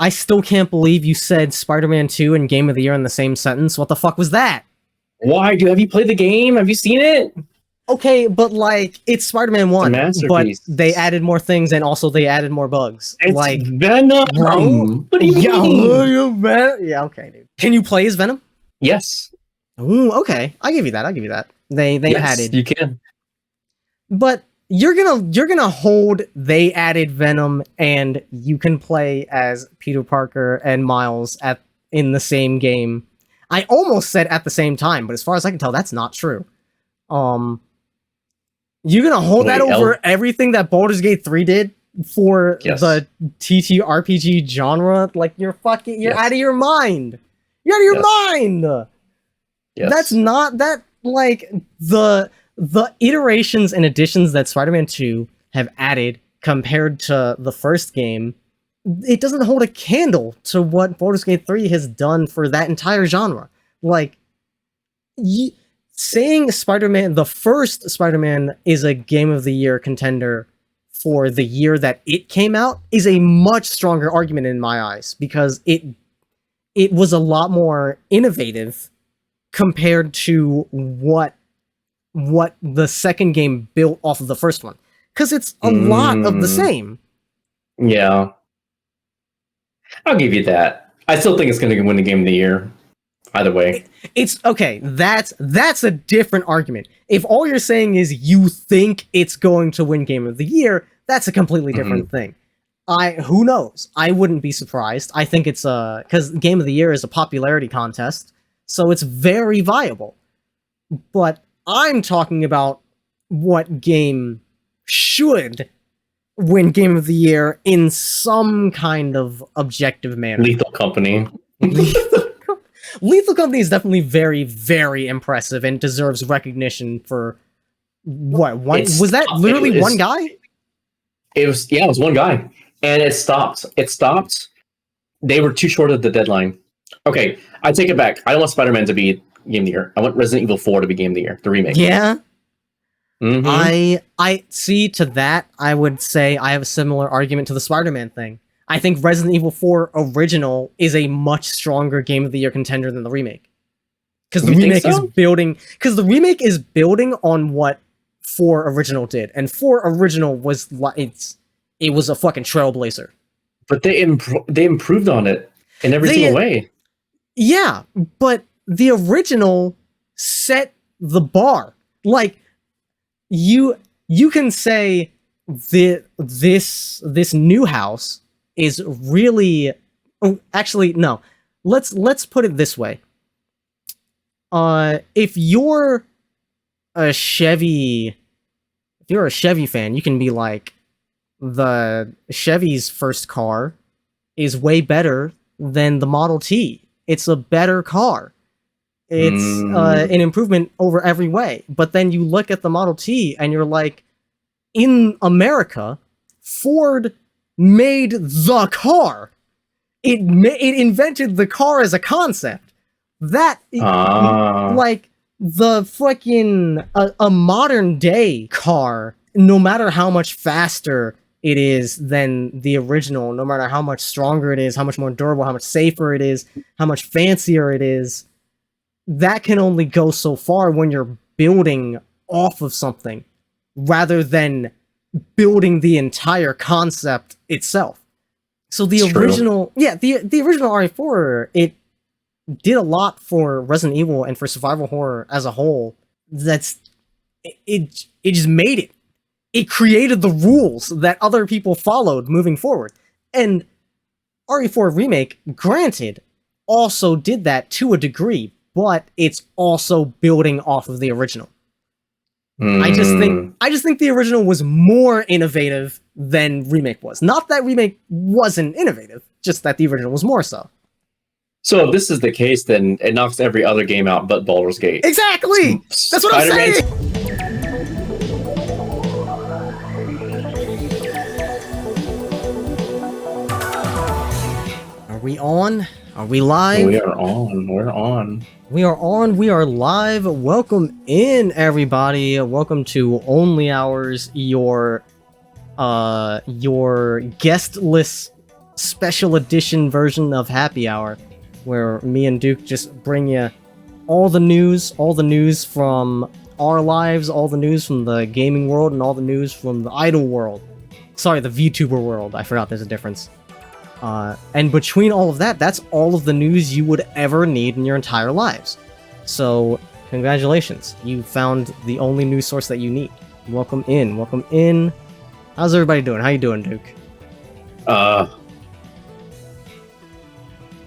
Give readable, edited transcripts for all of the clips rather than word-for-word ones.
I still can't believe you said Spider-Man 2 and Game of the Year in the same sentence. What the fuck was that? Why? Have you played the game? Have you seen it? Okay, but like, it's Spider-Man 1, but they added more things and also they added more bugs. It's like Venom! Bro? What do you mean? Yeah, okay, dude. Can you play as Venom? Yes. Ooh, okay. I'll give you that. They added. You can. But you're gonna hold they added Venom and you can play as Peter Parker and Miles in the same game. I almost said at the same time, but as far as I can tell, that's not true. You're gonna hold that over everything that Baldur's Gate 3 did for the TTRPG genre? Like, you're out of your mind. You're out of your mind. Yes. That's not that, like, the iterations and additions that Spider-Man 2 have added compared to the first game, it doesn't hold a candle to what Baldur's Gate 3 has done for that entire genre. Like, saying Spider-Man, the first Spider-Man, is a Game of the Year contender for the year that it came out is a much stronger argument in my eyes, because it was a lot more innovative compared to what the second game built off of the first one. Because it's a lot of the same. Yeah. I'll give you that. I still think it's going to win the Game of the Year. Either way. It's okay. That's a different argument. If all you're saying is you think it's going to win Game of the Year, that's a completely different thing. Who knows? I wouldn't be surprised. I think it's because Game of the Year is a popularity contest, so it's very viable. But I'm talking about what game should win Game of the Year in some kind of objective manner. Lethal Company. Lethal Company is definitely very, very impressive and deserves recognition for what? Was that literally one guy? It was one guy. And it stopped. They were too short of the deadline. Okay, I take it back. I don't want Spider-Man to be Game of the Year. I want Resident Evil 4 to be Game of the Year, the remake. Yeah. I see, to that, I would say I have a similar argument to the Spider-Man thing. I think Resident Evil 4 Original is a much stronger Game of the Year contender than the remake. Because the remake is building on what 4 Original did, and 4 Original was it was a fucking trailblazer. But they improved on it in every single way. Yeah, but the original set the bar. Like, you can say this new house is really... Oh, actually, no. Let's put it this way. If you're a Chevy fan, you can be like, the Chevy's first car is way better than the Model T. It's a better car. It's an improvement over every way. But then you look at the Model T and you're like, in America, Ford made the car. It invented the car as a concept. That, like, the fucking, a modern day car, no matter how much faster it is than the original, no matter how much stronger it is, how much more durable, how much safer it is, how much fancier it is, that can only go so far when you're building off of something rather than building the entire concept itself. So the original, the original RE4, it did a lot for Resident Evil and for survival horror as a whole. It just made it. It created the rules that other people followed moving forward. And RE4 Remake, granted, also did that to a degree, but it's also building off of the original. I just think the original was more innovative than Remake was. Not that Remake wasn't innovative, just that the original was more so. So if this is the case, then it knocks every other game out but Baldur's Gate. Exactly! That's what I'm saying! Are we on? Are we live? We are on. We're on. We are on. We are live. Welcome in, everybody. Welcome to Only Hours, your guestless special edition version of Happy Hour, where me and Duke just bring you all the news from our lives, all the news from the gaming world, and all the news from the idol world. Sorry, the VTuber world. I forgot there's a difference. And between all of that, that's all of the news you would ever need in your entire lives. So, congratulations. You found the only news source that you need. Welcome in. Welcome in. How's everybody doing? How you doing, Duke?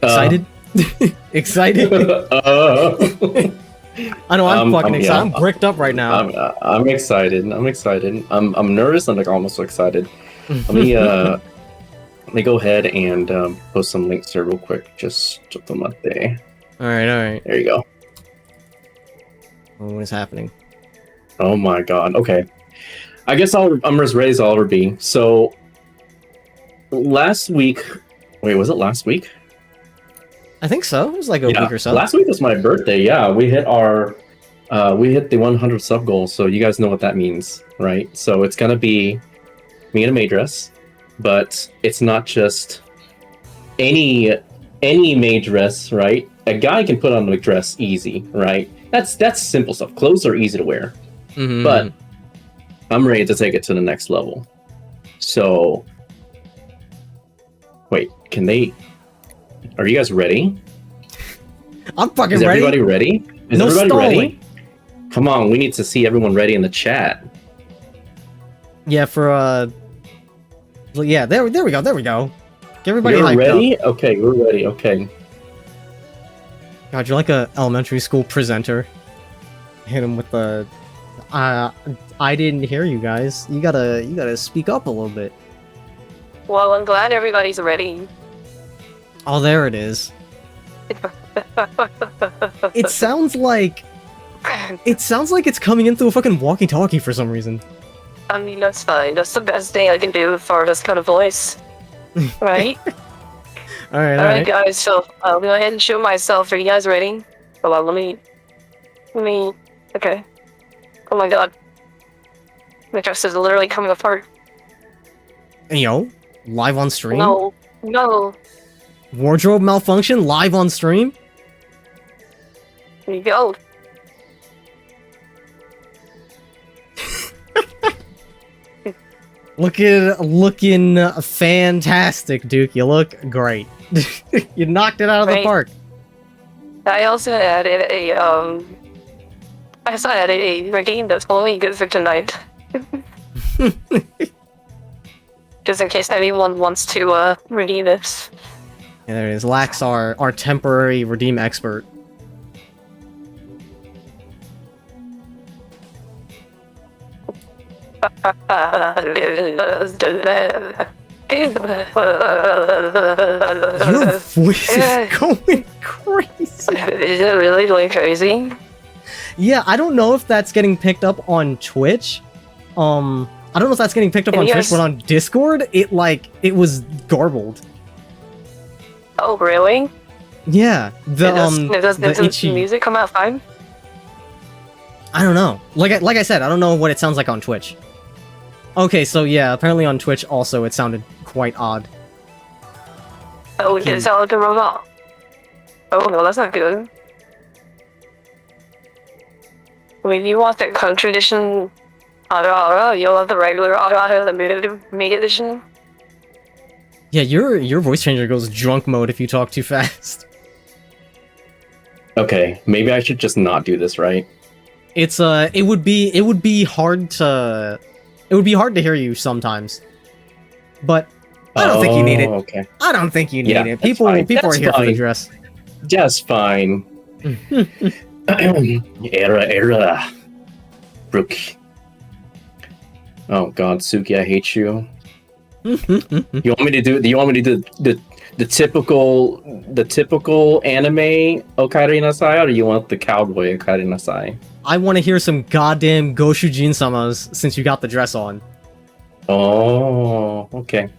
Excited? Excited? I know I'm fucking excited. I'm bricked up right now. I'm excited. I'm nervous and like almost excited. Let me go ahead and post some links here real quick. Just them up there. All right. There you go. What is happening? Oh my god. Okay. I guess I'm as ready as I'll ever be. So last week, wait, was it last week? I think so. It was like a week or so. Last week was my birthday. Yeah, we hit the 100 sub goal. So you guys know what that means, right? So it's gonna be me in a maid dress, but it's not just any maid dress, right? A guy can put on a dress easy, right? That's simple stuff. Clothes are easy to wear, but I'm ready to take it to the next level. So, wait, are you guys ready? I'm fucking ready. Is everybody ready? Is no everybody stalling. ready? Come on, we need to see everyone ready in the chat. Yeah, yeah, there we go. Get everybody You're hyped ready? up. Okay, we're ready. Okay. God, you're like a elementary school presenter. Hit him with the I didn't hear you guys. You gotta speak up a little bit. Well, I'm glad everybody's ready. Oh, there it is. It sounds like it's coming in through a fucking walkie-talkie for some reason. I mean, that's fine. That's the best thing I can do for this kind of voice. Right? Alright, guys, so I'll go ahead and show myself. Are you guys ready? Hold on, let me... Okay. Oh my god. My dress is literally coming apart. Yo, live on stream? No. Wardrobe malfunction live on stream? There you go. Looking fantastic, Duke. You look great. You knocked it out of the park. I also added a redeem that's only good for tonight. Just in case anyone wants to redeem this. Yeah, there it is. Lax, our temporary redeem expert. Your voice is going crazy. Is it really going crazy? Yeah, I don't know if that's getting picked up on Twitch. I don't know if that's getting picked up on Twitch, but on Discord, it was garbled. Oh, really? Yeah. Does the music come out fine? I don't know. Like I said, I don't know what it sounds like on Twitch. Okay, so yeah, apparently on Twitch also it sounded quite odd. Oh, it sounded like a robot. Oh no, that's not good. I mean, you want the country edition? You want the regular the Maid edition? Yeah, your voice changer goes drunk mode if you talk too fast. Okay, maybe I should just not do this, right? It's it would be hard to hear you sometimes. But I don't think you need it. Okay. I don't think you need it. People are here for the dress. Just fine. Era. Brooke. Oh god, Suki, I hate you. You want me to do the typical anime Okaeri Nasai, or do you want the cowboy Okaeri Nasai? I want to hear some goddamn Goshujin samas since you got the dress on. Oh, okay.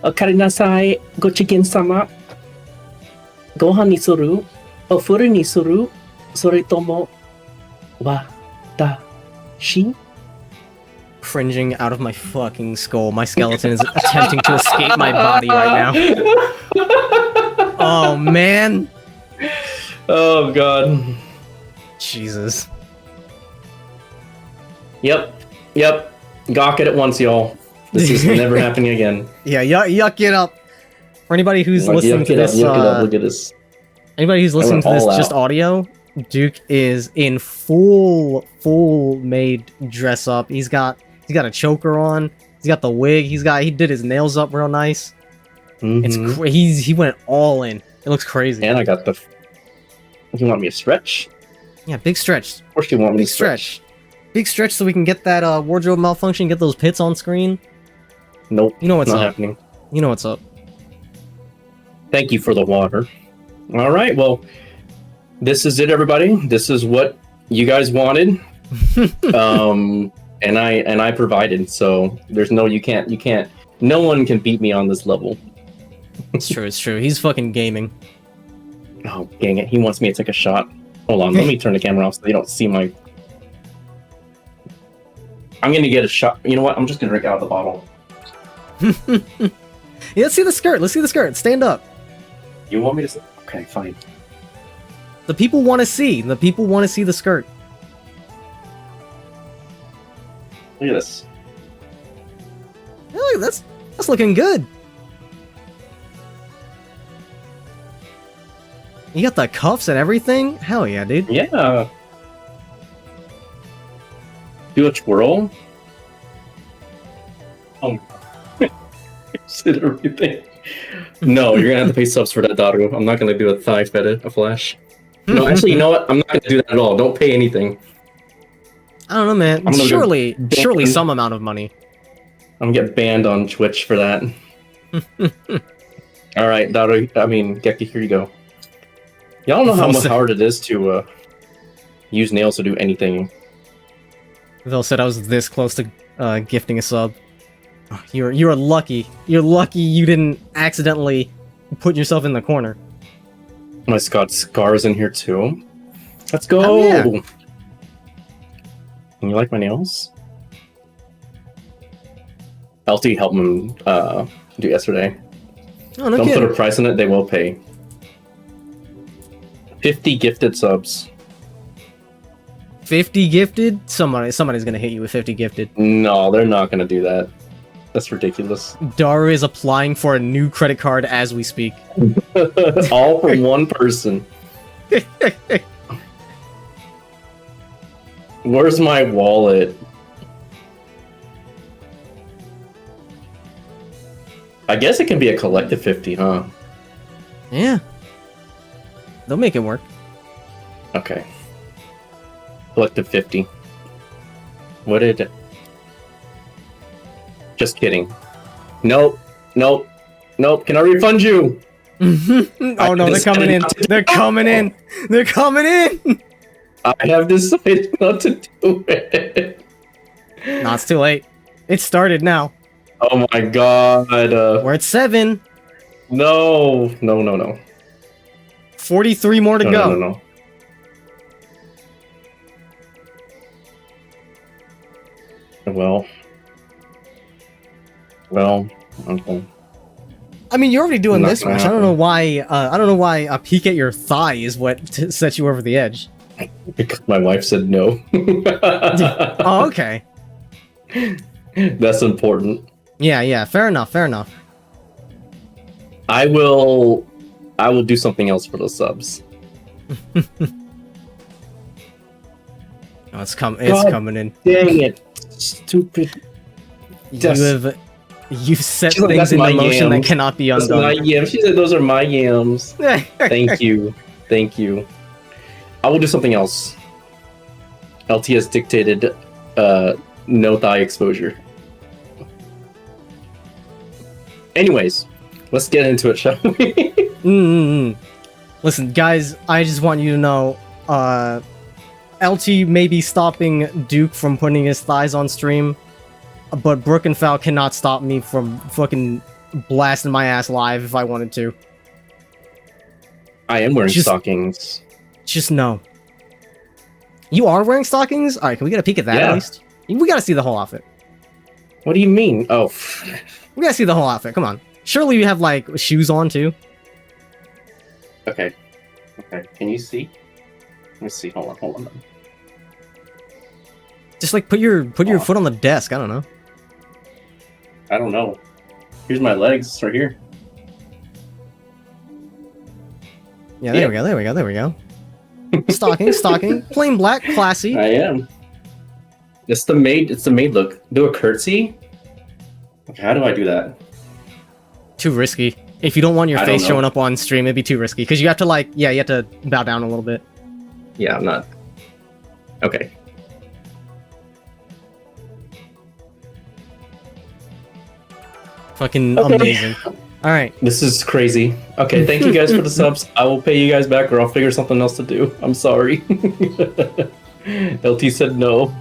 Okaeri Nasai, Gochigen sama. Gohan ni suru, ofuru ni suru, soretomo watashi? cringing out of my fucking skull. My skeleton is attempting to escape my body right now. Oh, man. Oh, God. Jesus. Yep. Gawk it at once, y'all. This is never happening again. Yeah, yuck it up. For anybody who's listening to this, look at this. Anybody who's listening to this just audio, Duke is in full Maid dress up. He's got a choker on. He's got the wig. He did his nails up real nice. Mm-hmm. He went all in. It looks crazy. And I got the. You want me to stretch? Yeah, big stretch. Of course you want me to stretch. Big stretch so we can get that wardrobe malfunction, get those pits on screen. Nope. You know what's not up. Happening. You know what's up. Thank you for the water. All right, well, this is it, everybody. This is what you guys wanted, and I provided. So there's no you can't. No one can beat me on this level. It's true. He's fucking gaming. Oh dang it! He wants me to take a shot. Hold on, let me turn the camera off so they don't see my. I'm gonna get a shot. You know what? I'm just gonna drink out of the bottle. Yeah, let's see the skirt. Stand up. You want me to? Okay, fine. The people want to see. The skirt. Look at this. Oh, that's looking good. You got the cuffs and everything? Hell yeah, dude. Yeah. Do a twirl. Oh. Consider everything. No, you're gonna have to pay subs for that, Daru. I'm not gonna do a thigh fetish, a flash. No, actually, you know what? I'm not gonna do that at all. Don't pay anything. I don't know, man. Surely some amount of money. I'm gonna get banned on Twitch for that. All right, Daru. I mean, Geki, here you go. Y'all know how hard it is to use nails to do anything. Vil said I was this close to gifting a sub. Oh, you're lucky. You're lucky you didn't accidentally put yourself in the corner. Oh, it's got scars in here too. Let's go. Oh, yeah. You like my nails? LT helped him do yesterday. Oh, no Don't kidding. put a price on it, they will pay. 50 gifted subs. 50 gifted? Somebody's gonna hit you with 50 gifted. No, they're not gonna do that. That's ridiculous. Daru is applying for a new credit card as we speak. All for one person. Where's my wallet? I guess it can be a collective 50, huh? Yeah. They'll make it work. Okay. Collective 50. What did it? Just kidding. Nope. Can I refund you? Oh no, they're coming in. They're coming in. They're coming in. I have decided not to do it. No, it's too late. It started now. Oh my god. We're at 7. No. 43 more to go. No. Well, okay. I mean, you're already doing Not this gonna much. happen. I don't know why a peek at your thigh is what sets you over the edge. Because my wife said no. Oh, okay. That's important. Yeah, fair enough. I will do something else for those subs. Oh, it's coming in. Dang it. Stupid. You've set She's like, things "That's into my motion that yams. cannot be That's undone. my yams. She said those are my yams. Thank you. I will do something else. LT has dictated no thigh exposure. Anyways, let's get into it, shall we? Listen, guys, I just want you to know, LT may be stopping Duke from putting his thighs on stream, but Brook and Foul cannot stop me from fucking blasting my ass live if I wanted to. I am wearing stockings. Just know. You are wearing stockings? Alright, can we get a peek at that Yeah. at least? We gotta see the whole outfit. What do you mean? Oh. We gotta see the whole outfit. Come on. Surely you have like shoes on too. Okay. Okay. Can you see? Let me see. Hold on. Just like put your foot on the desk. I don't know. I don't know. Here's my legs right here. Yeah, there we go. Stocking. Plain black, classy. I am. It's the maid look. Do a curtsy? Okay, how do I do that? Too risky. If you don't want your face showing up on stream, it'd be too risky. Because you have to like, you have to bow down a little bit. Yeah, I'm not. Okay. Fucking amazing. Alright. This is crazy. Okay, thank you guys for the subs. I will pay you guys back or I'll figure something else to do. I'm sorry. LT said no.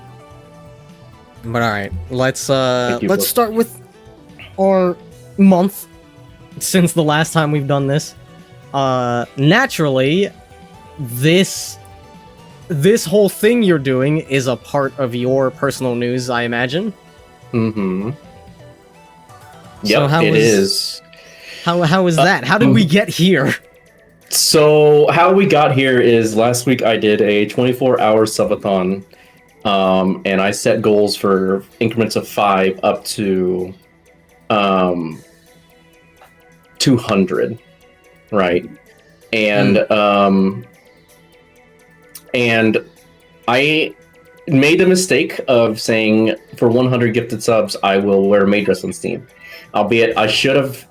But alright, let's start with our month since the last time we've done this. Naturally, this whole thing you're doing is a part of your personal news, I imagine. Mm-hmm. Yep, so it is. How is that? How did we get here? So how we got here is last week I did a 24-hour subathon, and I set goals for increments of 5 up to 200, right? And I made the mistake of saying for 100 gifted subs I will wear a maid dress on Steam, albeit I should have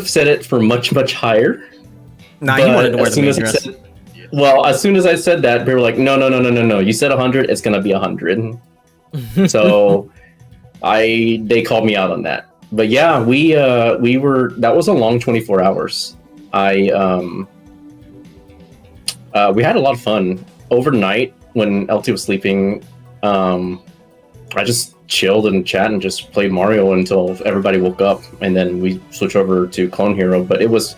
said it for much higher. Nah, you wanted to wear the maid dress. Well, as soon as I said that, they were like, no. You said 100, it's gonna be 100. So they called me out on that. But yeah, we were, that was a long 24 hours. We had a lot of fun overnight when LT was sleeping. I just chilled and chat and just played Mario until everybody woke up, and then we switched over to Clone Hero. But it was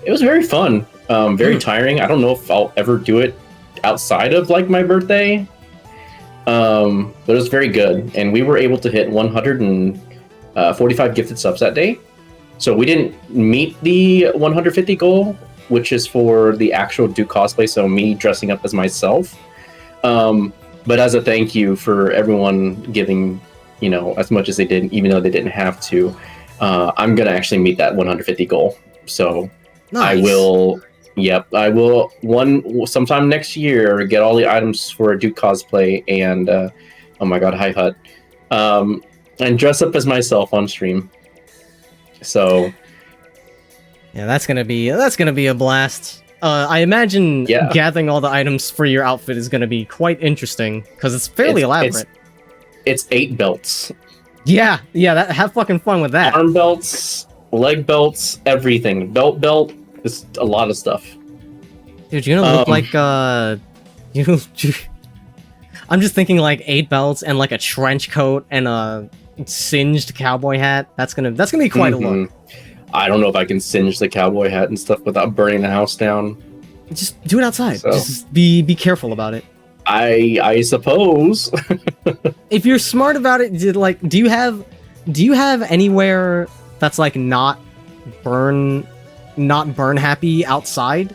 very fun, very tiring. I don't know if I'll ever do it outside of like my birthday, but it was very good, and we were able to hit 145 gifted subs that day. So we didn't meet the 150 goal, which is for the actual do cosplay, so me dressing up as myself. But as a thank you for everyone giving, as much as they did, even though they didn't have to, I'm gonna actually meet that 150 goal. So nice. I will sometime next year get all the items for a do cosplay and oh my god, hi Hut, and dress up as myself on stream. So yeah, that's gonna be a blast. I imagine gathering all the items for your outfit is gonna be quite interesting because it's fairly elaborate. It's 8 belts. Yeah, have fucking fun with that. Arm belts, leg belts, everything. Belt. It's a lot of stuff. Dude, you're gonna look like I'm just thinking like 8 belts and like a trench coat and a singed cowboy hat. That's gonna be quite a look. I don't know if I can singe the cowboy hat and stuff without burning the house down. Just do it outside. So, just be careful about it. I suppose. If you're smart about it, do you have anywhere that's like not burn happy outside?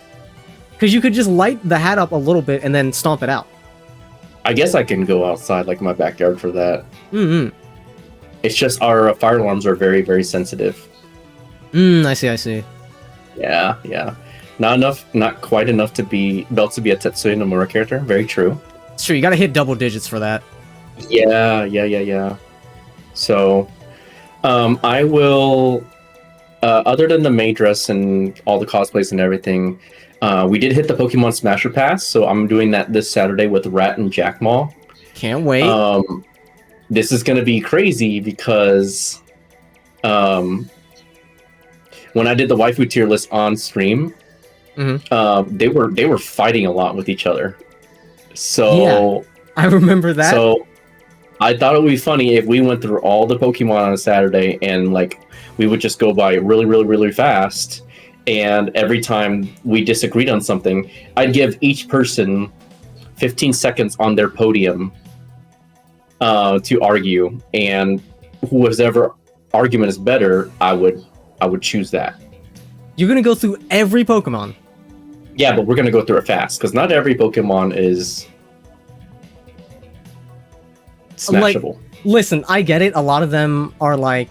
Because you could just light the hat up a little bit and then stomp it out. I guess I can go outside like my backyard for that. Mm-hmm. It's just our fire alarms are very, very sensitive. I see. Yeah. Not quite enough to be belts to be a Tetsuya Nomura character. Very true. It's true. You gotta hit double digits for that. Yeah. So, I will. Other than the maid dress and all the cosplays and everything, we did hit the Pokemon Smasher Pass. So I'm doing that this Saturday with Rat and Jackmaw. Can't wait. This is gonna be crazy because, when I did the waifu tier list on stream, they were fighting a lot with each other. So yeah, I remember that. So I thought it would be funny if we went through all the Pokemon on a Saturday and like we would just go by really, really, really fast. And every time we disagreed on something, I'd give each person 15 seconds on their podium to argue, and whoever argument is better, I would choose that. You're gonna go through every Pokemon. Yeah, but we're gonna go through it fast because not every Pokemon is smashable. Like, listen, I get it. A lot of them are like,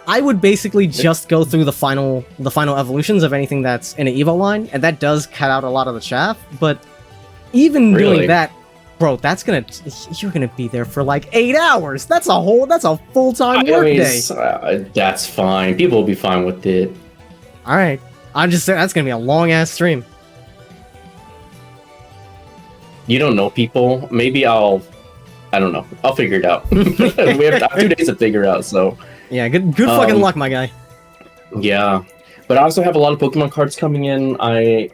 I would basically just go through the final evolutions of anything that's in an Evo line, and that does cut out a lot of the chaff. But even doing that, bro, you're gonna be there for like 8 hours. That's a full-time workday. That's fine. People will be fine with it. All right, I'm just saying that's gonna be a long-ass stream. You don't know people. Maybe I don't know. I'll figure it out. We have 2 days to figure out, so. Yeah, good fucking luck, my guy. Yeah. But I also have a lot of Pokemon cards coming in. I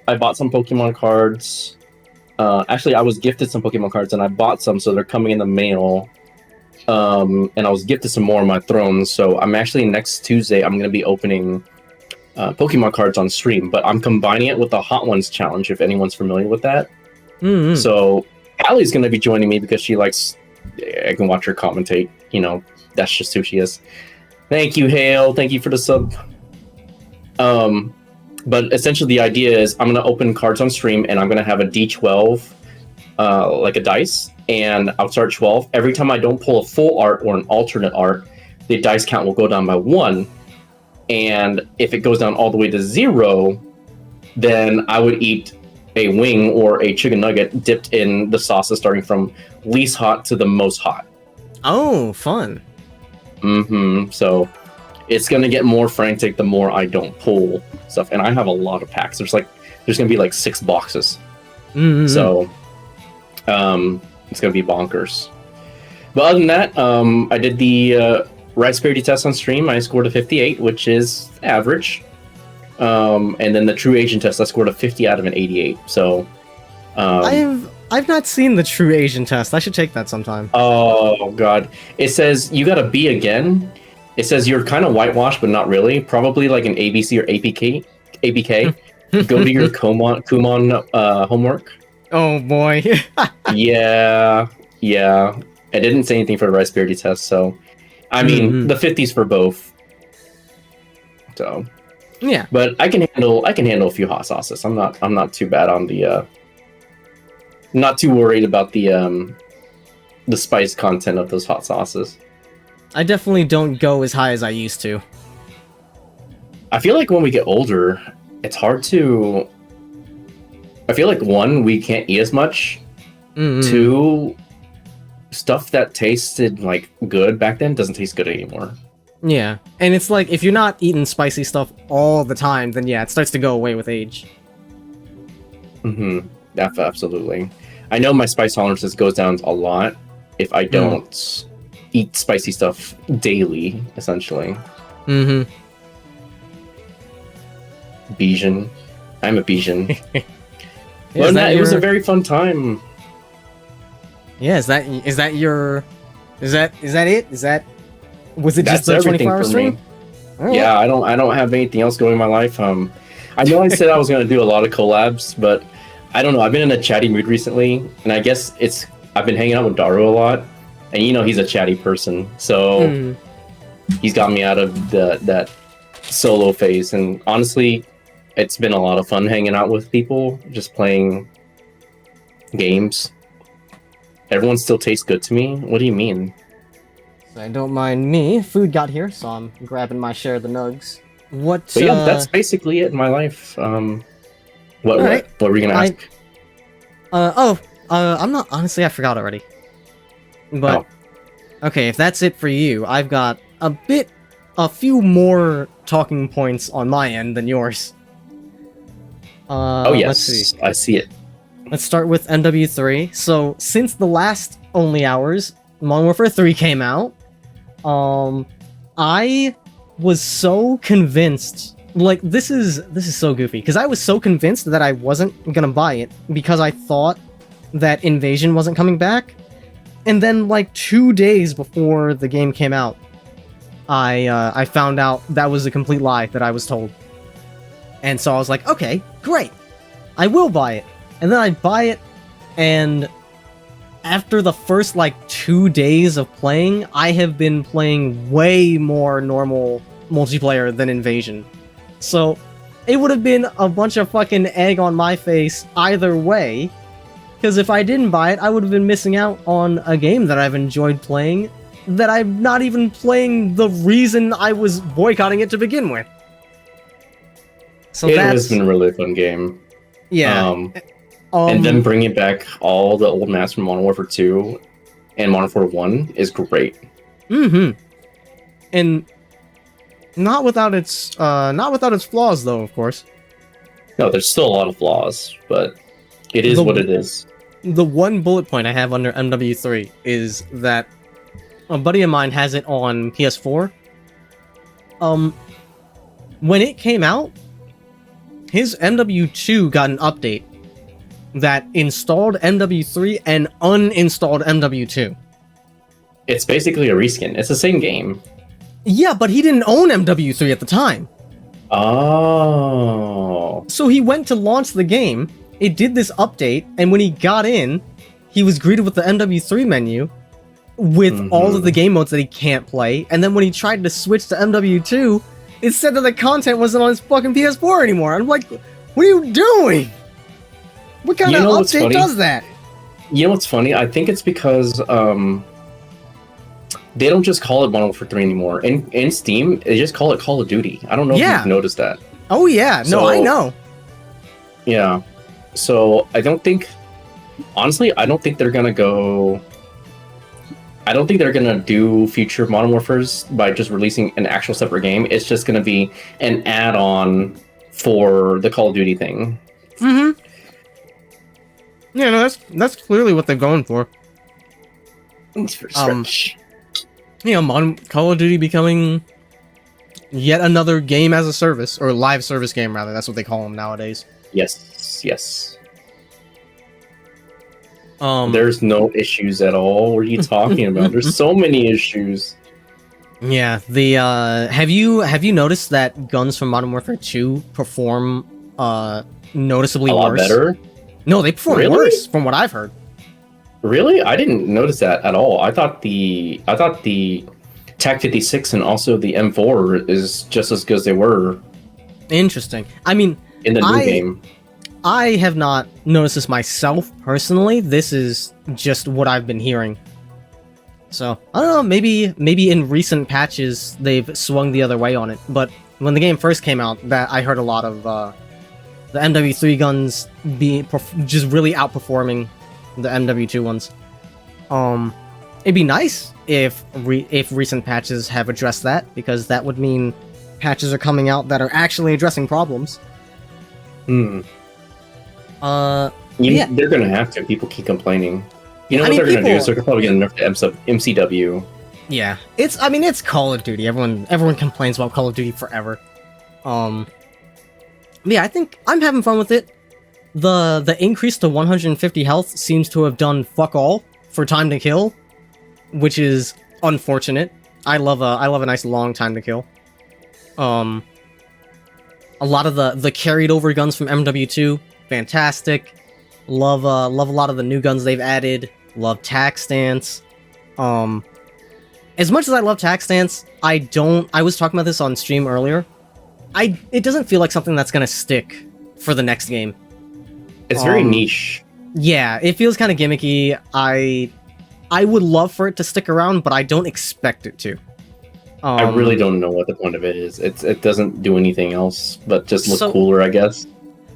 bought some Pokemon cards. Actually, I was gifted some Pokemon cards, and I bought some, so they're coming in the mail. And I was gifted some more on my throne, so I'm actually, next Tuesday, I'm going to be opening Pokemon cards on stream, but I'm combining it with the Hot Ones challenge, if anyone's familiar with that. Mm-hmm. So Allie's going to be joining me because she likes, I can watch her commentate, you know, that's just who she is. Thank you, Hale. Thank you for the sub. But essentially the idea is I'm going to open cards on stream, and I'm going to have a D12, like a dice, and I'll start 12. Every time I don't pull a full art or an alternate art, the dice count will go down by 1. And if it goes down all the way to 0, then I would eat a wing or a chicken nugget dipped in the sauces starting from least hot to the most hot. Oh, fun. Mm-hmm. So it's going to get more frantic the more I don't pull stuff. And I have a lot of packs. There's going to be like 6 boxes. Mm-hmm. So it's going to be bonkers. But other than that, I did the Raspberry test on stream. I scored a 58, which is average. And then the True Asian test, I scored a 50 out of an 88. So I've not seen the True Asian test. I should take that sometime. Oh god, it says you got a B again. It says you're kind of whitewashed, but not really. Probably like an ABC or APK. Go to your Kumon homework. Oh boy. Yeah. I didn't say anything for the Raspberry test, so I mean the 50s for both. So yeah, but I can handle a few hot sauces. I'm not too bad on the not too worried about the spice content of those hot sauces. I definitely don't go as high as I used to. I feel like when we get older, it's hard to. I feel like 1, we can't eat as much. 2, stuff that tasted like good back then doesn't taste good anymore. Yeah, and it's like if you're not eating spicy stuff all the time, then yeah, it starts to go away with age. Mm-hmm. Absolutely. I know my spice tolerances goes down a lot if I don't eat spicy stuff daily, essentially. Mm-hmm. Bijan. I'm a Bijan. Well, it was a very fun time. Yeah, is that it? Was it just a 24-hour stream? Right. Yeah, I don't have anything else going in my life. I know I said I was going to do a lot of collabs, but I don't know. I've been in a chatty mood recently, and I guess I've been hanging out with Daru a lot, and you know he's a chatty person, so he's got me out of that solo phase. And honestly, it's been a lot of fun hanging out with people, just playing games. Everyone still tastes good to me. What do you mean? I don't mind me. Food got here, so I'm grabbing my share of the nugs. But yeah, that's basically it in my life. What were you gonna ask? I'm not, honestly, I forgot already. But, okay, if that's it for you, I've got a few more talking points on my end than yours. Oh yes, let's see. I see it. Let's start with MW3. So, since the last Only Hours, Modern Warfare 3 came out, I was so convinced. Like, this is so goofy, because I was so convinced that I wasn't gonna buy it, because I thought that Invasion wasn't coming back, and then, like, 2 days before the game came out, I found out that was a complete lie that I was told. And so I was like, okay, great, I will buy it. And then I buy it, and after the first like 2 days of playing, I have been playing way more normal multiplayer than Invasion. So it would have been a bunch of fucking egg on my face either way, because if I didn't buy it, I would have been missing out on a game that I've enjoyed playing, that I'm not even playing the reason I was boycotting it to begin with. So it has been a really fun game. Yeah. And then bringing back all the old maps from Modern Warfare 2 and Modern Warfare 1 is great. Mm-hmm. And not without its flaws, though, of course. No, there's still a lot of flaws, but it is what it is. The one bullet point I have under MW3 is that a buddy of mine has it on PS4. When it came out, his MW2 got an update that installed MW3 and uninstalled MW2. It's basically a reskin. It's the same game. Yeah, but he didn't own MW3 at the time. Oh. So he went to launch the game, it did this update, and when he got in, he was greeted with the MW3 menu with all of the game modes that he can't play, and then when he tried to switch to MW2, it said that the content wasn't on his fucking PS4 anymore. I'm like, what are you doing? What kind of update does that? You know what's funny? I think it's because they don't just call it Modern Warfare 3 anymore. In Steam, they just call it Call of Duty. I don't know if you've noticed that. Oh yeah, no, I know. Yeah. So I don't think, honestly, I don't think they're gonna go. I don't think they're gonna do future Modern Warfares by just releasing an actual separate game. It's just gonna be an add-on for the Call of Duty thing. Mm-hmm. Yeah, no, that's clearly what they're going for. Thanks for stretch. Call of Duty becoming yet another game as a service, or live service game rather. That's what they call them nowadays. Yes. There's no issues at all. What are you talking about? There's so many issues. Yeah, the have you noticed that guns from Modern Warfare 2 perform noticeably a lot worse? Better? No, they perform worse from what I've heard. Really? I didn't notice that at all. I thought the TAC 56 and also the M4 is just as good as they were. Interesting. I mean, in the new game. I have not noticed this myself personally. This is just what I've been hearing. So, I don't know, maybe in recent patches they've swung the other way on it, but when the game first came out, that I heard a lot of the MW3 guns just really outperforming the MW2 ones. It'd be nice if recent patches have addressed that, because that would mean patches are coming out that are actually addressing problems. They're gonna have to. People keep complaining. You know what they're gonna do? So they're probably gonna nerf the MCW. Yeah, it's Call of Duty. Everyone complains about Call of Duty forever. Yeah, I think I'm having fun with it. The increase to 150 health seems to have done fuck all for time to kill, which is unfortunate. I love a nice long time to kill. A lot of the carried over guns from MW2, fantastic. Love a lot of the new guns they've added. Love tac stance. As much as I love tac stance, I was talking about this on stream earlier. It doesn't feel like something that's gonna stick for the next game. It's very niche. Yeah, it feels kind of gimmicky. I would love for it to stick around, but I don't expect it to. I really don't know what the point of it is. It doesn't do anything else but just look cooler, I guess.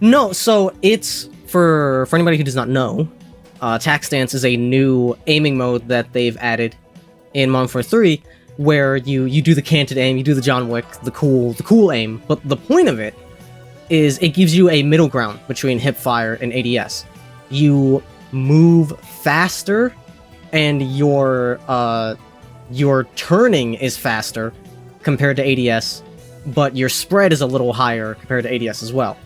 No, so it's for anybody who does not know, tac stance is a new aiming mode that they've added in Modern Warfare 3, where you do the canted aim, you do the John Wick, the cool aim, but the point of it is it gives you a middle ground between hipfire and ADS. You move faster, and your turning is faster compared to ADS, but your spread is a little higher compared to ADS as well.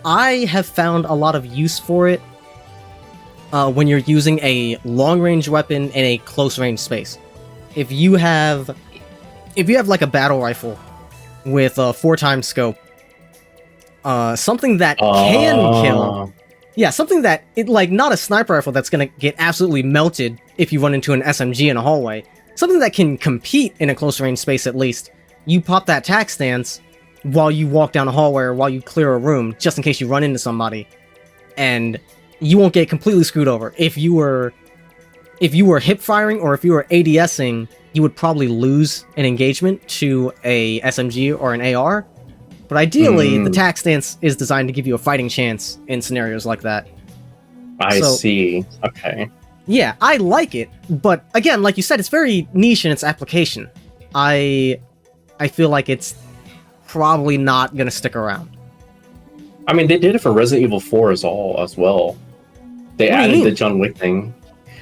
I have found a lot of use for it when you're using a long-range weapon in a close-range space. If you have like a battle rifle with a 4x scope, something that can kill, Yeah, something that, not a sniper rifle that's gonna get absolutely melted if you run into an SMG in a hallway. Something that can compete in a close range space at least. You pop that tac stance while you walk down a hallway or while you clear a room, just in case you run into somebody. And you won't get completely screwed over. If you were hip firing or if you were ADSing, you would probably lose an engagement to a SMG or an AR. But ideally, the tac stance is designed to give you a fighting chance in scenarios like that. I see. Okay. Yeah, I like it, but again, like you said, it's very niche in its application. I feel like it's probably not gonna stick around. I mean, they did it for Resident Evil 4 as well. They added the John Wick thing.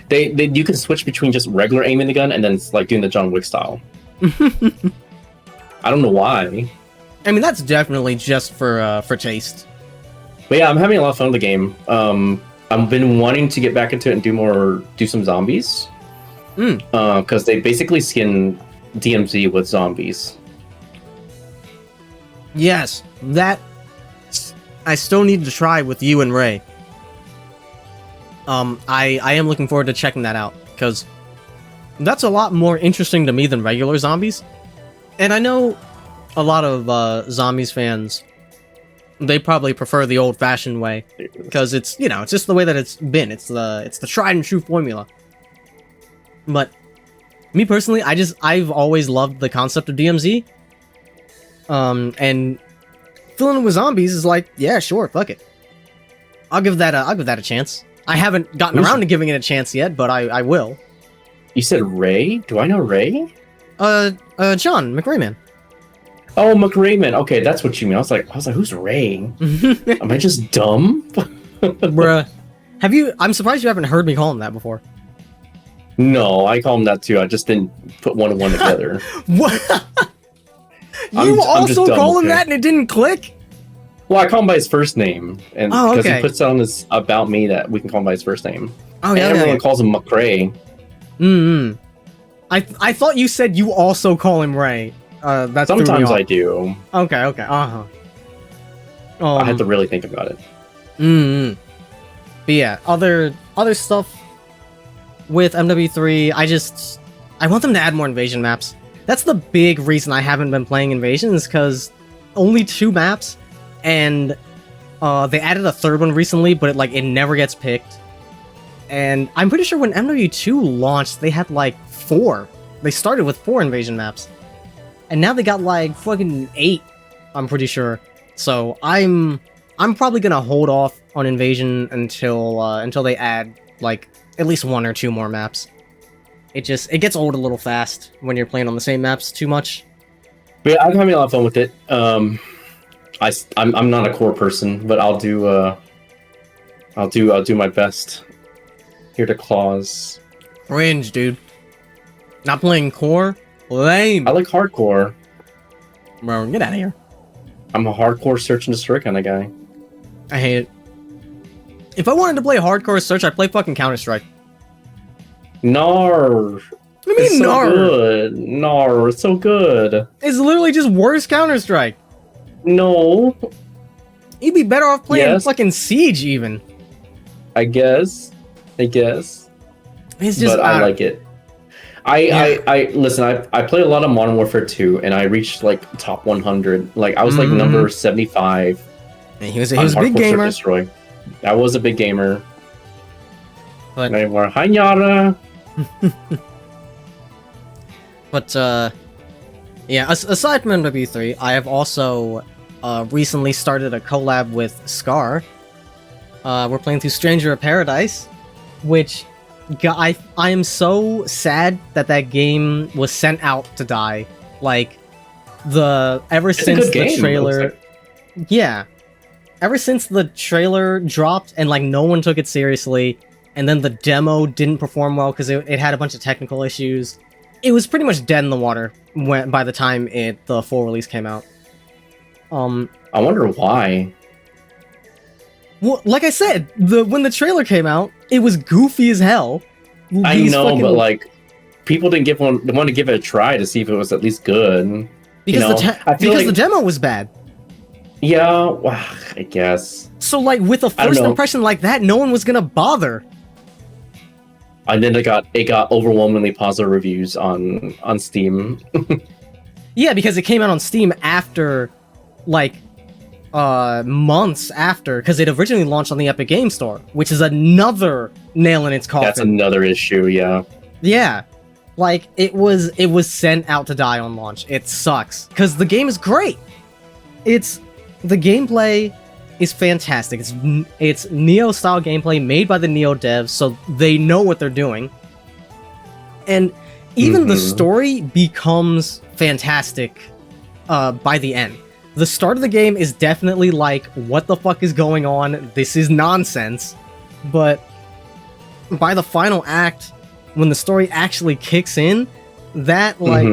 They you can switch between just regular aiming the gun and then like doing the John Wick style. I don't know why. I mean, that's definitely just for taste. But yeah, I'm having a lot of fun with the game. I've been wanting to get back into it and do some zombies. Because they basically skin DMZ with zombies. Yes, that I still need to try with you and Ray. I am looking forward to checking that out, because that's a lot more interesting to me than regular zombies. And I know a lot of zombies fans, they probably prefer the old-fashioned way, because it's, it's just the way that it's been. It's the tried and true formula. But me personally, I've always loved the concept of DMZ. And filling it with zombies is like, yeah, sure, fuck it. I'll give that a chance. I haven't gotten around to giving it a chance yet, but I will. You said Ray? Do I know Ray? John McRayman. Oh, McRayman. Okay, that's what you mean. I was like, who's Ray? Am I just dumb? Bruh. I'm surprised you haven't heard me call him that before. No, I call him that too. I just didn't put one and one together. What? You also call him that and it didn't click? Well, I call him by his first name, and because he puts on this about me that we can call him by his first name. Oh yeah, and everyone calls him McRae. I thought you said you also call him Ray. That's sometimes I do. Okay. I had to really think about it. But yeah, other stuff with MW3. I want them to add more invasion maps. That's the big reason I haven't been playing Invasion, is because only 2 maps. And they added a third one recently, but it never gets picked. And I'm pretty sure when MW2 launched, they had 4. They started with 4 invasion maps, and now they got fucking 8. I'm pretty sure. So I'm probably gonna hold off on invasion until they add at least 1 or 2 more maps. It gets old a little fast when you're playing on the same maps too much. But yeah, I'm having a lot of fun with it. I'm not a core person, but I'll do my best. Here to claws. Cringe, dude. Not playing core? Lame. I like hardcore. Bro, get out of here. I'm a hardcore search and destroy kind of guy. I hate it. If I wanted to play hardcore search, I'd play fucking Counter-Strike. Nar. What do you mean, Nar? Good. Nar, it's so good. It's literally just worse Counter-Strike. No. You'd be better off playing fucking Siege, even. I guess. It's just, but I like it. I listen. I play a lot of Modern Warfare 2, and I reached top 100. I was number 75. And he was a big gamer. Destroy. I was a big gamer. But anymore, hi Yara. But yeah. Aside from MW3, I have also recently started a collab with Scar. We're playing through Stranger of Paradise, which I am so sad that game was sent out to die. Ever since the trailer, ever since the trailer dropped and no one took it seriously, and then the demo didn't perform well because it had a bunch of technical issues. It was pretty much dead in the water by the time the full release came out. I wonder why. Well, like I said, when the trailer came out, it was goofy as hell. I know, but people didn't want to give it a try to see if it was at least good. Because the demo was bad. Yeah, well, I guess. So, like, with a first impression like that, no one was gonna bother. And then it got overwhelmingly positive reviews on Steam. Yeah, because it came out on Steam after, like, months after, because it originally launched on the Epic Game Store, which is another nail in its coffin. That's another issue, yeah. Yeah, like it was sent out to die on launch. It sucks because the game is great. The gameplay is fantastic. It's Neo style gameplay made by the Neo devs, so they know what they're doing. And even the story becomes fantastic by the end. The start of the game is definitely like, what the fuck is going on? This is nonsense. But by the final act, when the story actually kicks in, that, like,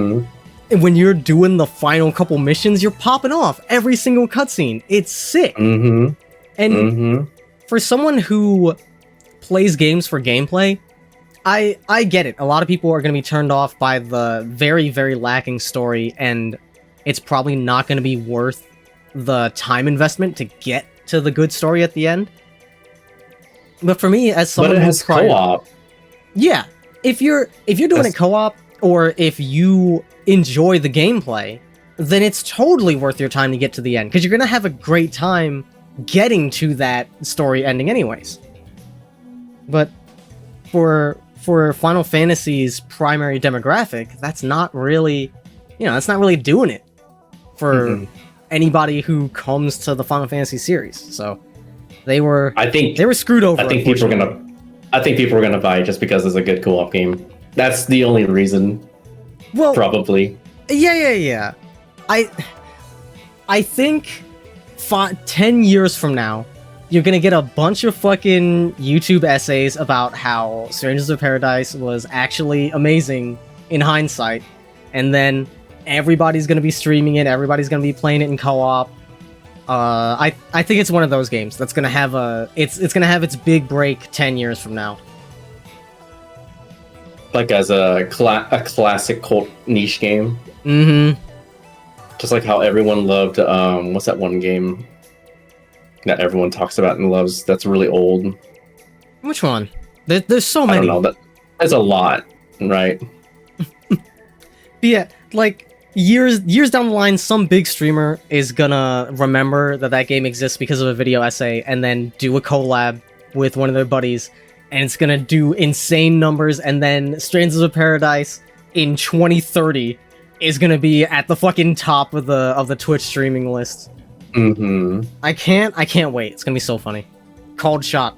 when you're doing the final couple missions, you're popping off every single cutscene. It's sick. And for someone who plays games for gameplay, I get it. A lot of people are going to be turned off by the very, very lacking story, and it's probably not going to be worth the time investment to get to the good story at the end. But for me, as someone but it has co-op. Yeah, if you're doing it co-op, or if you enjoy the gameplay, then it's totally worth your time to get to the end, because you're gonna have a great time getting to that story ending anyways. But for Final Fantasy's primary demographic, that's not really, that's not really doing it for anybody who comes to the Final Fantasy series. So they were screwed over. I think people are gonna buy it just because it's a good co-op game. That's the only reason. Well, probably. Yeah. I think 10 years from now, you're gonna get a bunch of fucking YouTube essays about how Strangers of Paradise was actually amazing in hindsight, and then everybody's gonna be streaming it, everybody's gonna be playing it in co-op. I think it's one of those games that's gonna have it's gonna have its big break 10 years from now. Like as a classic cult niche game. Just like how everyone loved what's that one game that everyone talks about and loves that's really old? Which one? There's so many. I don't know. There's a lot, right? Yeah, like years down the line, some big streamer is gonna remember that game exists because of a video essay, and then do a collab with one of their buddies, and it's gonna do insane numbers, and then Strangers of Paradise in 2030 is gonna be at the fucking top of the Twitch streaming list. I can't wait. It's gonna be so funny. Called shot.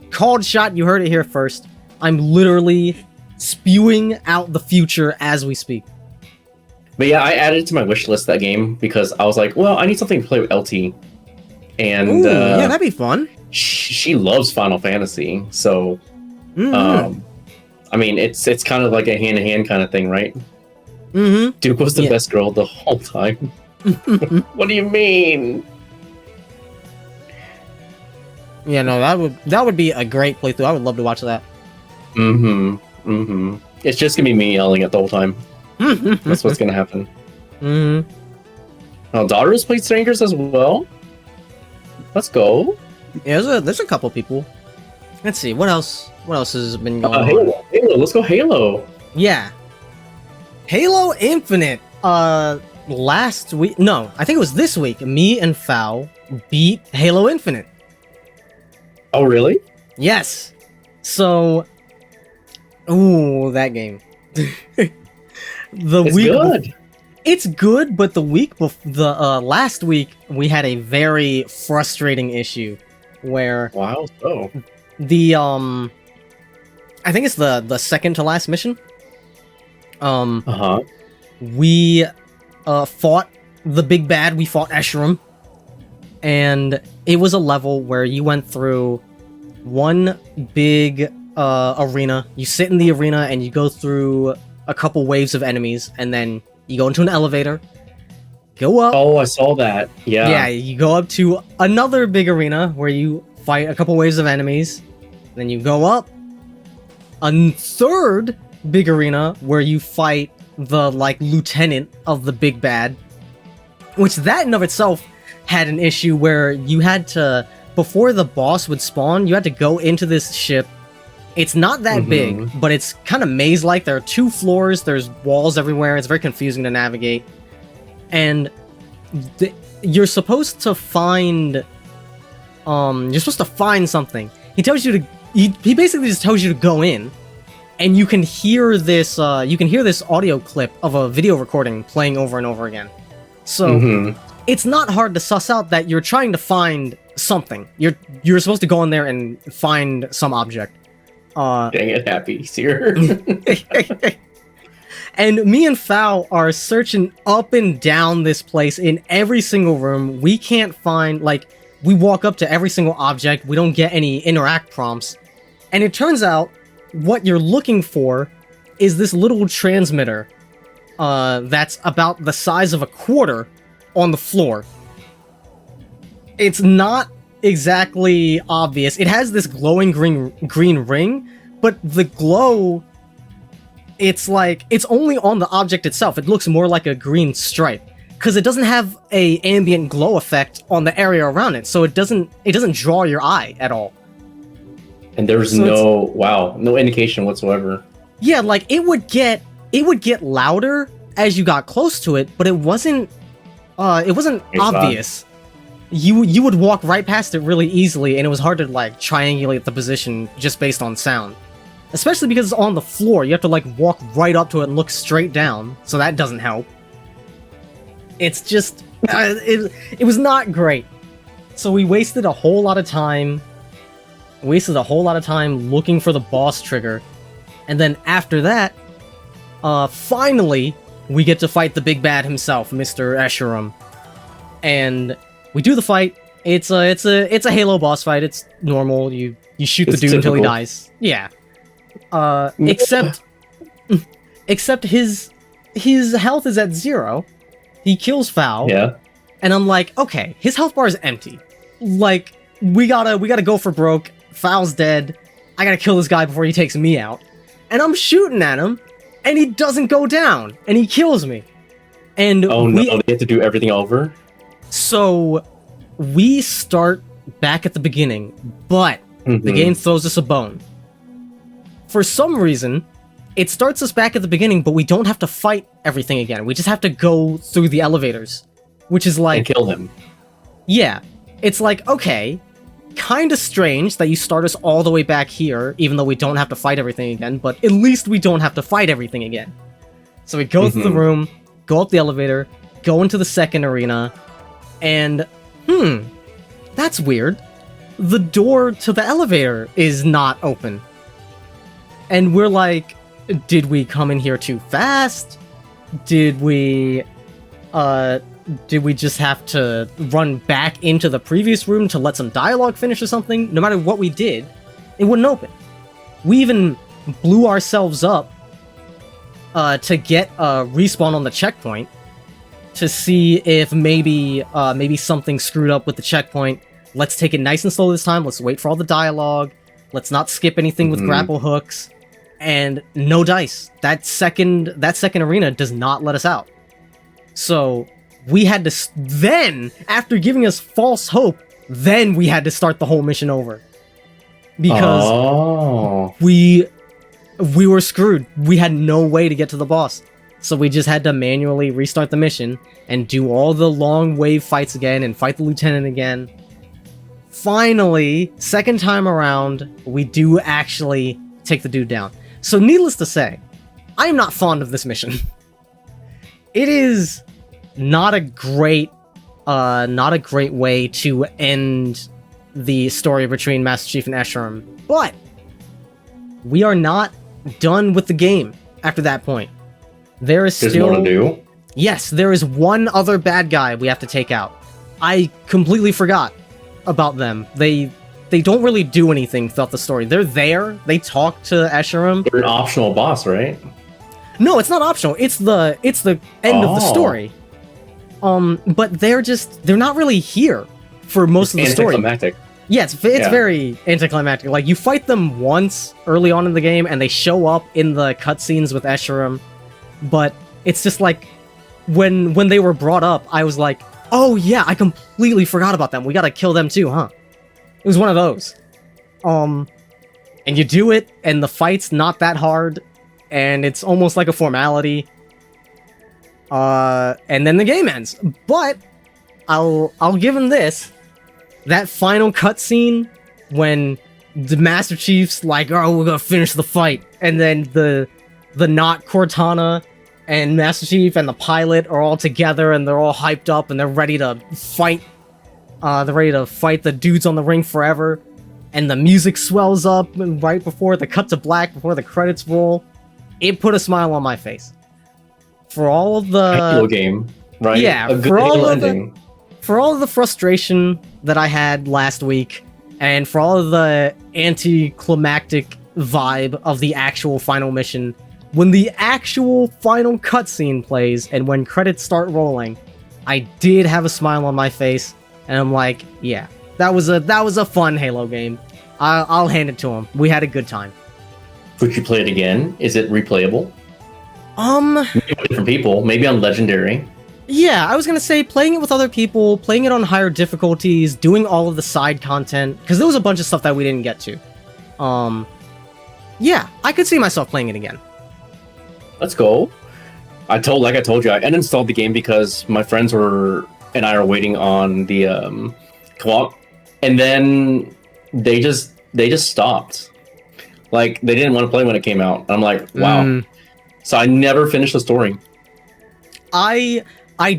You heard it here first. I'm literally spewing out the future as we speak. But yeah, I added to my wish list that game because I was like, well, I need something to play with LT. And yeah, that'd be fun. She loves Final Fantasy, so I mean, it's kind of like a hand-in-hand kind of thing, right? Duke was the best girl the whole time. What do you mean? Yeah, no, that would be a great playthrough. I would love to watch that. It's just gonna be me yelling it the whole time. That's what's gonna happen. Oh, Daughters played Strangers as well. Let's go. Yeah, there's a couple people. Let's see, what else has been going on? Halo, let's go Halo. Yeah. Halo Infinite. Last week, no, I think it was this week, me and Foul beat Halo Infinite. Oh, really? Yes. So, that game. It's good, but last week we had a very frustrating issue where the I think it's the second to last mission. We fought the big bad. We fought Esherim, and it was a level where you went through one big arena. You sit in the arena and you go through a couple waves of enemies, and then you go into an elevator, go up. Oh, I saw that. Yeah. Yeah, you go up to another big arena where you fight a couple waves of enemies. Then you go up a third big arena where you fight the lieutenant of the big bad, which that in of itself had an issue where you had to, before the boss would spawn, you had to go into this ship. It's not that big, but it's kind of maze-like. There are 2 floors, there's walls everywhere, it's very confusing to navigate. And you're supposed to find... something. He tells you to... He basically just tells you to go in, and you can hear this, audio clip of a video recording playing over and over again. So, it's not hard to suss out that you're trying to find something. You're supposed to go in there and find some object. Dang it, Happy, here. And me and Fowl are searching up and down this place in every single room. We can't find, like, we walk up to every single object, we don't get any interact prompts. And it turns out, what you're looking for is this little transmitter that's about the size of a quarter on the floor. It's not exactly obvious. It has this glowing green ring, but the glow, it's like, it's only on the object itself. It looks more like a green stripe, because it doesn't have a ambient glow effect on the area around it, so it doesn't draw your eye at all. And there's no indication whatsoever. Yeah, like it would get louder as you got close to it, but it wasn't obvious. You would walk right past it really easily, and it was hard to like triangulate the position just based on sound. Especially because it's on the floor, you have to like walk right up to it and look straight down, so that doesn't help. It's just it was not great. So we wasted a whole lot of time looking for the boss trigger, and then after that, finally we get to fight the big bad himself, Mr. Escharum. And we do the fight. It's a Halo boss fight. It's normal. You shoot the dude until he dies. Yeah. Except his health is at 0. He kills Fowl. Yeah. And I'm like, okay, his health bar is empty. Like, we gotta go for broke. Fowl's dead. I gotta kill this guy before he takes me out. And I'm shooting at him, and he doesn't go down, and he kills me. And oh no, they have to do everything over? So, we start back at the beginning, but the game throws us a bone. For some reason, it starts us back at the beginning, but we don't have to fight everything again. We just have to go through the elevators, which is like... And kill him. Yeah. It's like, okay, kind of strange that you start us all the way back here, even though we don't have to fight everything again, but at least we don't have to fight everything again. So we go through the room, go up the elevator, go into the second arena, and, that's weird. The door to the elevator is not open. And we're like, did we come in here too fast? Did we just have to run back into the previous room to let some dialogue finish or something? No matter what we did, it wouldn't open. We even blew ourselves up to get a respawn on the checkpoint to see if maybe something screwed up with the checkpoint. Let's take it nice and slow this time. Let's wait for all the dialogue. Let's not skip anything with grapple hooks. And no dice. That second arena does not let us out. So we had to then, after giving us false hope, then we had to start the whole mission over. Because we were screwed. We had no way to get to the boss. So we just had to manually restart the mission and do all the long wave fights again and fight the lieutenant again. Finally, second time around, we do actually take the dude down. So needless to say, I am not fond of this mission. It is not a great way to end the story between Master Chief and Escharum, but we are not done with the game after that point. There's still more to do? Yes, there is one other bad guy we have to take out. I completely forgot about them. They don't really do anything throughout the story. They're there. They talk to Escharum. They're an optional boss, right? No, it's not optional. It's the end of the story. But they're not really here for most of the story. Anticlimactic. Yeah, it's very anticlimactic. Like, you fight them once early on in the game, and they show up in the cutscenes with Escharum. But it's just like, when they were brought up, I was like, Oh yeah, I completely forgot about them. We gotta kill them too, huh? It was one of those. And you do it, and the fight's not that hard, and it's almost like a formality. And then the game ends. But I'll give him this. That final cutscene when the Master Chief's like, oh, we're gonna finish the fight, and then the not Cortana and Master Chief and the pilot are all together, and they're all hyped up, and they're ready to fight. They're ready to fight the dudes on the ring forever, and the music swells up right before the cut to black, before the credits roll. It put a smile on my face. For all of the Halo game, right? Yeah, a good for all Halo of ending. For all of the frustration that I had last week, and for all of the anticlimactic vibe of the actual final mission, when the actual final cutscene plays and when credits start rolling, I did have a smile on my face, and I'm like, yeah, that was a fun Halo game. I'll hand it to him. We had a good time. Would you play it again? Is it replayable? Maybe with different people, maybe on Legendary. Yeah, I was gonna say playing it with other people, playing it on higher difficulties, doing all of the side content, because there was a bunch of stuff that we didn't get to. Yeah, I could see myself playing it again. Let's go. I told you, I uninstalled the game because my friends and I are waiting on the co-op, and then they just stopped. Like, they didn't want to play when it came out. I'm like, wow. So I never finished the story. I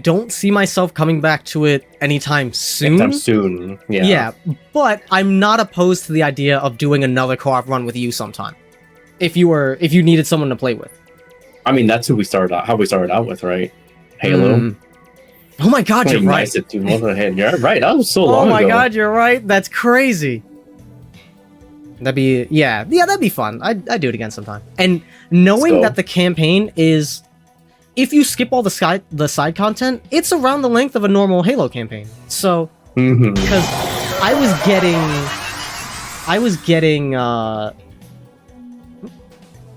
don't see myself coming back to it anytime soon. Yeah. Yeah, but I'm not opposed to the idea of doing another co-op run with you sometime. If you needed someone to play with. I mean, that's how we started out with, right? Halo. Oh my god, you're right. You're right. That was so long ago. Oh my god, you're right. That's crazy. That'd be fun. I'd do it again sometime. And knowing that the campaign is, if you skip all the side content, it's around the length of a normal Halo campaign. So, because I was getting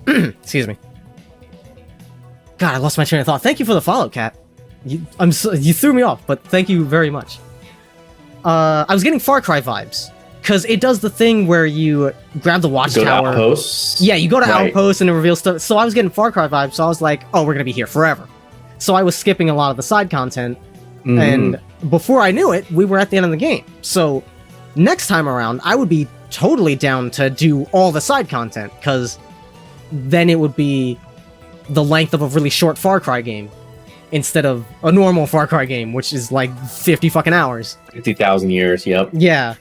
excuse me. God, I lost my train of thought. Thank you for the follow, Kat. You threw me off, but thank you very much. I was getting Far Cry vibes. Because it does the thing where you grab the watchtower. Go to Outposts. Yeah, you go to Outposts and it reveals stuff. So I was getting Far Cry vibes, so I was like, oh, we're going to be here forever. So I was skipping a lot of the side content. And before I knew it, we were at the end of the game. So next time around, I would be totally down to do all the side content. Because then it would be the length of a really short Far Cry game. Instead of a normal Far Cry game, which is like 50 fucking hours. 50,000 years, yep. Yeah.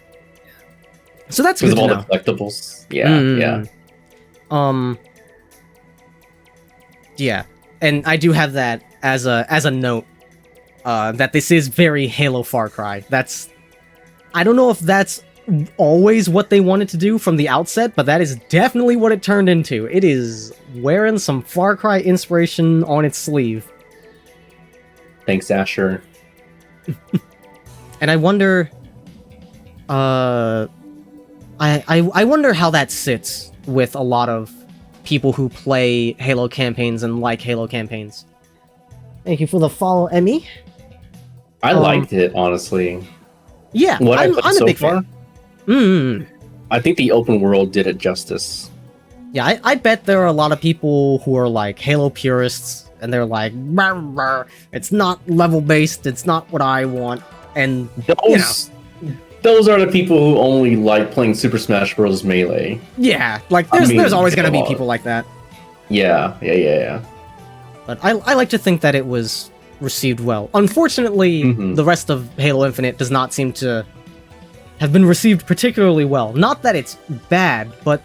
So that's good to know. Because of all the collectibles. Yeah. Yeah. And I do have that as a note. That this is very Halo Far Cry. I don't know if that's always what they wanted to do from the outset, but that is definitely what it turned into. It is wearing some Far Cry inspiration on its sleeve. Thanks, Asher. And I wonder I wonder how that sits with a lot of people who play Halo campaigns and like Halo campaigns. Thank you for the follow, Emmy. I liked it, honestly. Yeah, I'm a big fan. I think the open world did it justice. Yeah, I bet there are a lot of people who are like Halo purists, and they're like, "Rawr, rawr, it's not level-based, it's not what I want." And, those are the people who only like playing Super Smash Bros. Melee. Yeah, like, there's always going to be people like that. Yeah. But I like to think that it was received well. Unfortunately, the rest of Halo Infinite does not seem to have been received particularly well. Not that it's bad, but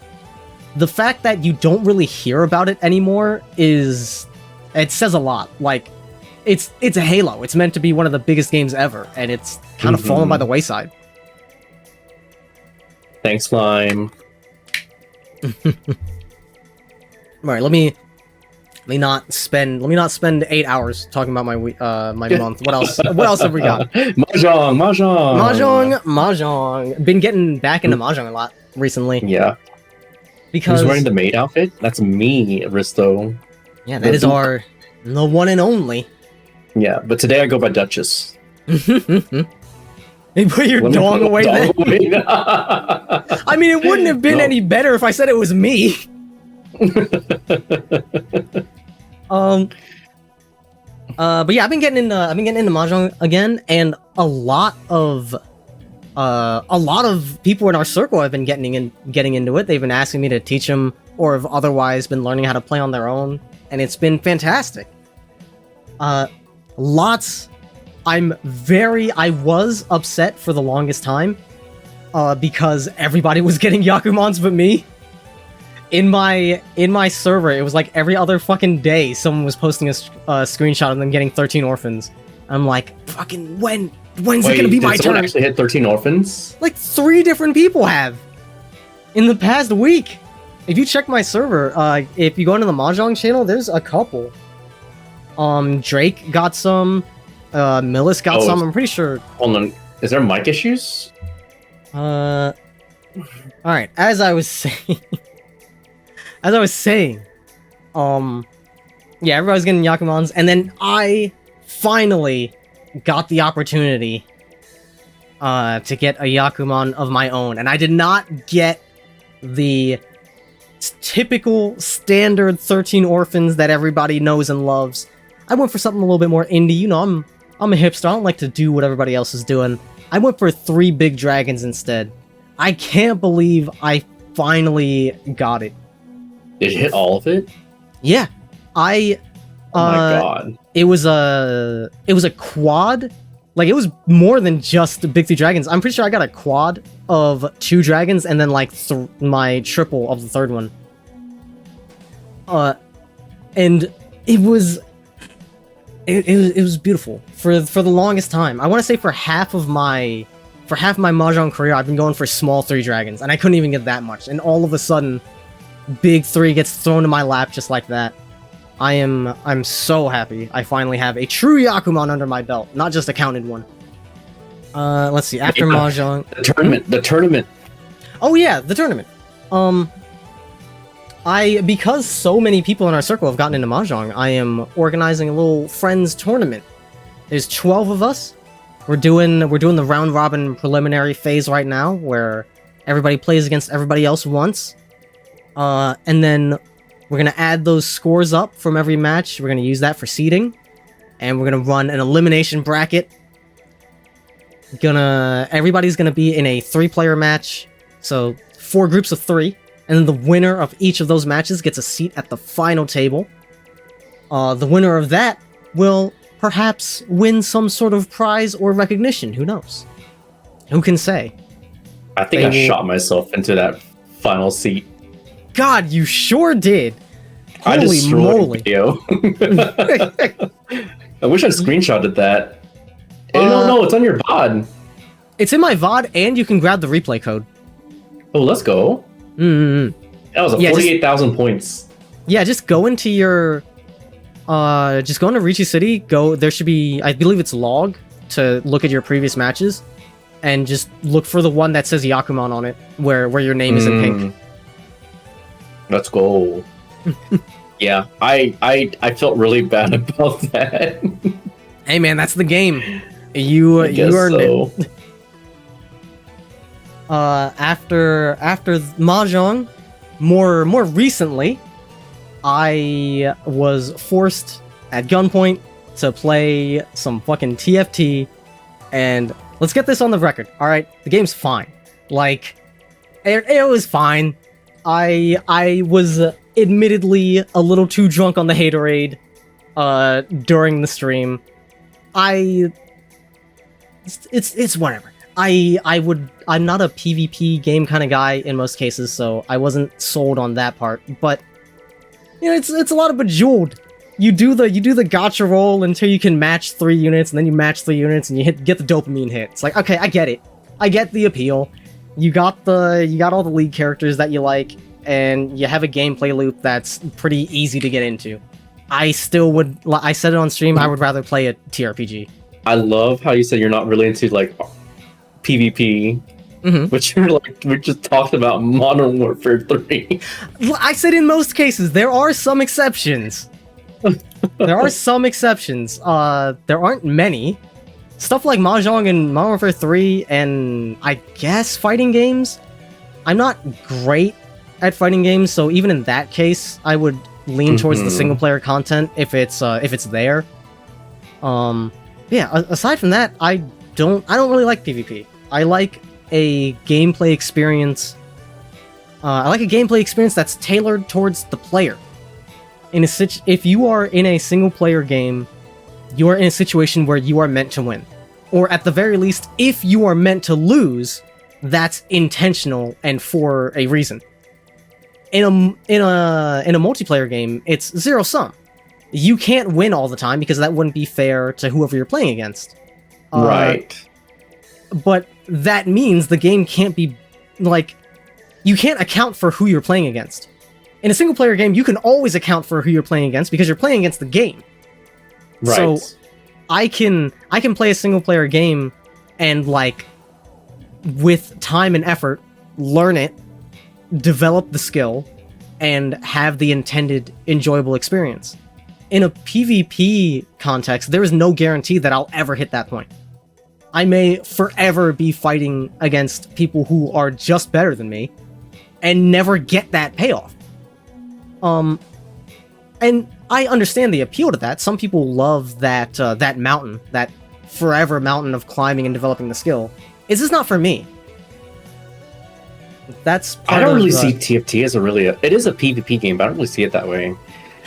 the fact that you don't really hear about it anymore it says a lot. Like, it's a Halo. It's meant to be one of the biggest games ever, and it's kind of fallen by the wayside. Thanks, Slime. Alright, let me not spend 8 hours talking about my month. What else have we got? Mahjong. Been getting back into Mahjong a lot recently. Yeah. Because who's wearing the maid outfit? That's me, Risto. Yeah, that is the one and only. Yeah, but today I go by Duchess. You put your dong away then? I mean, it wouldn't have been any better if I said it was me. But yeah, I've been getting into mahjong again, and a lot of people in our circle have been getting into it. They've been asking me to teach them, or have otherwise been learning how to play on their own, and it's been fantastic. I was upset for the longest time, because everybody was getting Yakumons but me. In my server, it was like every other fucking day someone was posting a screenshot of them getting 13 orphans. I'm like, fucking when's it gonna be my turn? Did someone actually hit 13 orphans? Like 3 different people have in the past week. If you check my server, if you go into the mahjong channel, there's a couple. Drake got some. Millis got some. I'm pretty sure. Hold on, is there mic issues? All right. As I was saying, yeah, everybody's getting Yakumons, and then I finally got the opportunity to get a Yakuman of my own, and I did not get the typical standard 13 orphans that everybody knows and loves. I went for something a little bit more indie. You know, I'm a hipster. I don't like to do what everybody else is doing. I went for 3 big dragons instead. I can't believe I finally got it. Did you hit all of it? Yeah. Oh my god. It was a quad. Like, it was more than just the big 3 dragons. I'm pretty sure I got a quad of 2 dragons and then like my triple of the 3rd one. And it was beautiful for the longest time. I want to say for half my mahjong career, I've been going for small 3 dragons, and I couldn't even get that much. And all of a sudden, big 3 gets thrown in my lap just like that. I'm so happy I finally have a true Yakuman under my belt, not just a counted one. Let's see, after mahjong... The tournament. Oh yeah, the tournament. Because so many people in our circle have gotten into mahjong, I am organizing a little friends tournament. There's 12 of us. We're doing the round robin preliminary phase right now, where everybody plays against everybody else once. And then we're gonna add those scores up from every match. We're gonna use that for seeding, and we're gonna run an elimination bracket. Everybody's gonna be in a 3-player match, so 4 groups of 3, and then the winner of each of those matches gets a seat at the final table. The winner of that will perhaps win some sort of prize or recognition. Who knows? Who can say? I think I shot myself into that final seat. God, you sure did. I Holy moly. Video. I wish I screenshotted that. No, it's on your VOD. It's in my VOD, and you can grab the replay code. Oh, let's go. Mm-hmm. That was 48,000 points. Yeah, just go into your... just go into Ricci City, there should be, I believe it's log, to look at your previous matches, and just look for the one that says Yakuman on it, where your name is in pink. Let's go. Yeah, I felt really bad about that. Hey man, that's the game. You earned it. After mahjong, more recently, I was forced at gunpoint to play some fucking TFT, and let's get this on the record. All right, the game's fine. Like, it was fine. I was admittedly a little too drunk on the haterade during the stream. It's whatever. I'm not a PvP game kind of guy in most cases, so I wasn't sold on that part. But you know, it's a lot of Bejeweled. You do the gacha roll until you can match 3 units, and then you match 3 units, and you get the dopamine hit. It's like, okay, I get it. I get the appeal. You got all the lead characters that you like, and you have a gameplay loop that's pretty easy to get into. I said it on stream, I would rather play a TRPG. I love how you said you're not really into like PvP, but we just talked about Modern Warfare 3. I said in most cases, there are some exceptions. There are some exceptions. There aren't many, stuff like Mahjong and Modern Warfare 3 and I guess fighting games. I'm not great at fighting games, so even in that case, I would lean towards the single player content if it's there. Yeah, aside from that, I don't really like PvP. I like a gameplay experience. I like a gameplay experience that's tailored towards the player. If you are in a single player game, you are in a situation where you are meant to win. Or at the very least, if you are meant to lose, that's intentional and for a reason. In a multiplayer game, it's zero sum. You can't win all the time because that wouldn't be fair to whoever you're playing against. Right. But that means the game can't be like you can't account for who you're playing against. In a single player game, you can always account for who you're playing against because you're playing against the game. Right. So I can play a single player game and like with time and effort learn it, develop the skill, and have the intended enjoyable experience. In a PvP context, there is no guarantee that I'll ever hit that point. I may forever be fighting against people who are just better than me and never get that payoff. And I understand the appeal to that. Some people love that that mountain, that forever mountain of climbing and developing the skill. It's just not for me. That's I don't really see TFT as it is a PvP game, but I don't really see it that way.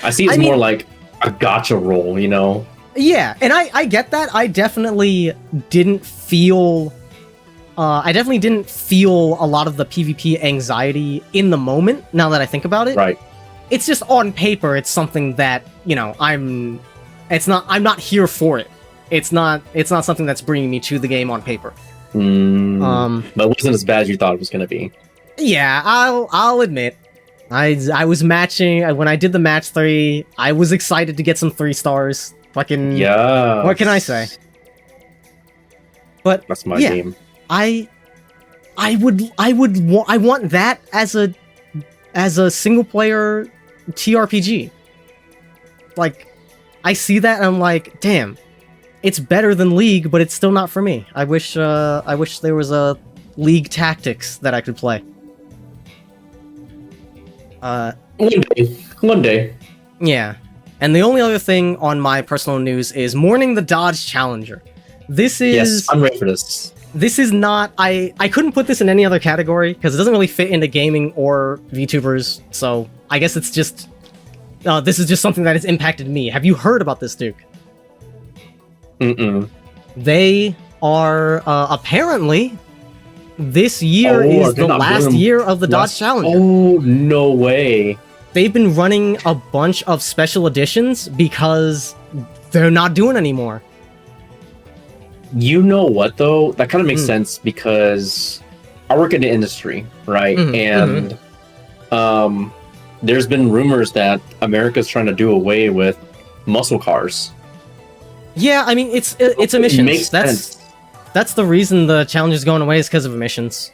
I see it's more like a gacha role, you know? Yeah, and I get that. I definitely didn't feel a lot of the PvP anxiety in the moment, now that I think about it. Right. It's just on paper, it's something that, you know, I'm not here for it. It's not something that's bringing me to the game on paper. But it wasn't as bad as you thought it was going to be. Yeah, I'll admit. I was matching when I did the match 3. I was excited to get some 3 stars. Fucking yeah. What can I say? But that's my game. I want that as a single player TRPG. Like, I see that and I'm like, damn, it's better than League, but it's still not for me. I wish there was a League Tactics that I could play. One day. Yeah. And the only other thing on my personal news is mourning the Dodge Challenger. Yes, I'm ready for this. This is not... I couldn't put this in any other category, because it doesn't really fit into gaming or VTubers, so I guess it's just... this is just something that has impacted me. Have you heard about this, Duke? Mm-mm. They are, apparently... This year is the last year of the Dodge Challenger. Oh, no way. They've been running a bunch of special editions because they're not doing anymore. You know what, though? That kind of makes sense because I work in the industry, right? And there's been rumors that America's trying to do away with muscle cars. Yeah, I mean, it's emissions. It makes sense. That's the reason the challenge is going away is because of emissions.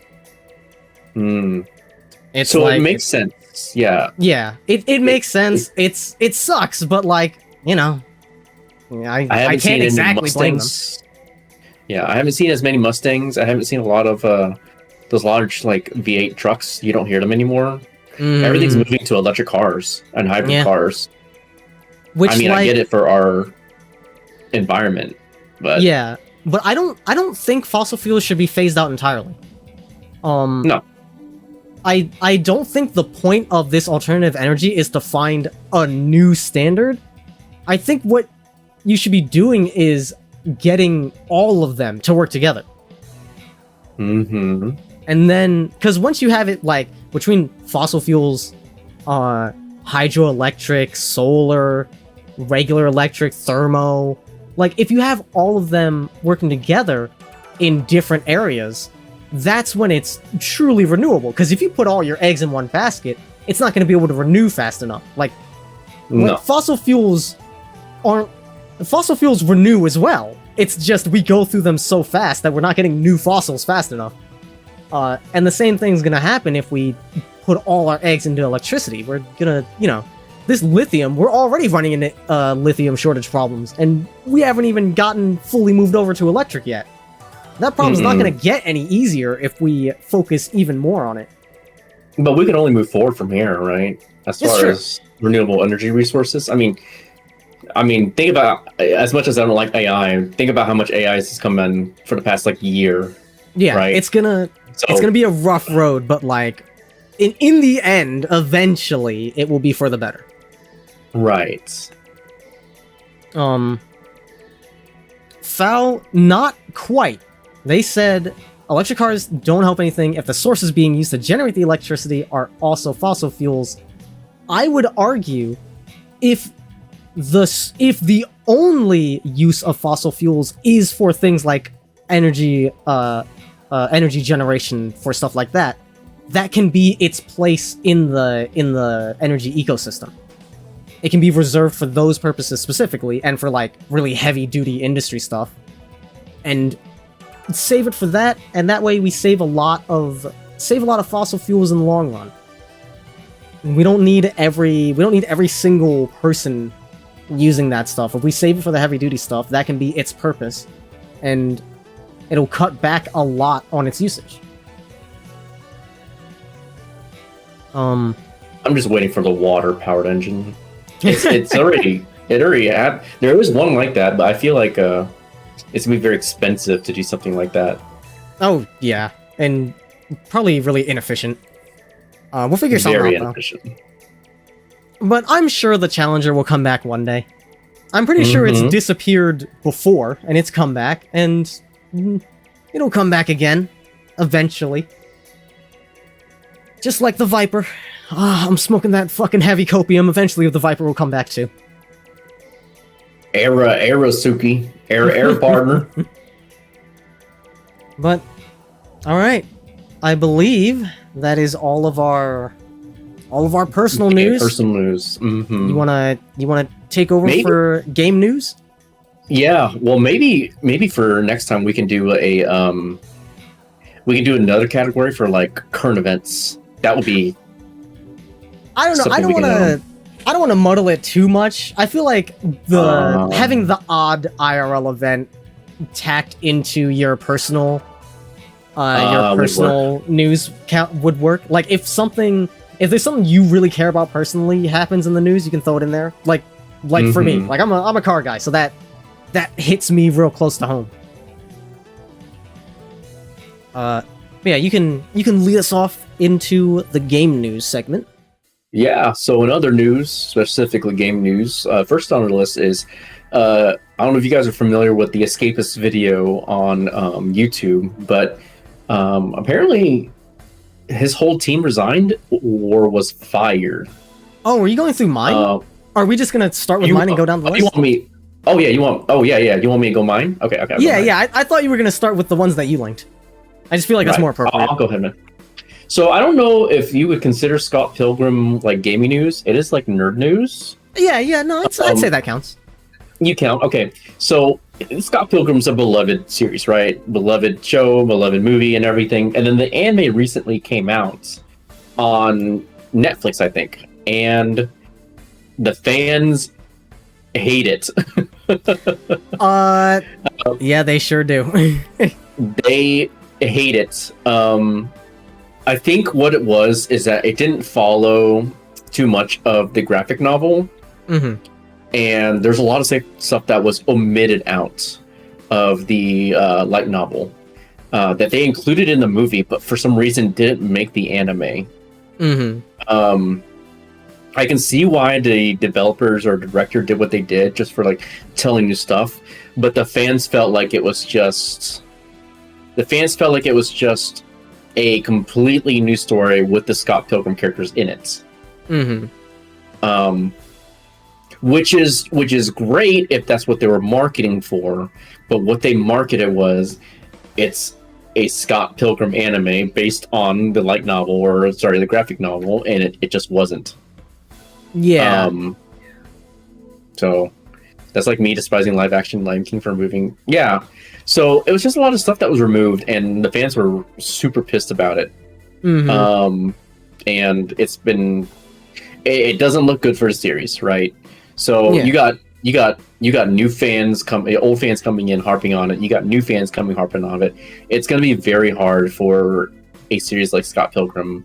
It's so like, it makes sense. Yeah. Yeah, it makes sense. It sucks, but like, you know, I can't exactly blame them. Yeah, I haven't seen as many Mustangs. I haven't seen a lot of those large like V8 trucks. You don't hear them anymore. Everything's moving to electric cars and hybrid cars. Which, I mean, I get it for our environment, but yeah. But I don't think fossil fuels should be phased out entirely. No. I don't think the point of this alternative energy is to find a new standard. I think what you should be doing is getting all of them to work together. And then, because once you have it, like, between fossil fuels, hydroelectric, solar, regular electric, thermo... Like, if you have all of them working together in different areas, that's when it's truly renewable. Because if you put all your eggs in one basket, it's not going to be able to renew fast enough. Like, fossil fuels renew as well. It's just we go through them so fast that we're not getting new fossils fast enough. And the same thing's going to happen if we put all our eggs into electricity. We're going to, you know, this lithium, we're already running into lithium shortage problems, and we haven't even gotten fully moved over to electric yet. That problem's not going to get any easier if we focus even more on it. But we can only move forward from here, right? As far as renewable energy resources. I mean, think about, as much as I don't like AI, think about how much AI has come in for the past year. Yeah, right? it's gonna be a rough road, but in the end, eventually, it will be for the better. Right. FAO, not quite. They said electric cars don't help anything if the sources being used to generate the electricity are also fossil fuels. I would argue if the only use of fossil fuels is for things like energy generation for stuff like that, that can be its place in the energy ecosystem. It can be reserved for those purposes specifically, and for really heavy duty industry stuff, and save it for that. And that way we save a lot of fossil fuels in the long run. We don't need every single person using that stuff. If we save it for the heavy duty stuff, that can be its purpose, and it'll cut back a lot on its usage. I'm just waiting for the water powered engine. It already had. There is one like that, but I feel like it's gonna be very expensive to do something like that. Oh yeah, and probably really inefficient. We'll figure something out. Very inefficient. But I'm sure the Challenger will come back one day. I'm pretty sure it's disappeared before, and it's come back, and it'll come back again, eventually. Just like the Viper. I'm smoking that fucking heavy copium. Eventually the Viper will come back too. Era Suki. Era partner. But, alright. I believe that is all of our personal news. Personal news. Mm-hmm. You wanna take over for game news? Yeah. Well, maybe for next time we can do another category for current events. That would be. I don't know. I don't want to muddle it too much. I feel like having the odd IRL event tacked into your personal news count would work. If there's something you really care about personally happens in the news, you can throw it in there. For me, I'm a car guy, so that hits me real close to home. Yeah, you can lead us off into the game news segment. Yeah, so in other news, specifically game news, first on the list is, I don't know if you guys are familiar with the Escapist video on YouTube, but apparently his whole team resigned or was fired. Oh, are you going through mine? Are we just going to start with mine and go down the list? You want me? Oh, yeah, you want me to go mine? Okay. Yeah, I thought you were going to start with the ones that you linked. I just feel like that's more appropriate. I'll go ahead, man. So I don't know if you would consider Scott Pilgrim gaming news. It is nerd news. Yeah, no, I'd say that counts. You count, okay. So Scott Pilgrim's a beloved series, right? Beloved show, beloved movie, and everything. And then the anime recently came out on Netflix, I think, and the fans hate it. Yeah, they sure do. They hate it. I think what it was is that it didn't follow too much of the graphic novel. Mm-hmm. And there's a lot of stuff that was omitted out of the light novel that they included in the movie, but for some reason didn't make the anime. Mm-hmm. I can see why the developers or director did what they did, just for telling new stuff. But the fans felt like it was just a completely new story with the Scott Pilgrim characters in it. Mm-hmm. Which is great if that's what they were marketing for, but what they marketed was it's a Scott Pilgrim anime based on the light novel, the graphic novel, and it just wasn't. Yeah. So that's me despising live action Lion King for moving. Yeah. So it was just a lot of stuff that was removed, and the fans were super pissed about it. Mm-hmm. And it doesn't look good for the series, right? So you got new fans old fans coming in harping on it. You got new fans coming harping on it. It's going to be very hard for a series like Scott Pilgrim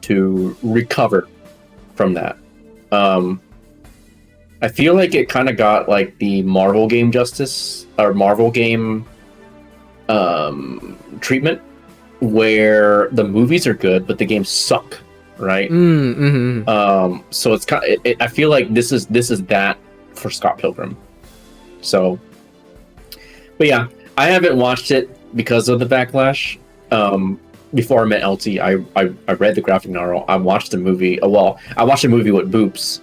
to recover from that. I feel like it kind of got like the Marvel game justice or Marvel game treatment, where the movies are good but the games suck, right? So it's kind of, I feel like this is that for Scott Pilgrim. So, but yeah, I haven't watched it because of the backlash. Before I met LT, I read the graphic novel. I watched the movie. Well, I watched a movie with Boops.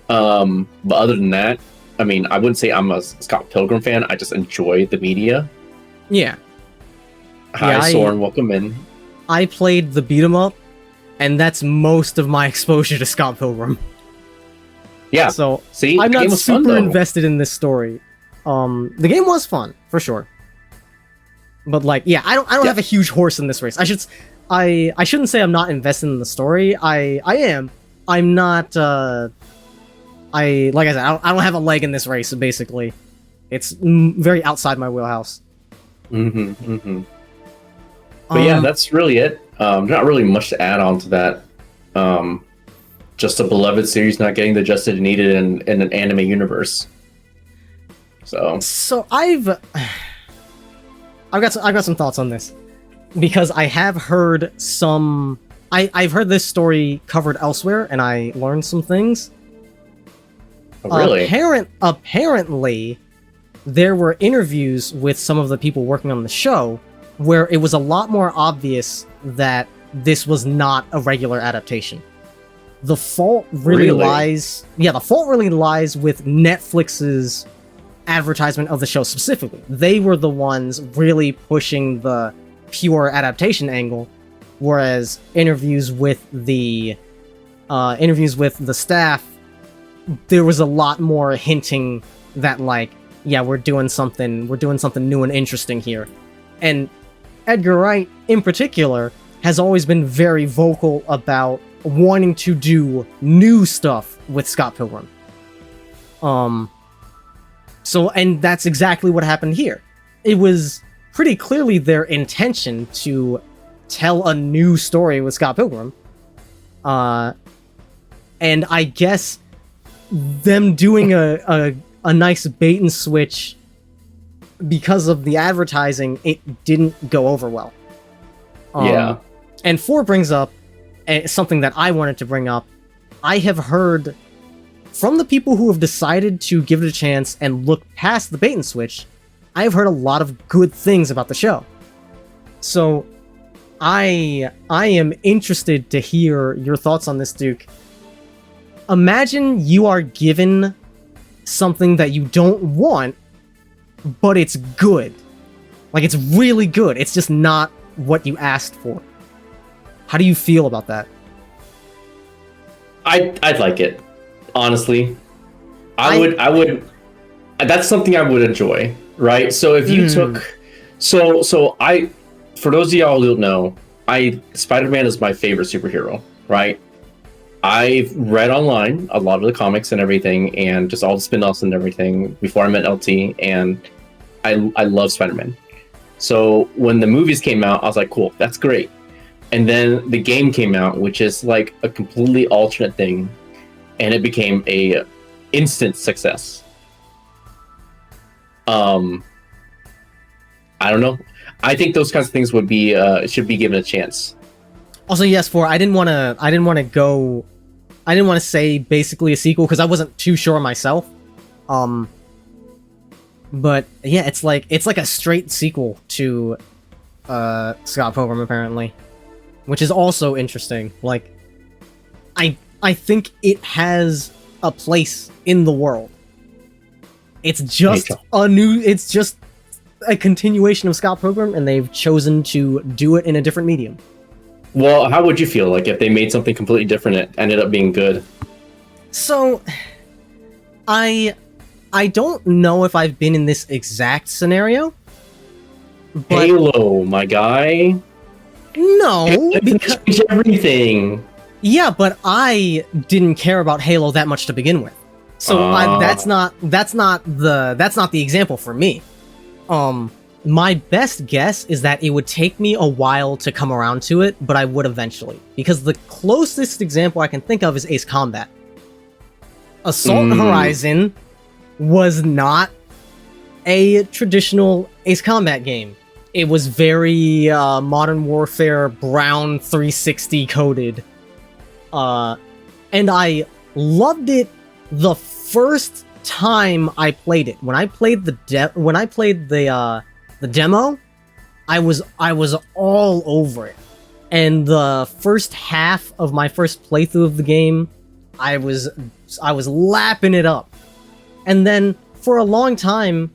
But other than that, I mean, I wouldn't say I'm a Scott Pilgrim fan. I just enjoy the media. Yeah. Hi, Soren. Welcome in. I played the beat 'em up, and that's most of my exposure to Scott Pilgrim. Yeah. So see, I'm not super invested in this story. The game was fun for sure, but like, yeah, I don't have a huge horse in this race. I shouldn't say I'm not invested in the story. I am. I'm not. Like I said, I don't have a leg in this race. Basically, it's very outside my wheelhouse. But yeah, that's really it. Not really much to add on to that. Just a beloved series not getting the justice it needed in an anime universe. So I've got some thoughts on this, because I have heard some. I've heard this story covered elsewhere, and I learned some things. Oh, really? Apparently, there were interviews with some of the people working on the show where it was a lot more obvious that this was not a regular adaptation. The fault really lies... Yeah, the fault really lies with Netflix's advertisement of the show specifically. They were the ones really pushing the pure adaptation angle, whereas interviews with the staff, there was a lot more hinting that, like, yeah, we're doing something new and interesting here. And Edgar Wright, in particular, has always been very vocal about wanting to do new stuff with Scott Pilgrim. So, and that's exactly what happened here. It was pretty clearly their intention to tell a new story with Scott Pilgrim. And I guess them doing a nice bait and switch because of the advertising, it didn't go over well. Yeah. And 4 brings up something that I wanted to bring up. I have heard from the people who have decided to give it a chance and look past the bait and switch, I have heard a lot of good things about the show. So I am interested to hear your thoughts on this, Duke. Imagine you are given something that you don't want, but it's good. Like, it's really good. It's just not what you asked for. How do you feel about that? I'd like it, honestly. I would. That's something I would enjoy, right? So if you took, for those of y'all who don't know, Spider-Man is my favorite superhero, right? I've read online a lot of the comics and everything, and just all the spin-offs and everything before I met LT, and I love Spider-Man. So when the movies came out, I was like, cool, that's great. And then the game came out, which is like a completely alternate thing, and it became a instant success. I don't know. I think those kinds of things would be should be given a chance. Also, yes, I didn't want to say basically a sequel because I wasn't too sure myself. But yeah, it's like a straight sequel to Scott Pilgrim, apparently, which is also interesting. Like, I think it has a place in the world. It's just it's just a continuation of Scott Pilgrim, and they've chosen to do it in a different medium. Well, how would you feel like if they made something completely different and it ended up being good? So, I don't know if I've been in this exact scenario. But Halo, my guy. No, because change everything. Yeah, but I didn't care about Halo that much to begin with. So that's not the example for me. My best guess is that it would take me a while to come around to it, but I would eventually. Because the closest example I can think of is Ace Combat. Assault Horizon was not a traditional Ace Combat game. It was very Modern Warfare Brown 360 coded. And I loved it the first time I played it. When I played the demo, I was all over it. And the first half of my first playthrough of the game, I was lapping it up. And then for a long time,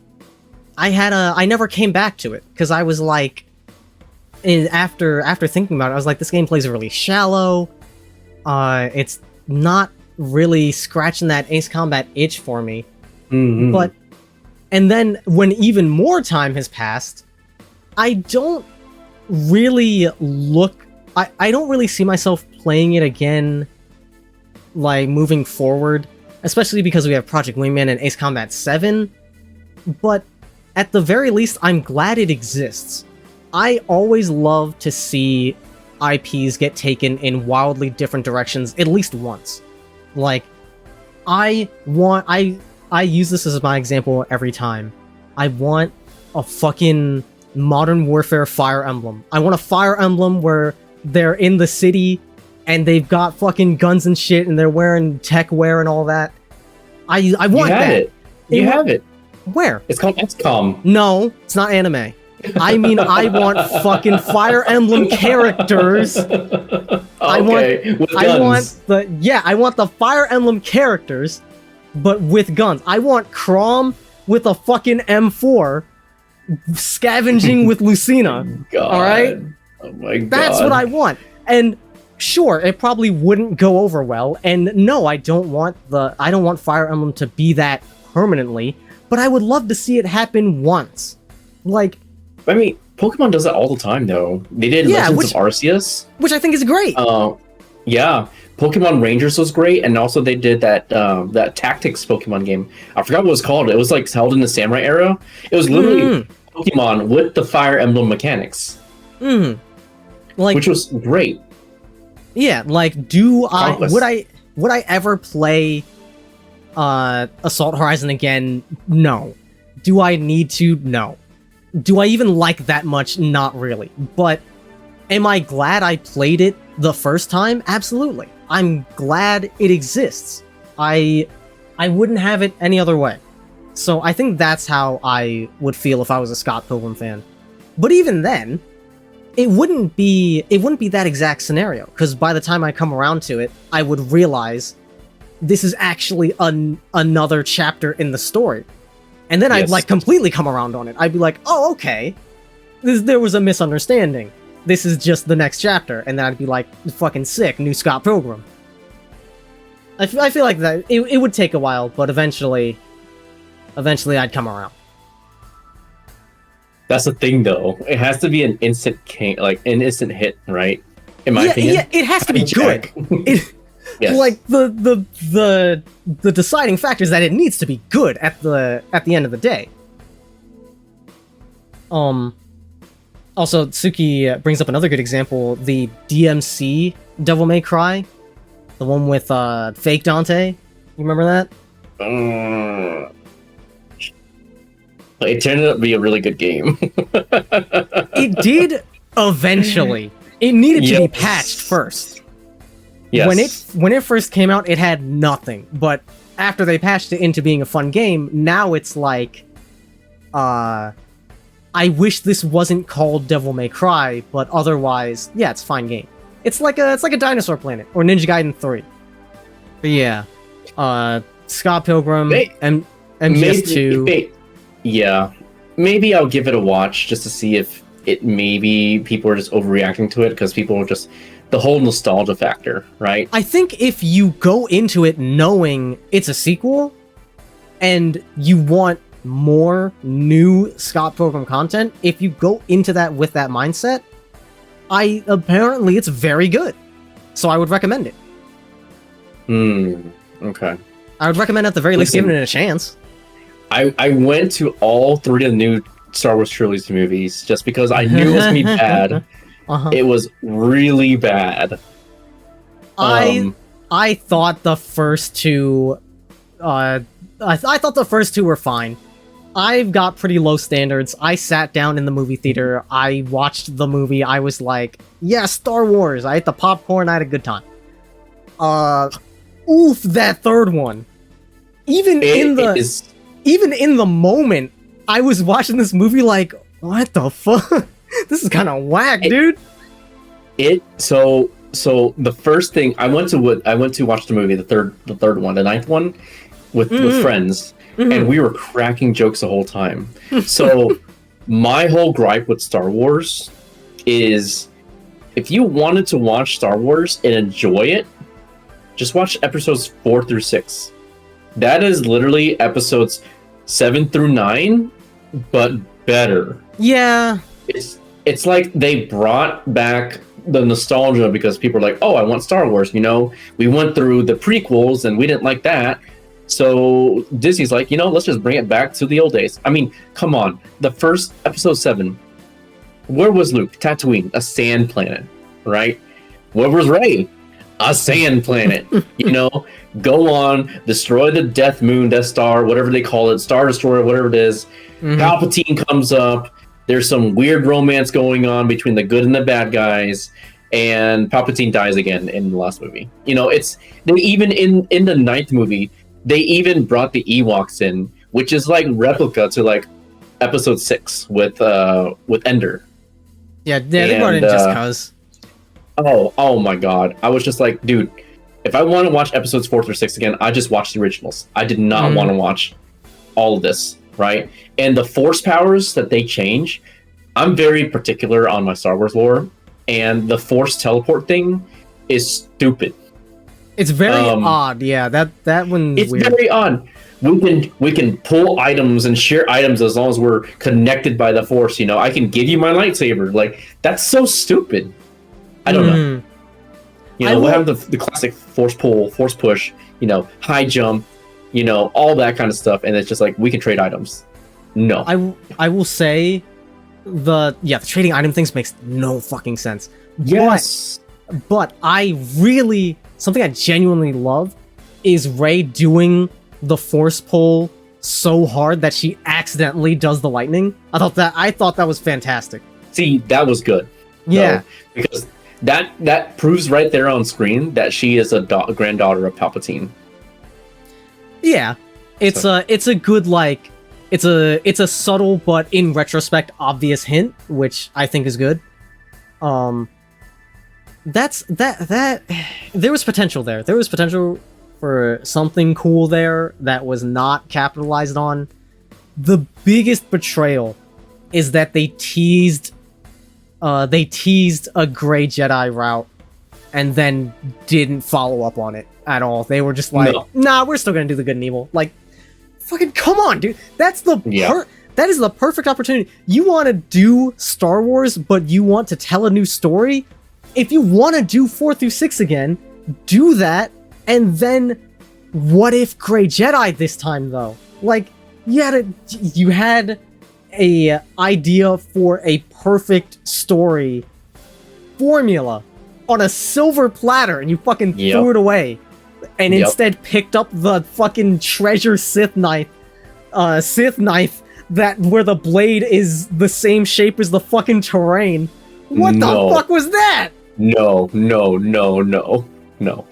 I never came back to it because I was like, after thinking about it, I was like, this game plays really shallow. It's not really scratching that Ace Combat itch for me. But, and then when even more time has passed, I don't really see myself playing it again, like, moving forward, especially because we have Project Wingman and Ace Combat 7, but at the very least, I'm glad it exists. I always love to see IPs get taken in wildly different directions at least once. Like, I use this as my example every time. I want a fucking Modern Warfare Fire Emblem. I want a Fire Emblem where they're in the city and they've got fucking guns and shit and they're wearing tech wear and all that. I want that. You have it. Where? It's called XCOM. No, it's not anime. I mean, I want fucking Fire Emblem characters. I want the Fire Emblem characters, but with guns. I want Chrom with a fucking M4 scavenging with Lucina. God. All right? Oh my god. That's what I want. And sure, it probably wouldn't go over well. And no, I don't want Fire Emblem to be that permanently, but I would love to see it happen once. Like, I mean, Pokemon does that all the time, though. They did Legends of Arceus, which I think is great. Yeah, Pokemon Rangers was great, and also they did that Tactics Pokemon game. I forgot what it was called. It was like held in the Samurai era. It was literally Pokemon with the Fire Emblem mechanics, like, which was great. Yeah, like, would I ever play Assault Horizon again? No. Do I need to? No. Do I even like that much? Not really. But am I glad I played it the first time? Absolutely. I'm glad it exists. I wouldn't have it any other way. So I think that's how I would feel if I was a Scott Pilgrim fan. But even then, it wouldn't be that exact scenario, because by the time I come around to it, I would realize this is actually another chapter in the story. And then I'd like completely come around on it. I'd be like, oh, okay. There was a misunderstanding. This is just the next chapter. And then I'd be like, fucking sick, new Scott Pilgrim. I feel like that it would take a while, but eventually I'd come around. That's the thing, though. It has to be an instant hit, right? In my opinion. Yeah, it has to be good. Yes. Like, the deciding factor is that it needs to be good at the end of the day. Also, Tsuki brings up another good example, the DMC Devil May Cry, the one with fake Dante. You remember that? It turned out to be a really good game. It did eventually. It needed to be patched first. Yes. When it first came out, it had nothing. But after they patched it into being a fun game, now it's like, I wish this wasn't called Devil May Cry, but otherwise, yeah, it's a fine game. It's like a Dinosaur Planet or Ninja Gaiden 3. But yeah, Scott Pilgrim, MGS2. Yeah, maybe I'll give it a watch just to see if maybe people are just overreacting to it because people are just. The whole nostalgia factor, right? I think if you go into it knowing it's a sequel and you want more new Scott Pilgrim content, if you go into that with that mindset, apparently it's very good. So I would recommend it. Okay. I would recommend at the very least giving it a chance. I went to all 3 of the new Star Wars trilogy movies just because I knew it was going to be bad. It was really bad. I thought the first 2... I thought the first 2 were fine. I've got pretty low standards. I sat down in the movie theater. I watched the movie. I was like, yeah, Star Wars. I ate the popcorn. I had a good time. Oof, that third one. Even in the moment, I was watching this movie like, what the fuck? This is kind of whack, dude. So the first thing I went to watch the movie, the third one, the 9th one, with friends, and we were cracking jokes the whole time. So my whole gripe with Star Wars is, if you wanted to watch Star Wars and enjoy it, just watch episodes 4 through 6. That is literally episodes 7 through 9, but better. Yeah. It's like they brought back the nostalgia because people are like, oh, I want Star Wars. You know, we went through the prequels and we didn't like that. So Disney's like, you know, let's just bring it back to the old days. I mean, come on. The first episode 7, where was Luke? Tatooine, a sand planet, right? Where was Rey? A sand planet. You know, go on, destroy the Death Star, whatever they call it, Star Destroyer, whatever it is. Palpatine comes up. There's some weird romance going on between the good and the bad guys, and Palpatine dies again in the last movie. You know, they even in the 9th movie, they even brought the Ewoks in, which is like replica to like episode 6 with Ender. Yeah, they brought it in just cause. Oh my god. I was just like, dude, if I want to watch episodes 4 through 6 again, I just watched the originals. I did not want to watch all of this, right? And the force powers that they change, I'm very particular on my Star Wars lore, and the force teleport thing is stupid. It's very odd, yeah. That one's it's weird. Very odd. We can pull items and share items as long as we're connected by the force, you know. I can give you my lightsaber. Like, that's so stupid. I don't know. You know, we'll have the classic force pull, force push, you know, high jump, you know, all that kind of stuff, and it's just like, we can trade items. No. I will say the trading item things makes no fucking sense. Yes. But something I genuinely love is Rey doing the force pull so hard that she accidentally does the lightning. I thought that was fantastic. See, that was good. Yeah. Though, because that proves right there on screen that she is a granddaughter of Palpatine. Yeah. It's a good, like, it's a subtle but in retrospect obvious hint, which I think is good. That there was potential there. There was potential for something cool there that was not capitalized on. The biggest betrayal is that they teased a Grey Jedi route and then didn't follow up on it at all. They were just like, nah, we're still gonna do the good and evil. Like, fucking come on, dude. That is the perfect opportunity. You want to do Star Wars, but you want to tell a new story? If you want to do 4 through 6 again, do that, and then what if Grey Jedi this time, though? Like, you had a idea for a perfect story formula on a silver platter, and you fucking threw it away, and instead picked up the fucking treasure Sith knife that where the blade is the same shape as the fucking terrain. What the fuck was that? No.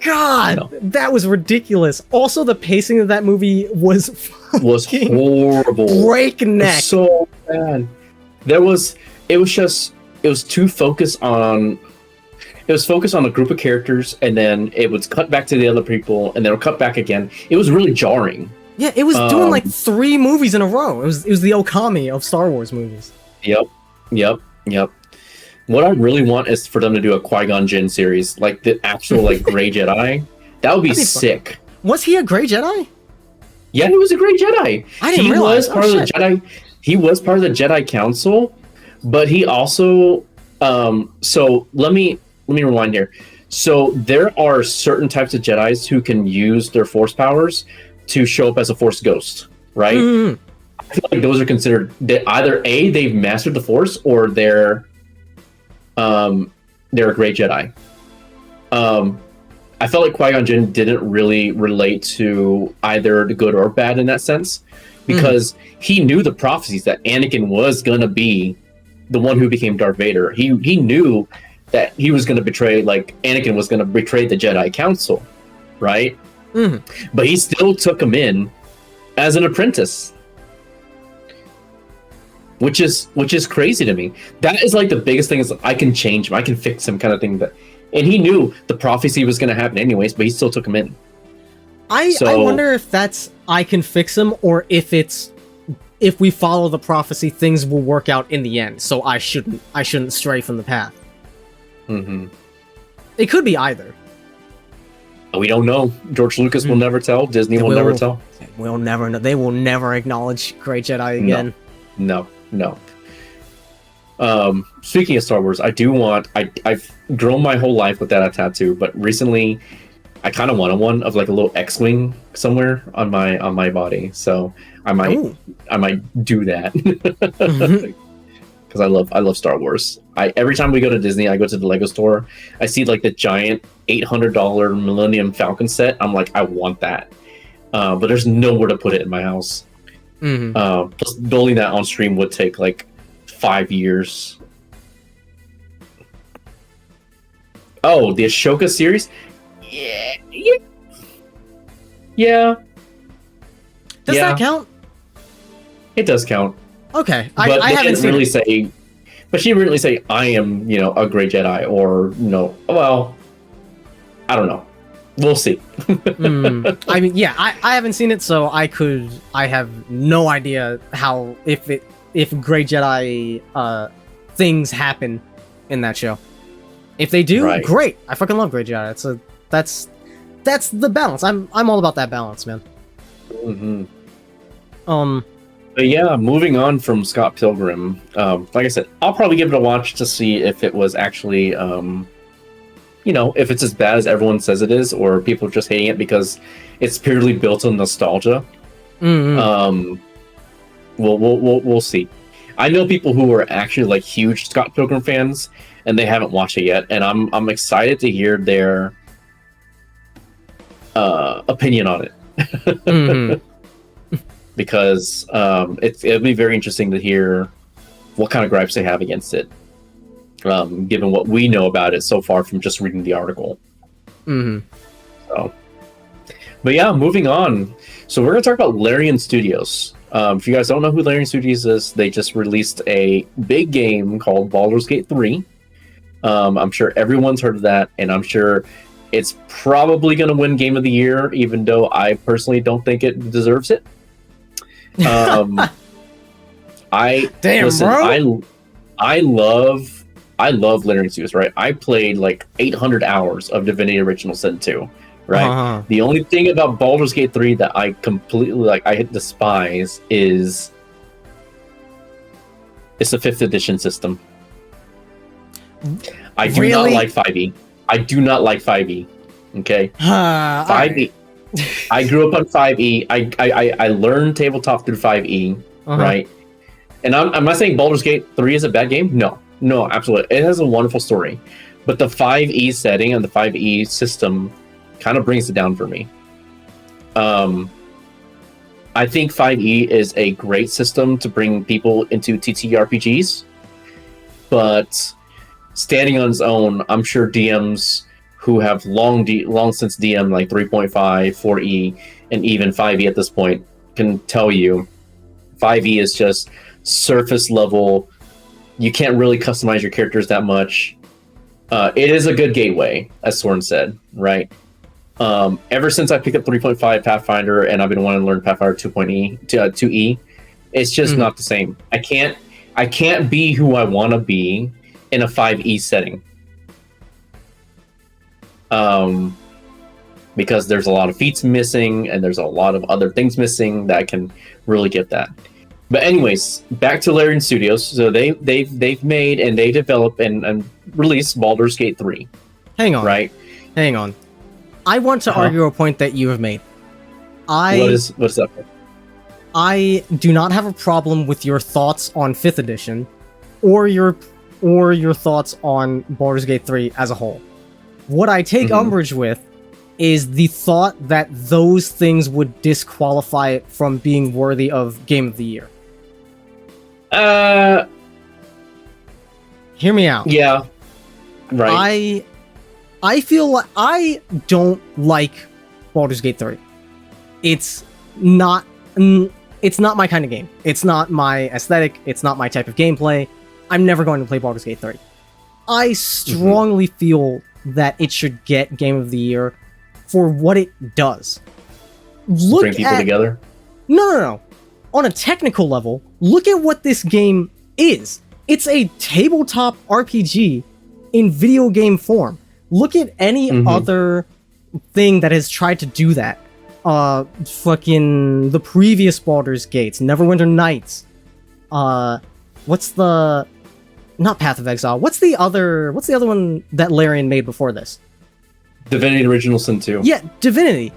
God, that was ridiculous. Also, the pacing of that movie was horrible, breakneck, so bad. It was too focused on. It was focused on a group of characters, and then it was cut back to the other people, and then cut back again. It was really jarring. Yeah, it was doing like 3 movies in a row. It was the Okami of Star Wars movies. Yep. What I really want is for them to do a Qui-Gon Jinn series, like the actual like Grey Jedi. That would be sick. Was he a Grey Jedi? Yeah, he was a Grey Jedi. I didn't realize. He was part of the Jedi. He was part of the Jedi Council, but he also. So let me rewind here. So there are certain types of Jedis who can use their Force powers to show up as a Force ghost, right? Mm-hmm. I feel like those are considered that either A, they've mastered the Force, or they're a great Jedi. I felt like Qui-Gon Jinn didn't really relate to either the good or bad in that sense, because he knew the prophecies that Anakin was gonna be the one who became Darth Vader. He knew that he was gonna betray, like Anakin was gonna betray the Jedi Council, right? But he still took him in as an apprentice, which is crazy to me. That is like the biggest thing, is I can change him, I can fix him, kind of thing. And he knew the prophecy was going to happen anyways, but he still took him in. I wonder if that's I can fix him, or if we follow the prophecy, things will work out in the end. So I shouldn't stray from the path. It could be either. We don't know. George Lucas will never tell. Disney will never tell. We'll never know. They will never acknowledge Great Jedi again. No. Speaking of Star Wars, I've grown my whole life without a tattoo, but recently I kind of wanted one of like a little X-wing somewhere on my body. So I might do that because I love Star Wars. Every time we go to Disney, I go to the Lego store. I see like the giant $800 Millennium Falcon set. I'm like, I want that, but there's nowhere to put it in my house. Plus building that on stream would take like 5 years. Oh, the Ashoka series? Yeah. Does that count? It does count. Okay, But I haven't seen really it. say. But she didn't really say I am, a great Jedi, or well, I don't know. We'll see. I mean, yeah, I haven't seen it, so I have no idea how if Great Jedi things happen in that show. If they do, Right. great. I fucking love Great Jedi. That's the balance. I'm all about that balance, man. But yeah, moving on from Scott Pilgrim. Like I said, I'll probably give it a watch to see if it was actually if it's as bad as everyone says it is, or people are just hating it because it's purely built on nostalgia. We'll see. I know people who are actually like huge Scott Pilgrim fans, and they haven't watched it yet, and I'm excited to hear their opinion on it. Because it'll be very interesting to hear what kind of gripes they have against it. Given what we know about it so far from just reading the article. So, but yeah, moving on. So we're going to talk about Larian Studios. If you guys don't know who Larian Studios is, they just released a big game called Baldur's Gate 3. I'm sure everyone's heard of that, and I'm sure it's probably going to win Game of the Year, even though I personally don't think it deserves it. Bro. I love Larian Studios, right? I played like 800 hours of Divinity Original Sin 2, right? The only thing about Baldur's Gate 3 that I completely I despise is it's the 5th edition system. I do not like 5e. I do not like 5e. Okay? 5e. I grew up on 5e. I learned tabletop through 5e, right? And I'm not saying Baldur's Gate 3 is a bad game. No, absolutely. It has a wonderful story. But the 5e setting and the 5e system kind of brings it down for me. I think 5e is a great system to bring people into TTRPGs. But standing on its own, I'm sure DMs who have long since DM like 3.5, 4e, and even 5e at this point can tell you 5e is just surface level. You can't really customize your characters that much. It is a good gateway, as Soren said, right? Ever since I picked up 3.5 Pathfinder and I've been wanting to learn Pathfinder 2E, it's just not the same. I can't be who I want to be in a 5e setting. Because there's a lot of feats missing and there's a lot of other things missing that can really get that. But anyways, back to Larian Studios. So they've made and they develop and released Baldur's Gate 3. Hang on. Right? Hang on. I want to argue a point that you have made. What's that? I do not have a problem with your thoughts on 5th edition, or your thoughts on Baldur's Gate 3 as a whole. What I take umbrage with is the thought that those things would disqualify it from being worthy of Game of the Year. Hear me out. Yeah. Right. I feel like I don't like Baldur's Gate 3. It's not my kind of game. It's not my aesthetic. It's not my type of gameplay. I'm never going to play Baldur's Gate 3. I strongly feel that it should get Game of the Year for what it does. Bring people together? No. On a technical level, look at what this game is. It's a tabletop RPG in video game form. Look at any other thing that has tried to do that. Fucking the previous Baldur's Gates, Neverwinter Nights. What's the... Not Path of Exile. What's the other one that Larian made before this? Divinity Original Sin 2. Yeah, Divinity.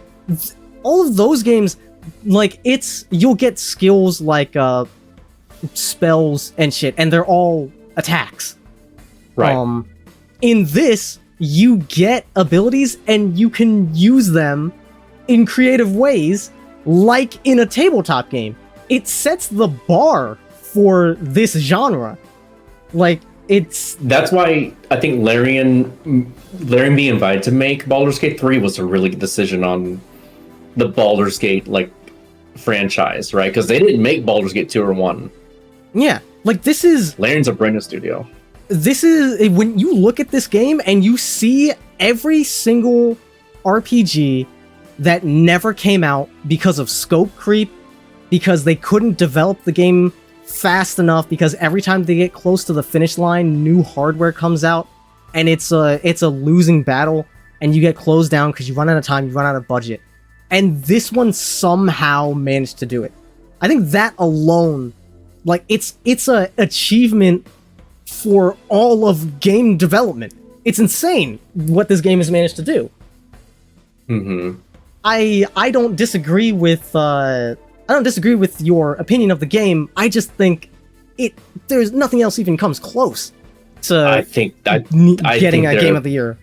All of those games, like, you'll get skills like spells and shit, and they're all attacks. Right. In this, you get abilities and you can use them in creative ways, like in a tabletop game. It sets the bar for this genre. Like, that's why I think Larian being invited to make Baldur's Gate 3 was a really good decision on the Baldur's Gate, like, franchise, right? Because they didn't make Baldur's Gate 2 or 1. Yeah, like, this is... Larian's a brand new studio. This is... When you look at this game and you see every single RPG that never came out because of scope creep, because they couldn't develop the game fast enough, because every time they get close to the finish line, new hardware comes out, and it's a losing battle, and you get closed down because you run out of time, you run out of budget. And this one somehow managed to do it. I think that alone, like, it's a achievement for all of game development. It's insane what this game has managed to do. I don't disagree with your opinion of the game. I just think there's nothing else even comes close to getting a Game of the Year.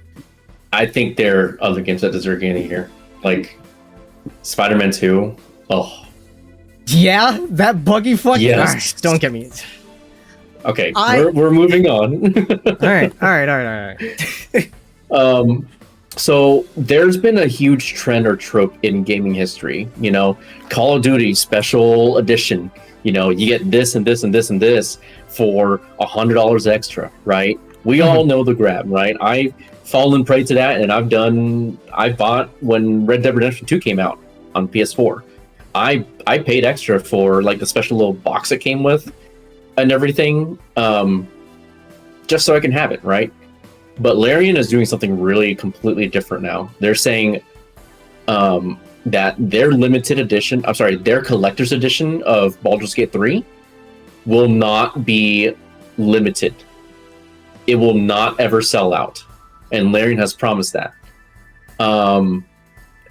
I think there are other games that deserve Game of the Year, like Spider-Man 2. Oh, yeah, that buggy fuck. Yes. Don't get me. Okay, we're moving on. All right. So there's been a huge trend or trope in gaming history. You know, Call of Duty Special Edition. You know, you get this and this and this and this for $100 extra, right? We all know the grab, right? I've fallen prey to that, and I bought when Red Dead Redemption 2 came out on PS4. I paid extra for like the special little box it came with and everything, just so I can have it, right? But Larian is doing something really completely different now. They're saying that their their collector's edition of Baldur's Gate 3 will not be limited. It will not ever sell out. And Larian has promised that. And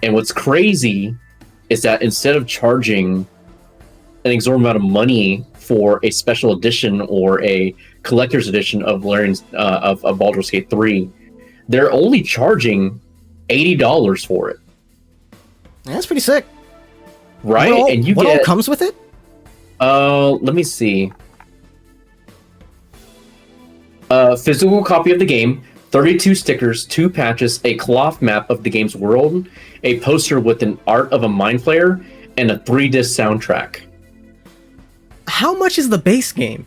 what's crazy is that instead of charging an exorbitant amount of money for a special edition or a collector's edition of Larian's of Baldur's Gate 3, they're only charging $80 for it. That's pretty sick, right? What all comes with it? Let me see. Physical copy of the game, 32 stickers, 2 patches, a cloth map of the game's world, a poster with an art of a Mind Flayer, and a 3-disc soundtrack. How much is the base game?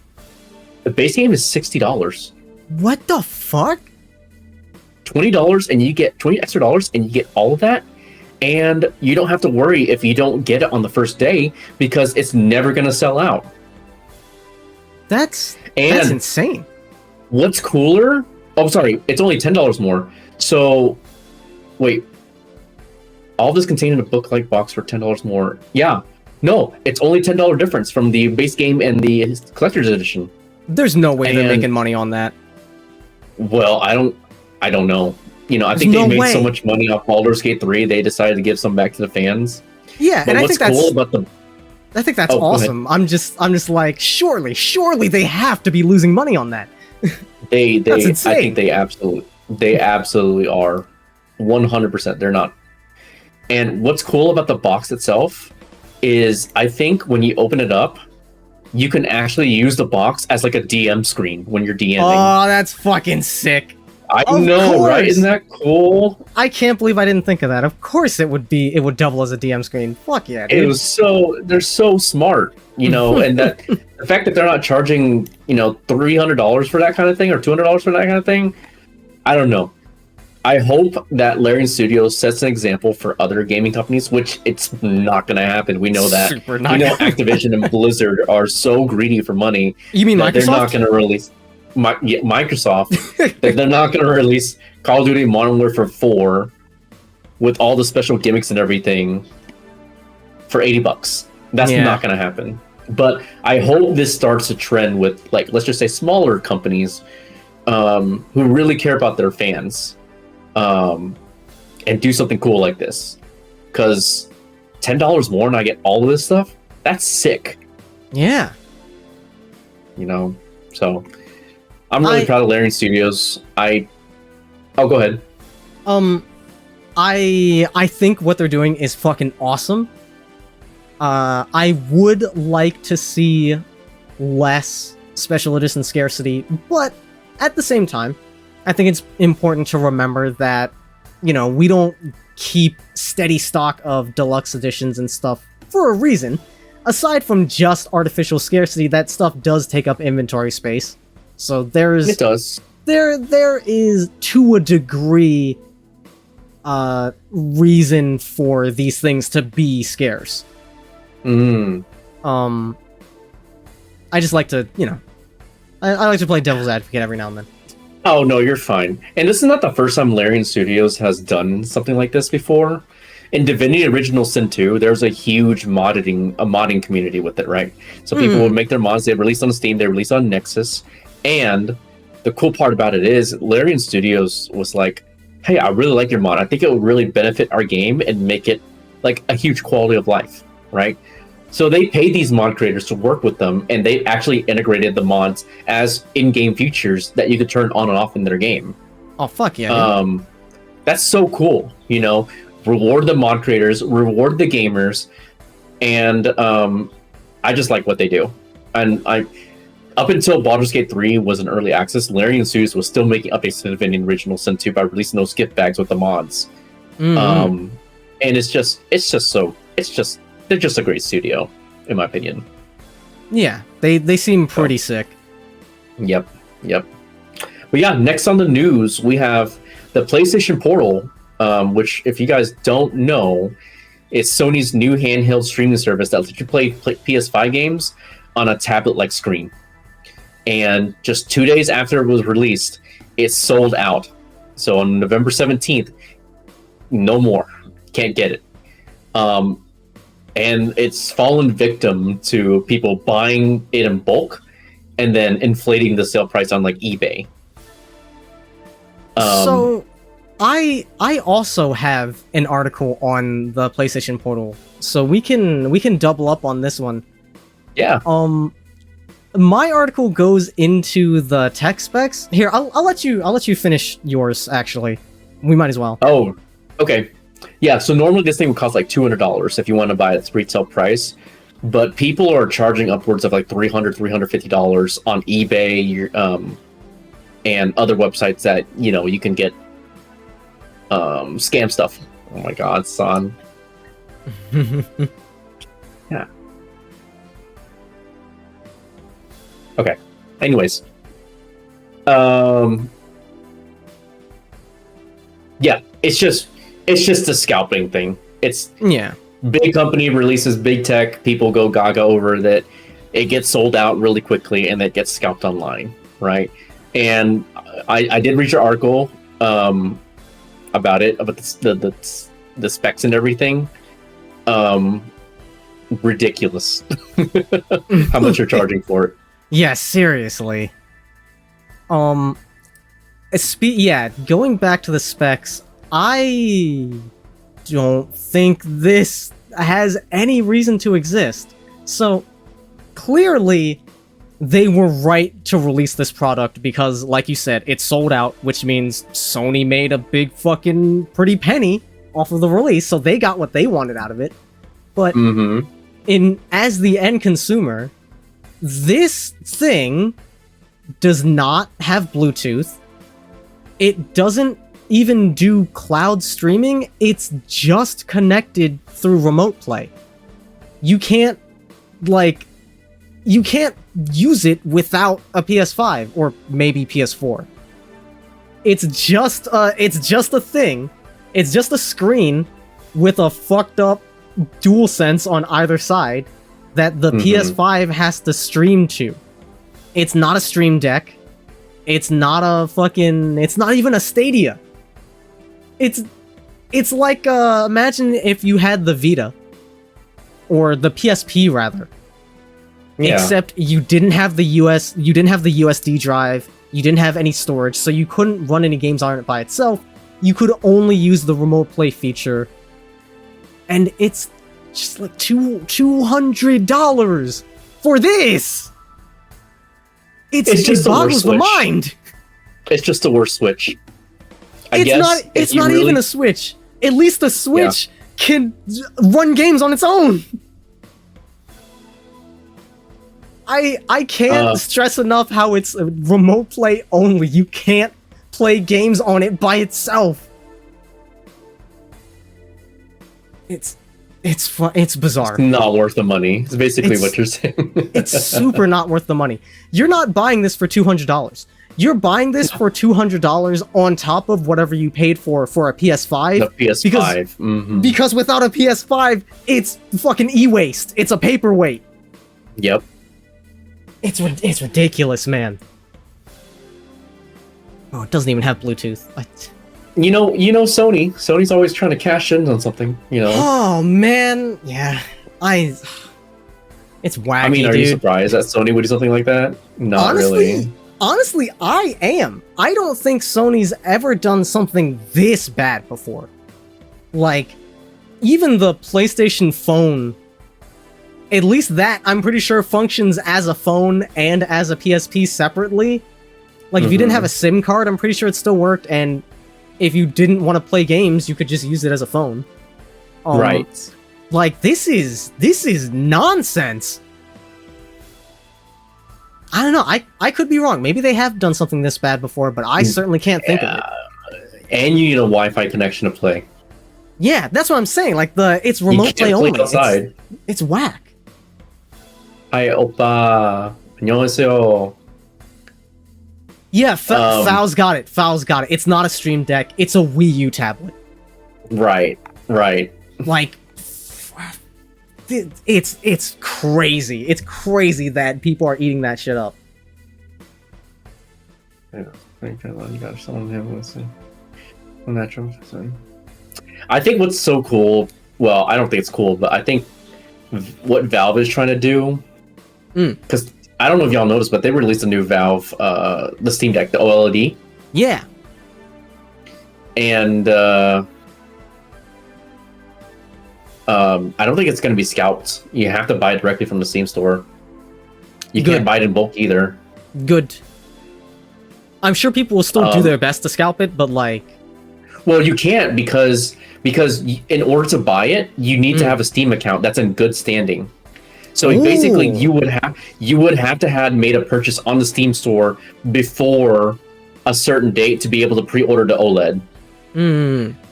The base game is $60. What the fuck? $20 and you get $20 extra, and you get all of that, and you don't have to worry if you don't get it on the first day because it's never going to sell out. That's insane. What's cooler? Oh, sorry, it's only $10 more. So, wait, all this contained in a book-like box for $10 more. Yeah, no, it's only $10 difference from the base game and the collector's edition. There's no way they're making money on that. Well, I don't know. I think they made so much money off Baldur's Gate 3, they decided to give some back to the fans. Yeah, but and what's cool about the... I think that's awesome. I'm just like, surely they have to be losing money on that. That's insane. I think they absolutely are. 100%. They're not. And what's cool about the box itself is I think when you open it up, you can actually use the box as like a DM screen when you're DMing. Oh, that's fucking sick. I know, right? Isn't that cool? I can't believe I didn't think of that. Of course it would double as a DM screen. Fuck yeah, dude. They're so smart, and that the fact that they're not charging, $300 for that kind of thing or $200 for that kind of thing, I don't know. I hope that Larian Studios sets an example for other gaming companies, which it's not going to happen. We know that. Activision and Blizzard are so greedy for money. You mean Microsoft? They're not going to release... Microsoft, they're not going to release Call of Duty Modern Warfare 4 with all the special gimmicks and everything for $80. That's not going to happen. But I hope this starts a trend with, like, let's just say smaller companies who really care about their fans and do something cool like this. Because $10 more and I get all of this stuff, that's sick. Yeah. So... I'm really proud of Larian Studios. Oh, go ahead. I think what they're doing is fucking awesome. I would like to see less special edition scarcity, but at the same time, I think it's important to remember that, we don't keep steady stock of deluxe editions and stuff for a reason. Aside from just artificial scarcity, that stuff does take up inventory space. So it does. There is to a degree reason for these things to be scarce. I just like to, I like to play devil's advocate every now and then. Oh no, you're fine. And this is not the first time Larian Studios has done something like this before. In Divinity Original Sin 2, there's a huge modding community with it, right? So people would make their mods, they release on Steam, they release on Nexus. And the cool part about it is Larian Studios was like, hey, I really like your mod. I think it would really benefit our game and make it like a huge quality of life, right? So they paid these mod creators to work with them, and they actually integrated the mods as in-game features that you could turn on and off in their game. Oh, fuck yeah. That's so cool, Reward the mod creators, reward the gamers, and I just like what they do. And up until Baldur's Gate 3 was in early access, Larian Studios was still making updates to Divinity Original Sin 2 by releasing those gift bags with the mods. And they're just a great studio, in my opinion. Yeah, they seem pretty sick. Yep. But yeah, next on the news, we have the PlayStation Portal, which, if you guys don't know, is Sony's new handheld streaming service that lets you play PS5 games on a tablet-like screen. And just 2 days after it was released, it sold out. So on November 17th, no more. Can't get it. And it's fallen victim to people buying it in bulk and then inflating the sale price on like eBay. So I also have an article on the PlayStation Portal, so we can double up on this one. Yeah. My article goes into the tech specs. Here, I'll let you finish yours. Actually, we might as well. Oh, okay. Yeah. So normally this thing would cost like $200 if you want to buy its retail price, but people are charging upwards of like $300, $350 on eBay, and other websites that you can get scam stuff. Oh my God, son. Yeah. Okay. Anyways. Yeah, it's just a scalping thing. It's big company releases big tech, people go gaga over that, it gets sold out really quickly, and it gets scalped online, right? And I did read your article about it, about the specs and everything. Ridiculous how much you're charging for it. Yeah, seriously. Yeah, going back to the specs, I don't think this has any reason to exist. So, clearly, they were right to release this product because, like you said, it sold out, which means Sony made a big fucking pretty penny off of the release, so they got what they wanted out of it. But as the end consumer, this thing does not have Bluetooth. It doesn't even do cloud streaming. It's just connected through remote play. You can't use it without a PS5 or maybe PS4. It's just a thing. It's just a screen with a fucked up DualSense on either side that the PS5 has to stream to. It's not a Stream Deck. It's not even a Stadia. It's like, imagine if you had the Vita, or the PSP rather. Yeah. Except you didn't have the USD drive, you didn't have any storage, so you couldn't run any games on it by itself. You could only use the remote play feature, and it's just like $200 for this. It boggles the mind. It's just a worse Switch. It's not even a Switch. At least the Switch can run games on its own. I can't stress enough how it's remote play only. You can't play games on it by itself. It's bizarre. It's not worth the money. It's basically what you're saying. It's super not worth the money. You're not buying this for $200. You're buying this for $200 on top of whatever you paid for a PS5. The PS5. Because without a PS5, it's fucking e-waste. It's a paperweight. Yep. It's ridiculous, man. Oh, it doesn't even have Bluetooth. You know, Sony. Sony's always trying to cash in on something. You know. Oh man, yeah. It's wacky. I mean, are you surprised that Sony would do something like that? Not really. Honestly, I am. I don't think Sony's ever done something this bad before. Like, even the PlayStation phone, at least that, I'm pretty sure, functions as a phone and as a PSP separately. Like, if you didn't have a SIM card, I'm pretty sure it still worked, and if you didn't want to play games, you could just use it as a phone. Right. Like, this is nonsense. I don't know. I could be wrong. Maybe they have done something this bad before, but I certainly can't think of it. And you need a Wi-Fi connection to play. Yeah, that's what I'm saying. Like, it's remote play only. Outside. It's whack. Hi, oppa. 안녕하세요. Yeah, Foul's got it. It's not a Stream Deck. It's a Wii U tablet. Right. Like, it's crazy. It's crazy that people are eating that shit up. I think what's so cool, well, I don't think it's cool, but I think what Valve is trying to do, because I don't know if y'all noticed, but they released a new Valve, the Steam Deck, the OLED. Yeah. And I don't think it's going to be scalped. You have to buy it directly from the Steam store. You can't buy it in bulk either. Good. I'm sure people will still do their best to scalp it, but like... Well, you can't because in order to buy it, you need to have a Steam account that's in good standing. So basically, you would have to have made a purchase on the Steam store before a certain date to be able to pre-order the OLED.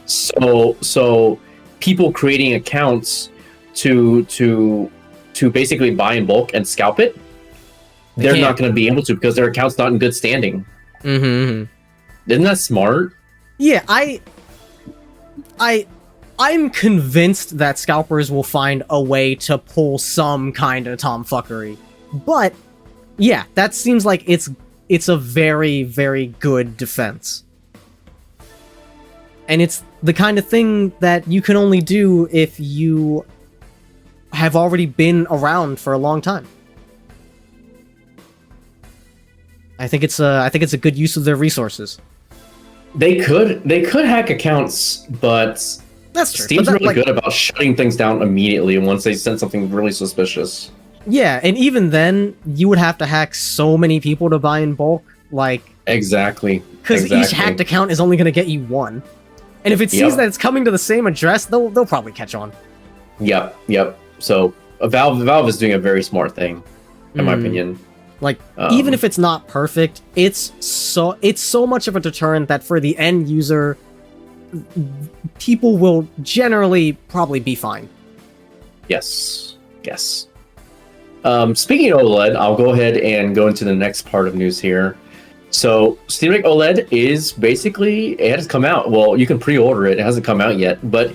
So people creating accounts to basically buy in bulk and scalp it, they're not going to be able to because their account's not in good standing. Isn't that smart? Yeah, I'm convinced that scalpers will find a way to pull some kind of tomfuckery. But yeah, that seems like it's a very, very good defense. And it's the kind of thing that you can only do if you have already been around for a long time. I think it's a good use of their resources. They could hack accounts, but That's true. Steam's really good about shutting things down immediately once they send something really suspicious. Yeah, and even then, you would have to hack so many people to buy in bulk, like... Exactly. Because each hacked account is only going to get you one. And if it sees that it's coming to the same address, they'll probably catch on. Yep. So, Valve is doing a very smart thing, in my opinion. Like, even if it's not perfect, it's so much of a deterrent that for the end user, people will generally probably be fine. Yes. Speaking of OLED, I'll go ahead and go into the next part of news here. So, Steam Deck OLED is basically, it has come out. Well, you can pre-order it. It hasn't come out yet, but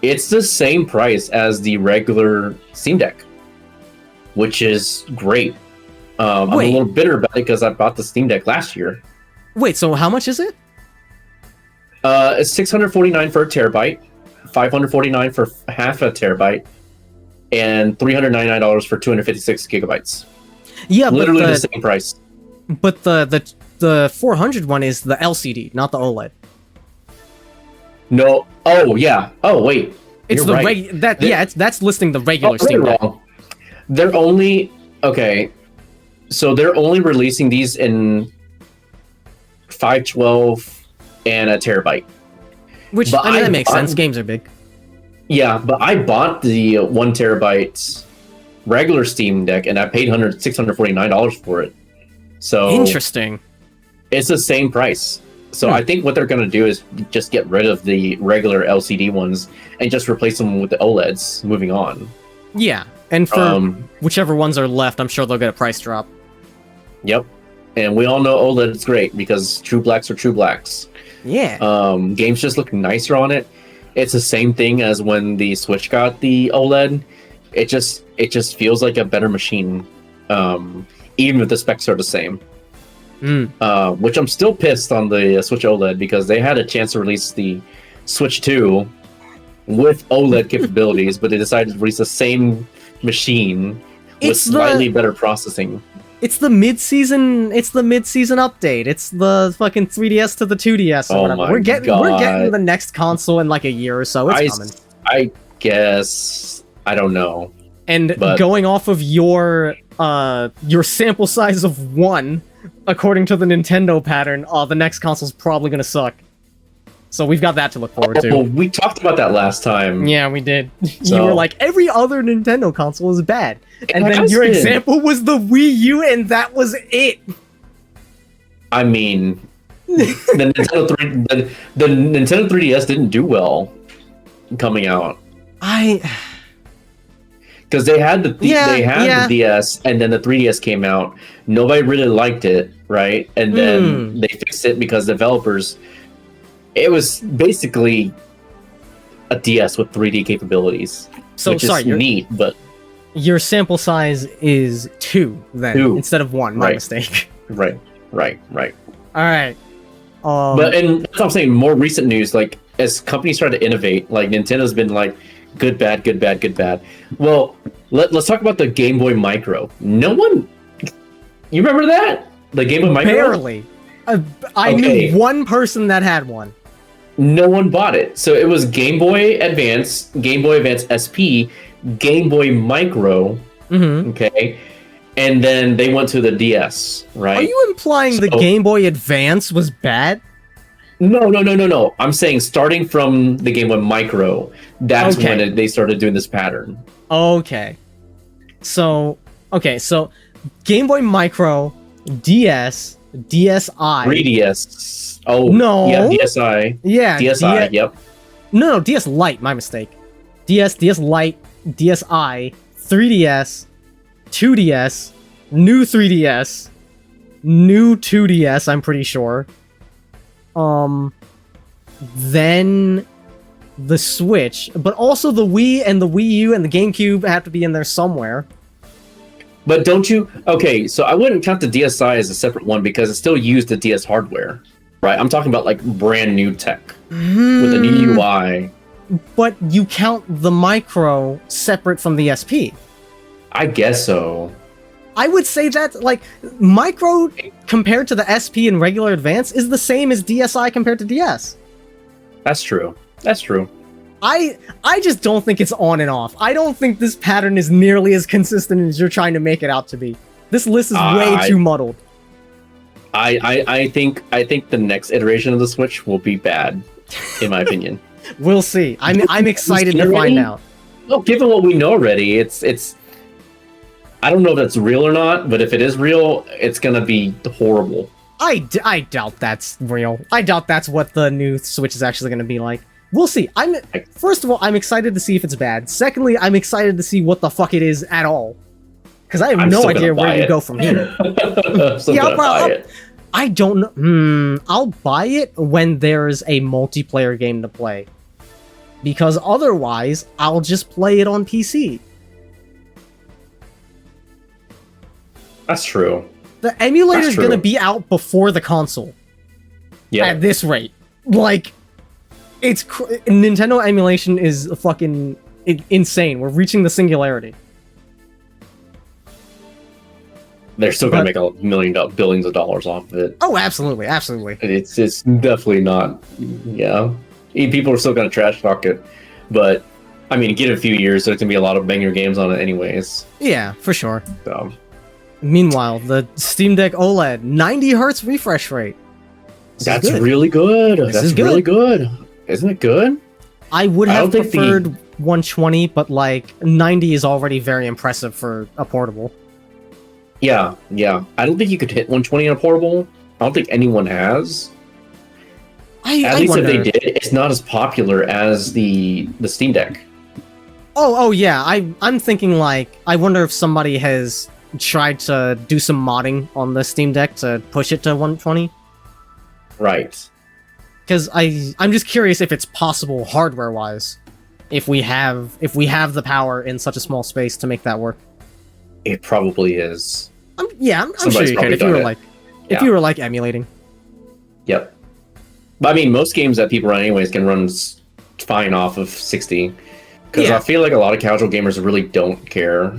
it's the same price as the regular Steam Deck, which is great. I'm a little bitter about it because I bought the Steam Deck last year. Wait, so how much is it? It's $649 for a terabyte, $549 for half a terabyte, and $399 for 256 gigabytes. Yeah, literally the same price. But the 400 one is the LCD, not the OLED. No. Oh yeah. Oh wait. It's the right. That's listing the regular Steam Deck. Wrong. They're only So they're only releasing these in 512 and a terabyte. Which, I mean, that makes sense. Games are big. Yeah, but I bought the 1 terabyte regular Steam Deck, and I paid $649 for it. So interesting. It's the same price. So I think what they're going to do is just get rid of the regular LCD ones and just replace them with the OLEDs, moving on. Yeah, and for whichever ones are left, I'm sure they'll get a price drop. Yep. And we all know OLED is great because true blacks are true blacks. Yeah. Games just look nicer on it. It's the same thing as when the Switch got the OLED. It just feels like a better machine, even if the specs are the same. Which I'm still pissed on the Switch OLED because they had a chance to release the Switch 2 with OLED capabilities, but they decided to release the same machine with slightly better processing. It's the mid-season update. It's the fucking 3DS to the 2DS or whatever. We're getting the next console in like a year or so. It's coming. I guess. I don't know. And going off of your sample size of 1, according to the Nintendo pattern, the next console's probably gonna suck. So we've got that to look forward to. Well, we talked about that last time. Yeah, we did. So, you were like, every other Nintendo console is bad. And then your example was the Wii U, and that was it. I mean, the Nintendo 3DS didn't do well coming out. Because they had the DS, and then the 3DS came out. Nobody really liked it, right? And then they fixed it because developers... It was basically a DS with 3D capabilities, which is neat, but... Your sample size is 2, then, instead of 1. My mistake. Right. Alright. But, and that's what I'm saying, more recent news, like, as companies try to innovate, like, Nintendo's been like, good, bad. Well, let's talk about the Game Boy Micro. No one... You remember that? The Game Boy Micro? Barely. I knew one person that had one. No one bought it. So it was Game Boy Advance, Game Boy Advance SP, Game Boy Micro, okay? And then they went to the DS, right? Are you implying the Game Boy Advance was bad? No. I'm saying starting from the Game Boy Micro, that's when they started doing this pattern. Okay. So Game Boy Micro, DS, DSi. 3DS. Oh, no. Yeah, DSi. Yeah. DSi, yep. No, DS Lite, my mistake. DS Lite, DSi, 3DS, 2DS, new 3DS, new 2DS, I'm pretty sure. Then the Switch, but also the Wii and the Wii U and the GameCube have to be in there somewhere. But don't you... Okay, so I wouldn't count the DSi as a separate one because it still used the DS hardware, right? I'm talking about like brand new tech with a new UI. But you count the Micro separate from the SP. I guess so. I would say that, like, Micro compared to the SP and regular advance is the same as DSi compared to DS. That's true. That's true. I just don't think it's on and off. I don't think this pattern is nearly as consistent as you're trying to make it out to be. This list is way too muddled. I think the next iteration of the Switch will be bad, in my opinion. We'll see. I'm excited to find out. Well, given what we know already, it's. I don't know if that's real or not, but if it is real, it's gonna be horrible. I doubt that's real. I doubt that's what the new Switch is actually gonna be like. We'll see. First of all, I'm excited to see if it's bad. Secondly, I'm excited to see what the fuck it is at all. Because I have no idea where you go from here. I don't know. I'll buy it when there's a multiplayer game to play. Because otherwise, I'll just play it on PC. That's true. The emulator's gonna be out before the console. Yeah. At this rate. Like, Nintendo emulation is fucking insane. We're reaching the singularity. They're still gonna make billions of dollars off of it. Oh, absolutely, absolutely. It's definitely not. Yeah, people are still gonna trash talk it, but I mean, give it a few years, there's gonna be a lot of banger games on it, anyways. Yeah, for sure. So. Meanwhile, the Steam Deck OLED, 90 hertz refresh rate. That's really good. That's really good. Isn't it good? I would have preferred 120, but like 90 is already very impressive for a portable. Yeah. I don't think you could hit 120 on a portable. I don't think anyone has. At least if they did, it's not as popular as the Steam Deck. Oh yeah. I'm thinking like, I wonder if somebody has tried to do some modding on the Steam Deck to push it to 120. Right. Because I'm just curious if it's possible hardware-wise, if we have the power in such a small space to make that work. It probably is. I'm sure you could if you were like emulating. Yep. But I mean, most games that people run anyways can run fine off of 60. Because I feel like a lot of casual gamers really don't care.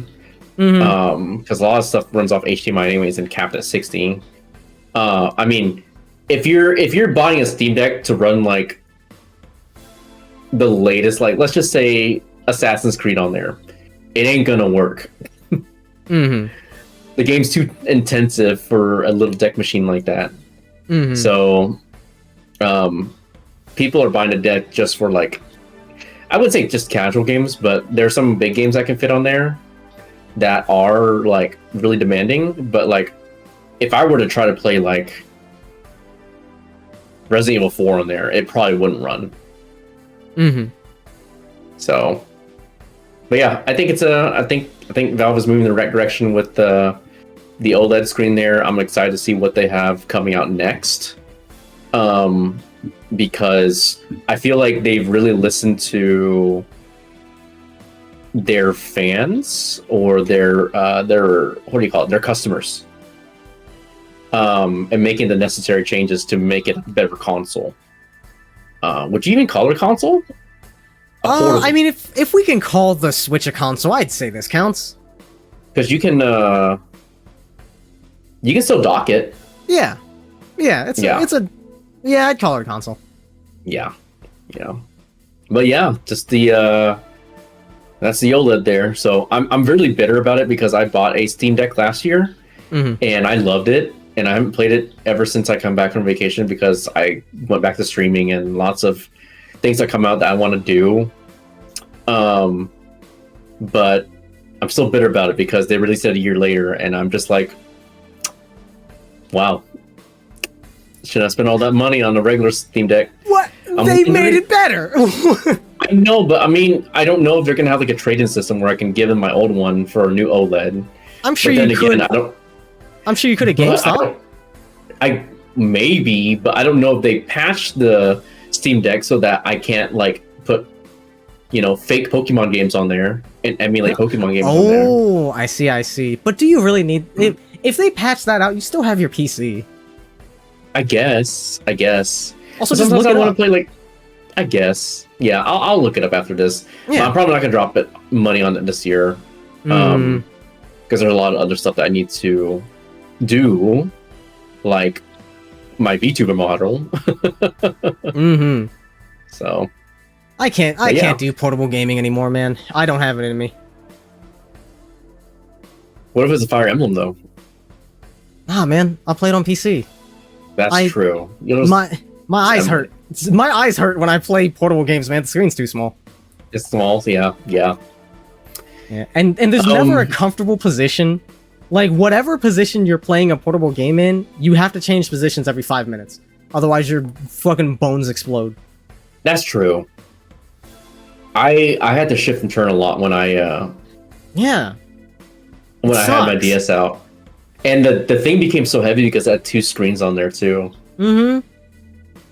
Because a lot of stuff runs off HDMI anyways and capped at 60. I mean, if you're buying a Steam Deck to run like the latest, like let's just say Assassin's Creed on there, it ain't gonna work. The game's too intensive for a little deck machine like that. So, people are buying a deck just for like, I would say just casual games, but there's some big games that can fit on there that are like really demanding. But like, if I were to try to play like Resident Evil 4 on there, it probably wouldn't run. So, but yeah, I think I think Valve is moving in the right direction with the OLED screen there. I'm excited to see what they have coming out next. Because I feel like they've really listened to their fans or their what do you call it? Their customers. And making the necessary changes to make it a better console. Would you even call it a console? I mean, if we can call the Switch a console, I'd say this counts. Because you can still dock it. Yeah, I'd call it a console. Yeah. But yeah, just that's the OLED there. So I'm really bitter about it because I bought a Steam Deck last year and I loved it. And I haven't played it ever since I come back from vacation because I went back to streaming and lots of things that come out that I want to do. But I'm still bitter about it because they released it a year later and I'm just like, wow. Should I spend all that money on a regular Steam Deck? What? They made it better! I know, but I mean, I don't know if they're going to have like a trade-in system where I can give them my old one for a new OLED. I'm sure you could. I'm sure you could at GameStop. I maybe, but I don't know if they patched the Steam Deck so that I can't like put, fake Pokemon games on there and emulate Pokemon games on there. Oh, I see. But do you really need... If they patch that out, you still have your PC. I guess. Also, sometimes I want to play like... I guess. Yeah, I'll look it up after this. Yeah. I'm probably not going to drop money on it this year. Because there's a lot of other stuff that I need to do. like my VTuber model. Mm-hmm. So I can't do portable gaming anymore, man. I don't have it in me. What if it's a Fire Emblem though? Ah, man, I'll play it on PC. That's true. You know, my eyes hurt. My eyes hurt when I play portable games, man. The screen's too small. It's small, yeah. Yeah, and there's never a comfortable position. Like, whatever position you're playing a portable game in, you have to change positions every 5 minutes. Otherwise, your fucking bones explode. That's true. I had to shift and turn a lot when I yeah. When I had my DS out. And the thing became so heavy because it had 2 screens on there too. Mm-hmm.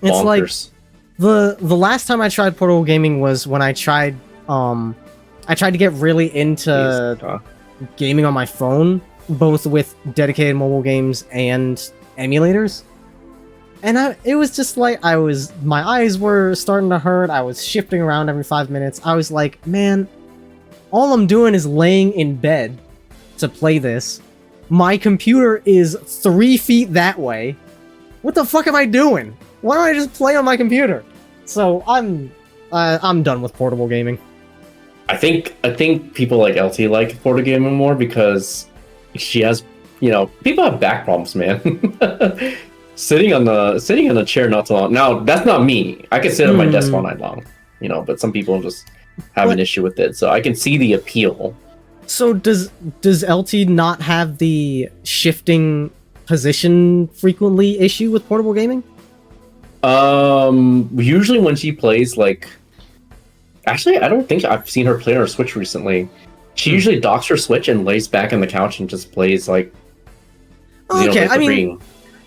It's Bonkers. like the last time I tried portable gaming was when I tried to get really into gaming on my phone, both with dedicated mobile games and emulators. And it was just like my eyes were starting to hurt. I was shifting around every 5 minutes. I was like, man, all I'm doing is laying in bed to play this. My computer is 3 feet that way. What the fuck am I doing? Why don't I just play on my computer? So I'm done with portable gaming. I think people like LT like portable gaming more because she has, people have back problems, man. sitting on the chair not too long. Now that's not me. I can sit on my desk all night long, but some people just have an issue with it. So I can see the appeal. So does LT not have the shifting position frequently issue with portable gaming? Usually when she plays, actually, I don't think I've seen her play on her Switch recently. She usually docks her Switch and lays back on the couch and just plays okay, I mean,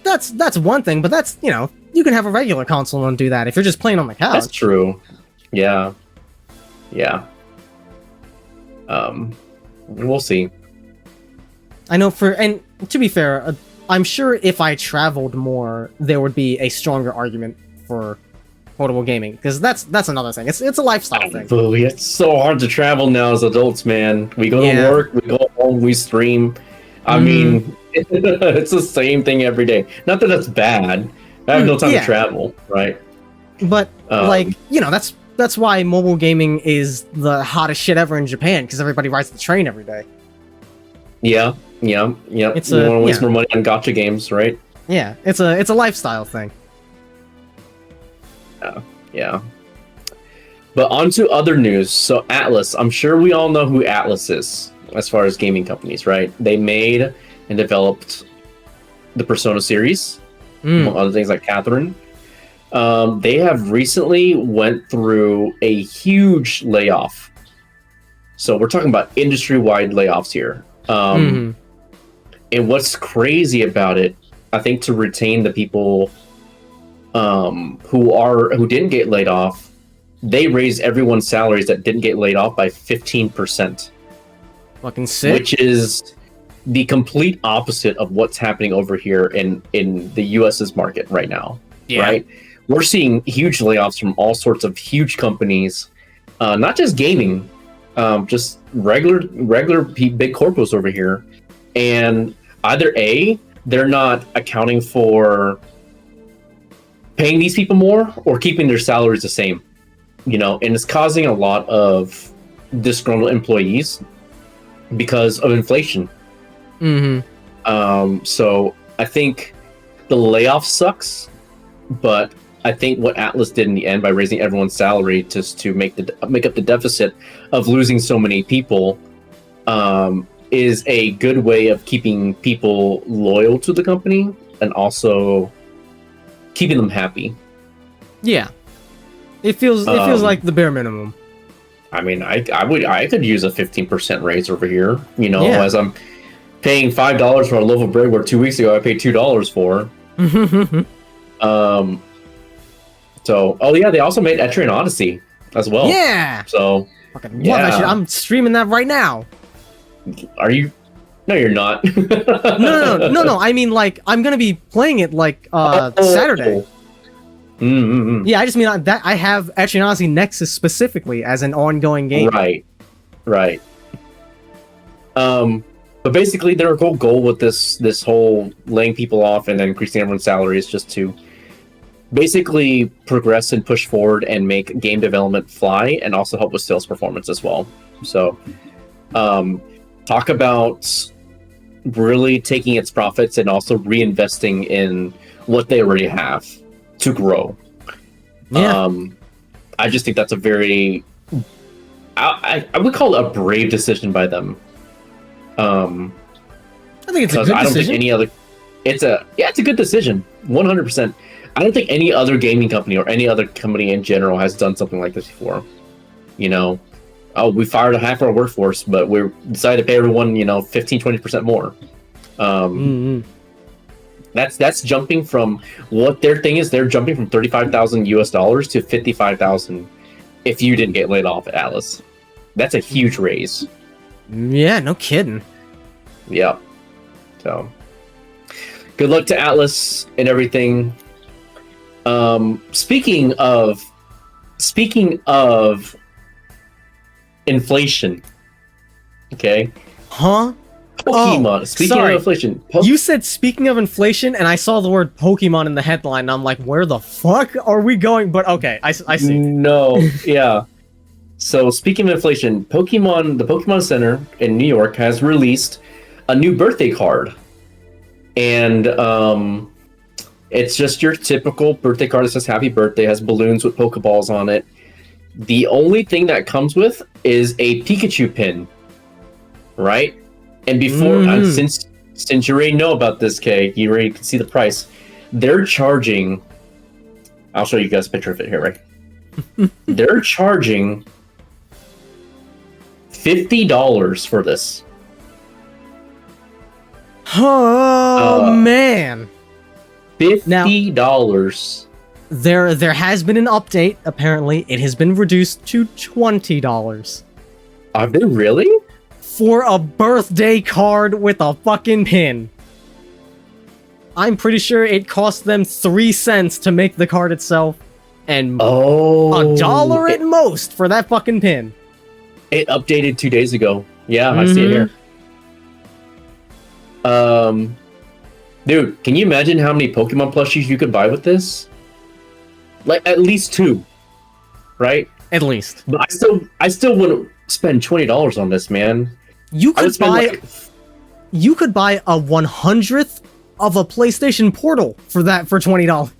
that's one thing, but that's, you can have a regular console and do that if you're just playing on the couch. That's true. Yeah. We'll see. I know and to be fair, I'm sure if I traveled more, there would be a stronger argument for portable gaming, because that's another thing. It's a lifestyle thing. It's so hard to travel now as adults, man. We go to work, we go home, we stream. I mean, it's the same thing every day. Not that that's bad. I have no time to travel, right? But that's why mobile gaming is the hottest shit ever in Japan, because everybody rides the train every day. Yeah. You want to waste more money on gacha games, right? Yeah, it's a lifestyle thing. Yeah. But on to other news. So Atlus, I'm sure we all know who Atlus is as far as gaming companies, right? They made and developed the Persona series, among other things like Catherine. They have recently went through a huge layoff. So we're talking about industry-wide layoffs here. And what's crazy about it, I think, to retain the people who didn't get laid off, they raised everyone's salaries that didn't get laid off by 15%. Fucking sick. Which is the complete opposite of what's happening over here in the US's market right now. Yeah. Right? We're seeing huge layoffs from all sorts of huge companies, not just gaming, just regular big corpos over here. And either A, they're not accounting for paying these people more or keeping their salaries the same, and it's causing a lot of disgruntled employees because of inflation. So I think the layoff sucks, but I think what Atlus did in the end by raising everyone's salary just to make up the deficit of losing so many people is a good way of keeping people loyal to the company and also keeping them happy. Yeah, it feels like the bare minimum. I mean, I could use a 15% raise over here. As I'm paying $5 for a loaf of bread where 2 weeks ago I paid $2 for. So, they also made Etrian Odyssey as well. Yeah. So, fucking love that shit. I'm streaming that right now. Are you? No, you're not. No. I mean, I'm gonna be playing it Saturday. Yeah, I just mean that I have Etrian Odyssey Nexus specifically as an ongoing game. Right. But basically, their whole goal with this whole laying people off and then increasing everyone's salary is just to basically progress and push forward and make game development fly, and also help with sales performance as well. So, talk about really taking its profits and also reinvesting in what they already have to grow. Yeah. I just think that's a very, I would call it a brave decision by them. I think it's a good decision. I don't think any other. It's a good decision, 100%. I don't think any other gaming company or any other company in general has done something like this before. You know, we fired half our workforce, but we decided to pay everyone, 15-20% more. That's jumping from what their thing is. They're jumping from $35,000 to $55,000 if you didn't get laid off at Atlus. That's a huge raise. Yeah, no kidding. Yeah. So, good luck to Atlus and everything. Speaking of inflation, okay? Huh? Pokemon. Speaking of inflation, you said speaking of inflation, and I saw the word Pokemon in the headline, and I'm like, where the fuck are we going? But okay, I see. No, yeah. So speaking of inflation, the Pokemon Center in New York has released a new birthday card, and it's just your typical birthday card that says "Happy Birthday," has balloons with Pokeballs on it. The only thing that comes with is a Pikachu pin, right? And before, since you already know about this, Kay, you already can see the price. They're charging. I'll show you guys a picture of it here, right? They're charging $50 for this. Oh man! $50. There has been an update. Apparently, it has been reduced to $20. Are they really? For a birthday card with a fucking pin. I'm pretty sure it cost them 3 cents to make the card itself, and $1 at most for that fucking pin. It updated 2 days ago. Yeah, I see it here. Dude, can you imagine how many Pokemon plushies you could buy with this? Like at least 2, right? At least. But I still wouldn't spend $20 on this, man. You could buy a 100th of a PlayStation Portal for $20.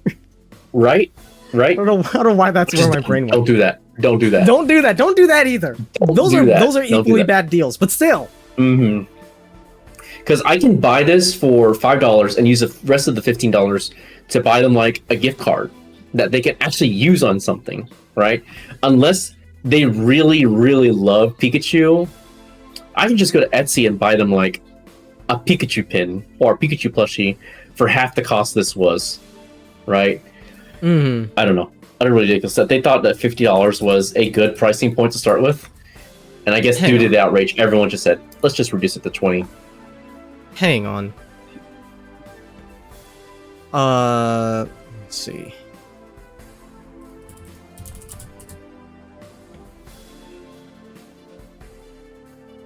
Right? I don't know why that's where my brain went. Don't do that. Don't do that. Don't do that. Don't do that either. Those are equally bad deals, but still. Mm-hmm. Because I can buy this for $5 and use the rest of the $15 to buy them like a gift card that they can actually use on something, right? Unless they really, really love Pikachu, I can just go to Etsy and buy them like a Pikachu pin or a Pikachu plushie for half the cost this was, right? I don't know. I don't really think that. They thought that $50 was a good pricing point to start with, and I guess due to the outrage, everyone just said, "Let's just reduce it to 20." Hang on. Let's see.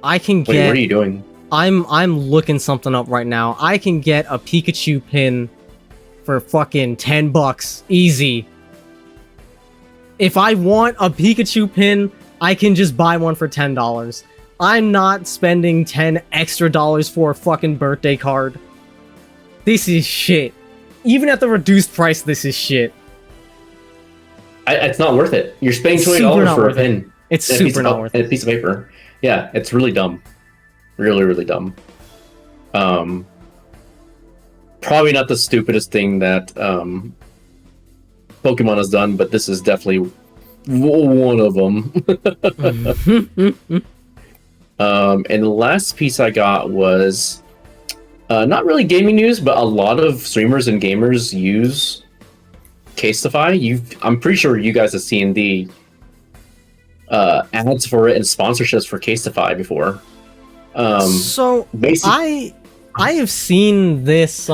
I can get. Wait, what are you doing? I'm looking something up right now. I can get a Pikachu pin for fucking $10 easy. If I want a Pikachu pin, I can just buy one for $10. I'm not spending $10 extra for a fucking birthday card. This is shit. Even at the reduced price, this is shit. It's not worth it. You're spending $20 for a pin. It's super not worth it. A piece of paper. Yeah, it's really dumb. Really, really dumb. Probably not the stupidest thing that Pokemon has done, but this is definitely one of them. And the last piece I got was not really gaming news, but a lot of streamers and gamers use Casetify. I'm pretty sure you guys have seen the ads for it and sponsorships for Casetify before. So I have seen this.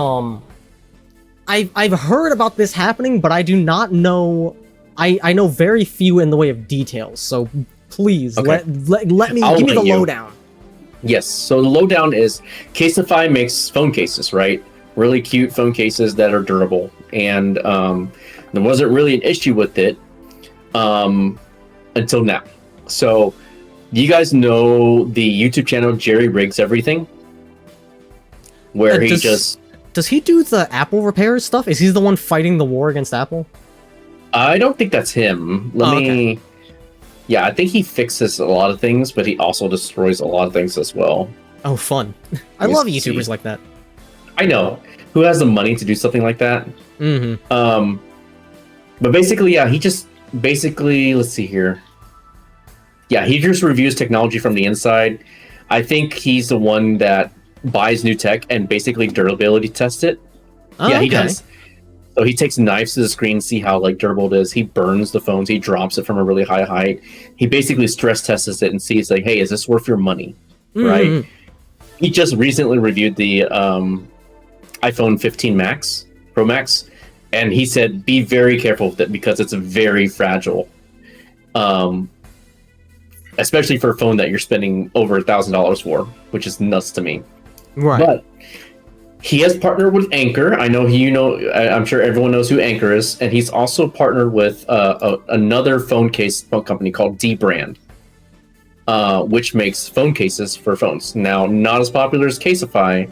I've heard about this happening, but I do not know. I know very few in the way of details. So please let me give me the lowdown. Yes. So the lowdown is Casetify makes phone cases, right? Really cute phone cases that are durable, and there wasn't really an issue with it until now. So, you guys know the YouTube channel Jerry Rigs Everything, where does he do the Apple repair stuff? Is he the one fighting the war against Apple? I don't think that's him. Okay. Yeah, I think he fixes a lot of things, but he also destroys a lot of things as well. Oh, fun. I love YouTubers like that. I know. Who has the money to do something like that? Mm-hmm. But basically, yeah, he just basically, let's see here. Yeah, he just reviews technology from the inside. I think he's the one that buys new tech and basically durability tests it. Oh, yeah, he okay. does. So he takes knives to the screen, see how like durable it is. He burns the phones. He drops it from a really high height. He basically stress tests it and sees like, hey, is this worth your money? Right? He just recently reviewed the iPhone 15 Max, Pro Max, and he said, be very careful with it because it's very fragile. Especially for a phone that you're spending over $1,000 for, which is nuts to me. Right. But he has partnered with Anchor. I know I'm sure everyone knows who Anchor is, and he's also partnered with another phone company called D-Brand, which makes phone cases for phones. Now, not as popular as Casetify,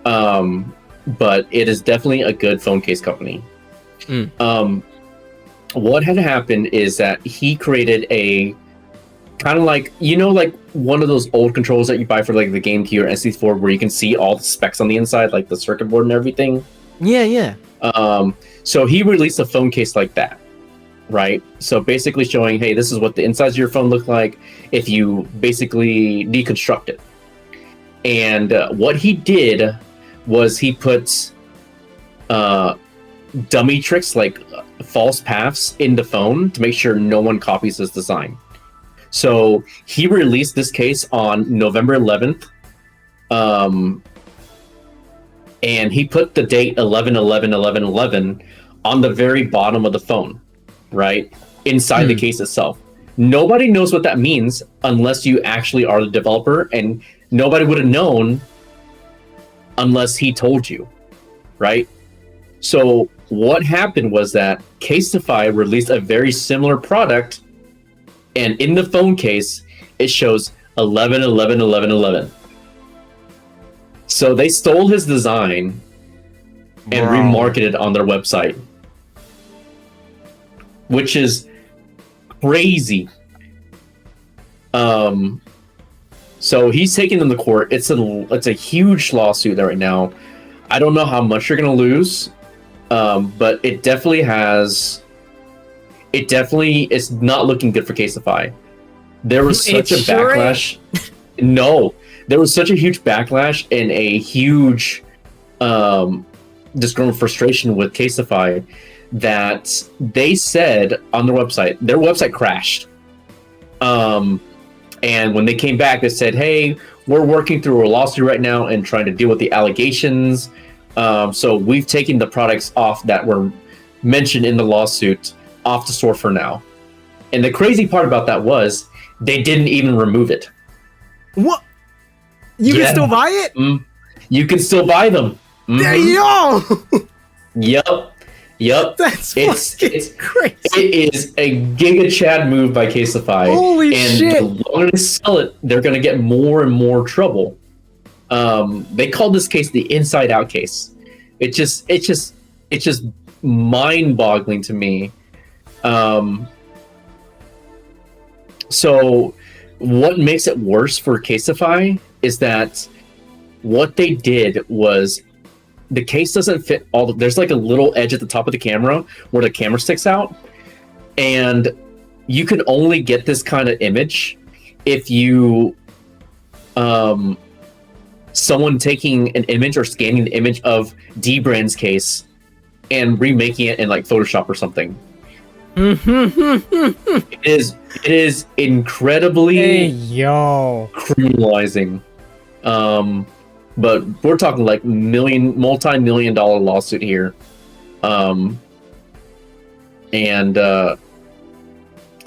but it is definitely a good phone case company. What had happened is that he created a kind of like, like one of those old controllers that you buy for like the GameCube or SD4 where you can see all the specs on the inside, like the circuit board and everything. Yeah. So he released a phone case like that, right? So basically showing, hey, this is what the insides of your phone look like if you basically deconstruct it. And what he did was he put dummy tricks like false paths in the phone to make sure no one copies his design. So he released this case on November 11th, and he put the date 11/11/11/11 on the very bottom of the phone, right inside the case itself. Nobody knows what that means unless you actually are the developer, and nobody would have known unless he told you, right? So what happened was that Casetify released a very similar product. And in the phone case, it shows 11/11/11/11. So they stole his design and remarketed it on their website, which is crazy. So he's taking them to court. It's a huge lawsuit right now. I don't know how much you're gonna lose, but it definitely is not looking good for Casetify. There was such a backlash. No, there was such a huge backlash and a huge disgruntled frustration with Casetify that they said on their website crashed. And when they came back, they said, hey, we're working through a lawsuit right now and trying to deal with the allegations. So we've taken the products off that were mentioned in the lawsuit off the store for now. And the crazy part about that was they didn't even remove it. What? You can still buy it? You can still buy them. There you go! Yep. That's crazy. It is a Giga Chad move by Casetify. Holy shit! And the longer they sell it, they're going to get more and more trouble. They called this case the Inside Out case. It's just mind-boggling to me. So what makes it worse for Casetify is that what they did was the case doesn't fit there's like a little edge at the top of the camera where the camera sticks out, and you can only get this kind of image if you someone taking an image or scanning the image of D-Brand's case and remaking it in like Photoshop or something. It is incredibly criminalizing. But we're talking like multi-million-dollar lawsuit here. And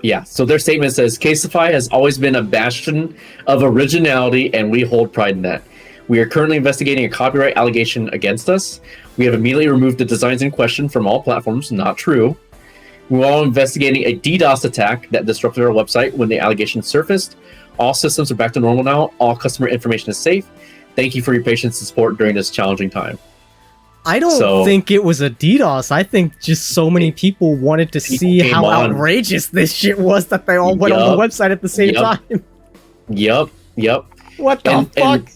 Yeah, so their statement says, Casetify has always been a bastion of originality, and we hold pride in that. We are currently investigating a copyright allegation against us. We have immediately removed the designs in question from all platforms. Not true. We're all investigating a DDoS attack that disrupted our website when the allegation surfaced. All systems are back to normal now. All customer information is safe. Thank you for your patience and support during this challenging time. I don't think it was a DDoS. I think just so many people wanted to see how outrageous this shit was that they all went on the website at the same time. Yep. What the fuck?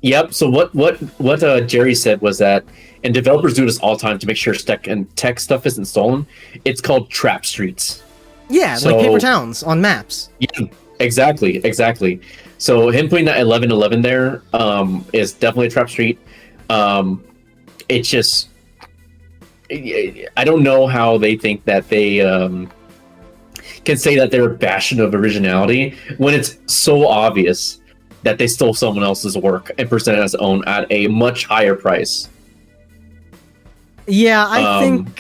Yep. So what Jerry said was that, and developers do this all the time to make sure tech stuff isn't stolen. It's called trap streets. Yeah, like paper towns on maps. Yeah, exactly. So him putting that 1111 there is definitely a trap street. It's just, I don't know how they think that they can say that they're a bastion of originality when it's so obvious that they stole someone else's work and presented it as own at a much higher price. Yeah, I think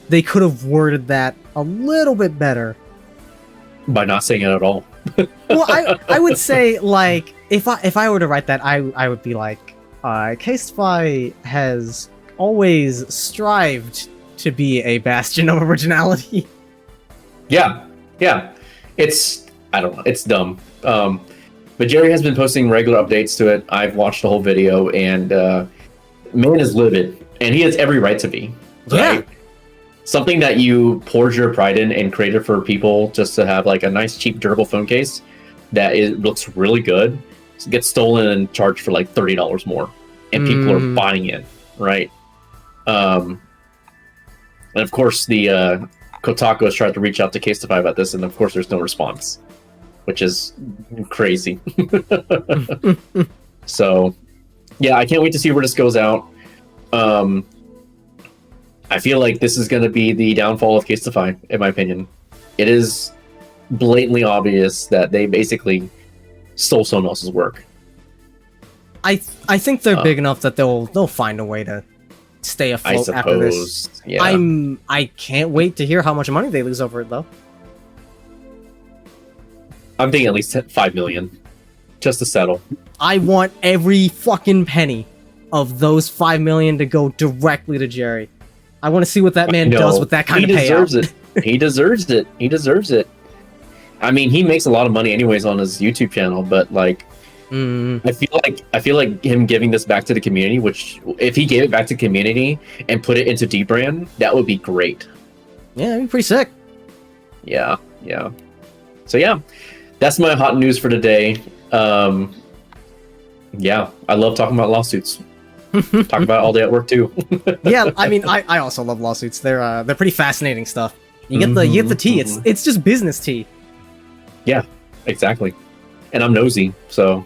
they could have worded that a little bit better. By not saying it at all. Well, I would say, like, if I were to write that, I would be like, Casetify has always strived to be a bastion of originality. Yeah. It's, I don't know, it's dumb. But Jerry has been posting regular updates to it. I've watched the whole video, and man is livid, and he has every right to be. Right? Yeah. Something that you poured your pride in and created for people just to have like a nice, cheap, durable phone case that looks really good gets stolen and charged for like $30 more, and people are buying it, right? And of course, the Kotaku has tried to reach out to Casetify about this, and of course, there's no response, which is crazy. So, yeah, I can't wait to see where this goes out. I feel like this is going to be the downfall of Casetify, in my opinion. It is blatantly obvious that they basically stole someone else's work. I think they're big enough that they'll find a way to stay afloat after this. Yeah. I can't wait to hear how much money they lose over it, though. I'm thinking at least 5 million, just to settle. I want every fucking penny of those 5 million to go directly to Jerry. I want to see what that man does with that kind of payout. He deserves it. He deserves it. I mean, he makes a lot of money anyways on his YouTube channel, but like, I feel like him giving this back to the community, which if he gave it back to the community and put it into D-Brand, that would be great. Yeah, that'd be pretty sick. Yeah. So yeah, that's my hot news for today. Yeah, I love talking about lawsuits. Talk about it all day at work too. Yeah, I mean, I also love lawsuits. They're pretty fascinating stuff. You get the tea. It's just business tea. Yeah, exactly. And I'm nosy, so.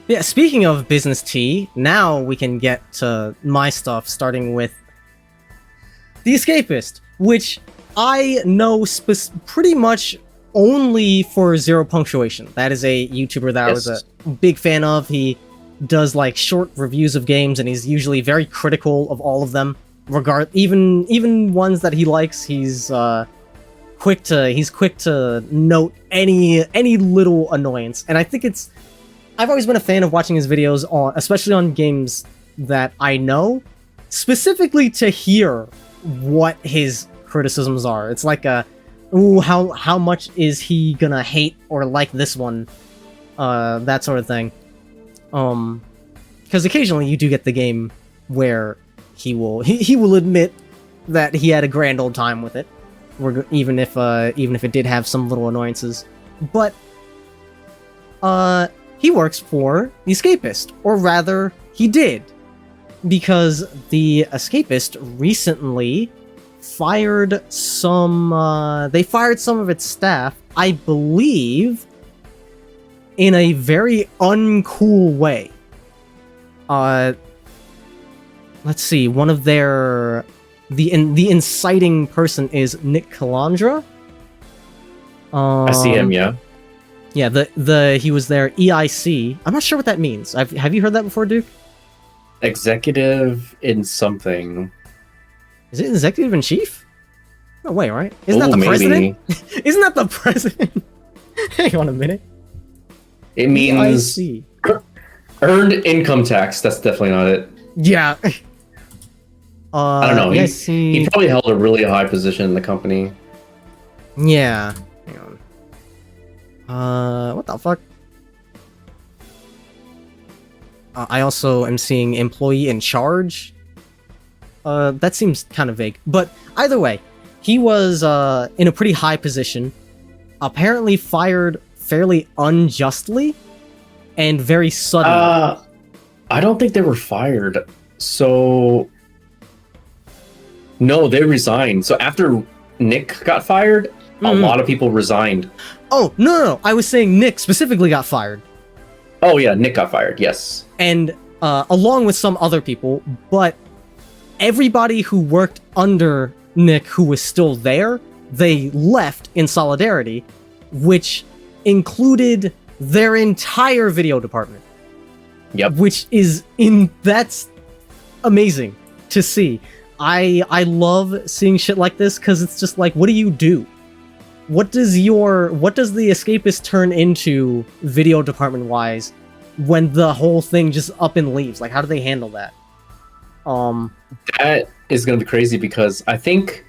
Yeah. Speaking of business tea, now we can get to my stuff, starting with The Escapist, which I know pretty much only for Zero Punctuation. That is a YouTuber that I was a big fan of. He does like short reviews of games, and he's usually very critical of all of them. Even ones that he likes, he's quick to note any little annoyance. And I think I've always been a fan of watching his videos especially on games that I know, specifically to hear what his criticisms are. It's like how much is he gonna hate or like this one, that sort of thing. Because occasionally you do get the game where he will admit that he had a grand old time with it, even if it did have some little annoyances. But he works for The Escapist, or rather, he did, because The Escapist recently fired some of its staff, I believe, in a very uncool way. Let's see, one of the inciting person is Nick Calandra. I see him, yeah. Yeah, he was their EIC. I'm not sure what that means. Have you heard that before, Duke? Executive in something. Is it executive in chief? No way, right? Isn't that the maybe. president? Isn't that the president? Hang on a minute. It means EIC. earned income tax. That's definitely not it. Yeah. I don't know. EIC. He probably held a really high position in the company. Yeah. Hang on. What the fuck? I also am seeing employee in charge. That seems kind of vague. But either way, he was in a pretty high position, apparently fired fairly unjustly and very suddenly. I don't think they were fired. So no, they resigned. So after Nick got fired, a lot of people resigned. Oh, no. I was saying Nick specifically got fired. Oh yeah, Nick got fired, yes. And along with some other people, but everybody who worked under Nick who was still there, they left in solidarity, which included their entire video department. Yep. Which is that's amazing to see. I love seeing shit like this because it's just like, what do you do? What does the Escapist turn into video department wise when the whole thing just up and leaves? Like, how do they handle that? That is gonna be crazy because I think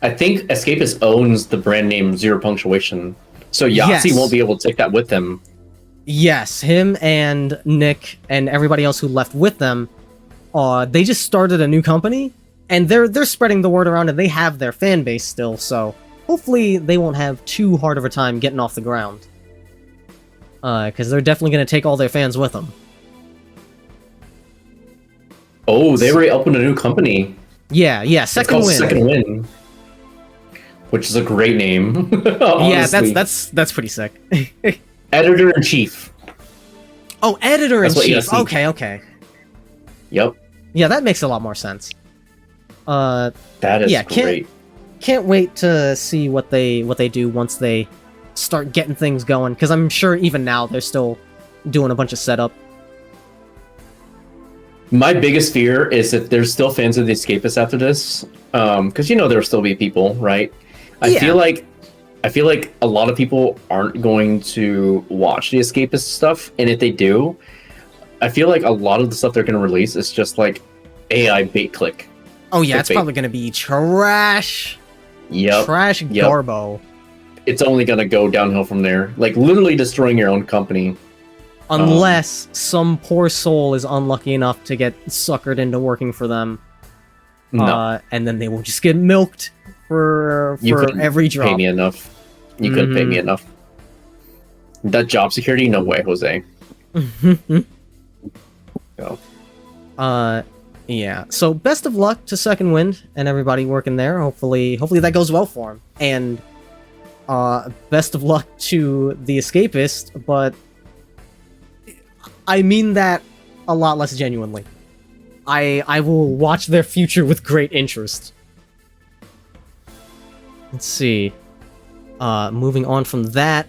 Escapist owns the brand name Zero Punctuation. So Yahtzee won't be able to take that with him. Yes, him and Nick and everybody else who left with them, they just started a new company, and they're spreading the word around, and they have their fan base still, so hopefully they won't have too hard of a time getting off the ground. Because they're definitely going to take all their fans with them. Oh, they already opened a new company. Yeah, Second Wind. Second Wind, which is a great name. Yeah, that's pretty sick. Editor-in-chief. Oh, editor-in-chief. Okay. Yep. Yeah, that makes a lot more sense. That is great. Can't wait to see what they do once they start getting things going, because I'm sure even now they're still doing a bunch of setup. My biggest fear is if there's still fans of the Escapists after this, because there will still be people, right? I feel like a lot of people aren't going to watch the Escapist stuff, and if they do, I feel like a lot of the stuff they're going to release is just like AI bait click. Oh yeah, it's probably going to be trash. Yep. Trash garbo. It's only going to go downhill from there. Like, literally destroying your own company. Unless some poor soul is unlucky enough to get suckered into working for them. No. And then they will just get milked for every drop. Pay me enough. You couldn't pay me enough. That job security? No way, Jose. So. Yeah. So best of luck to Second Wind and everybody working there. Hopefully that goes well for him. And best of luck to the Escapist, but I mean that a lot less genuinely. I will watch their future with great interest. Let's see. Moving on from that.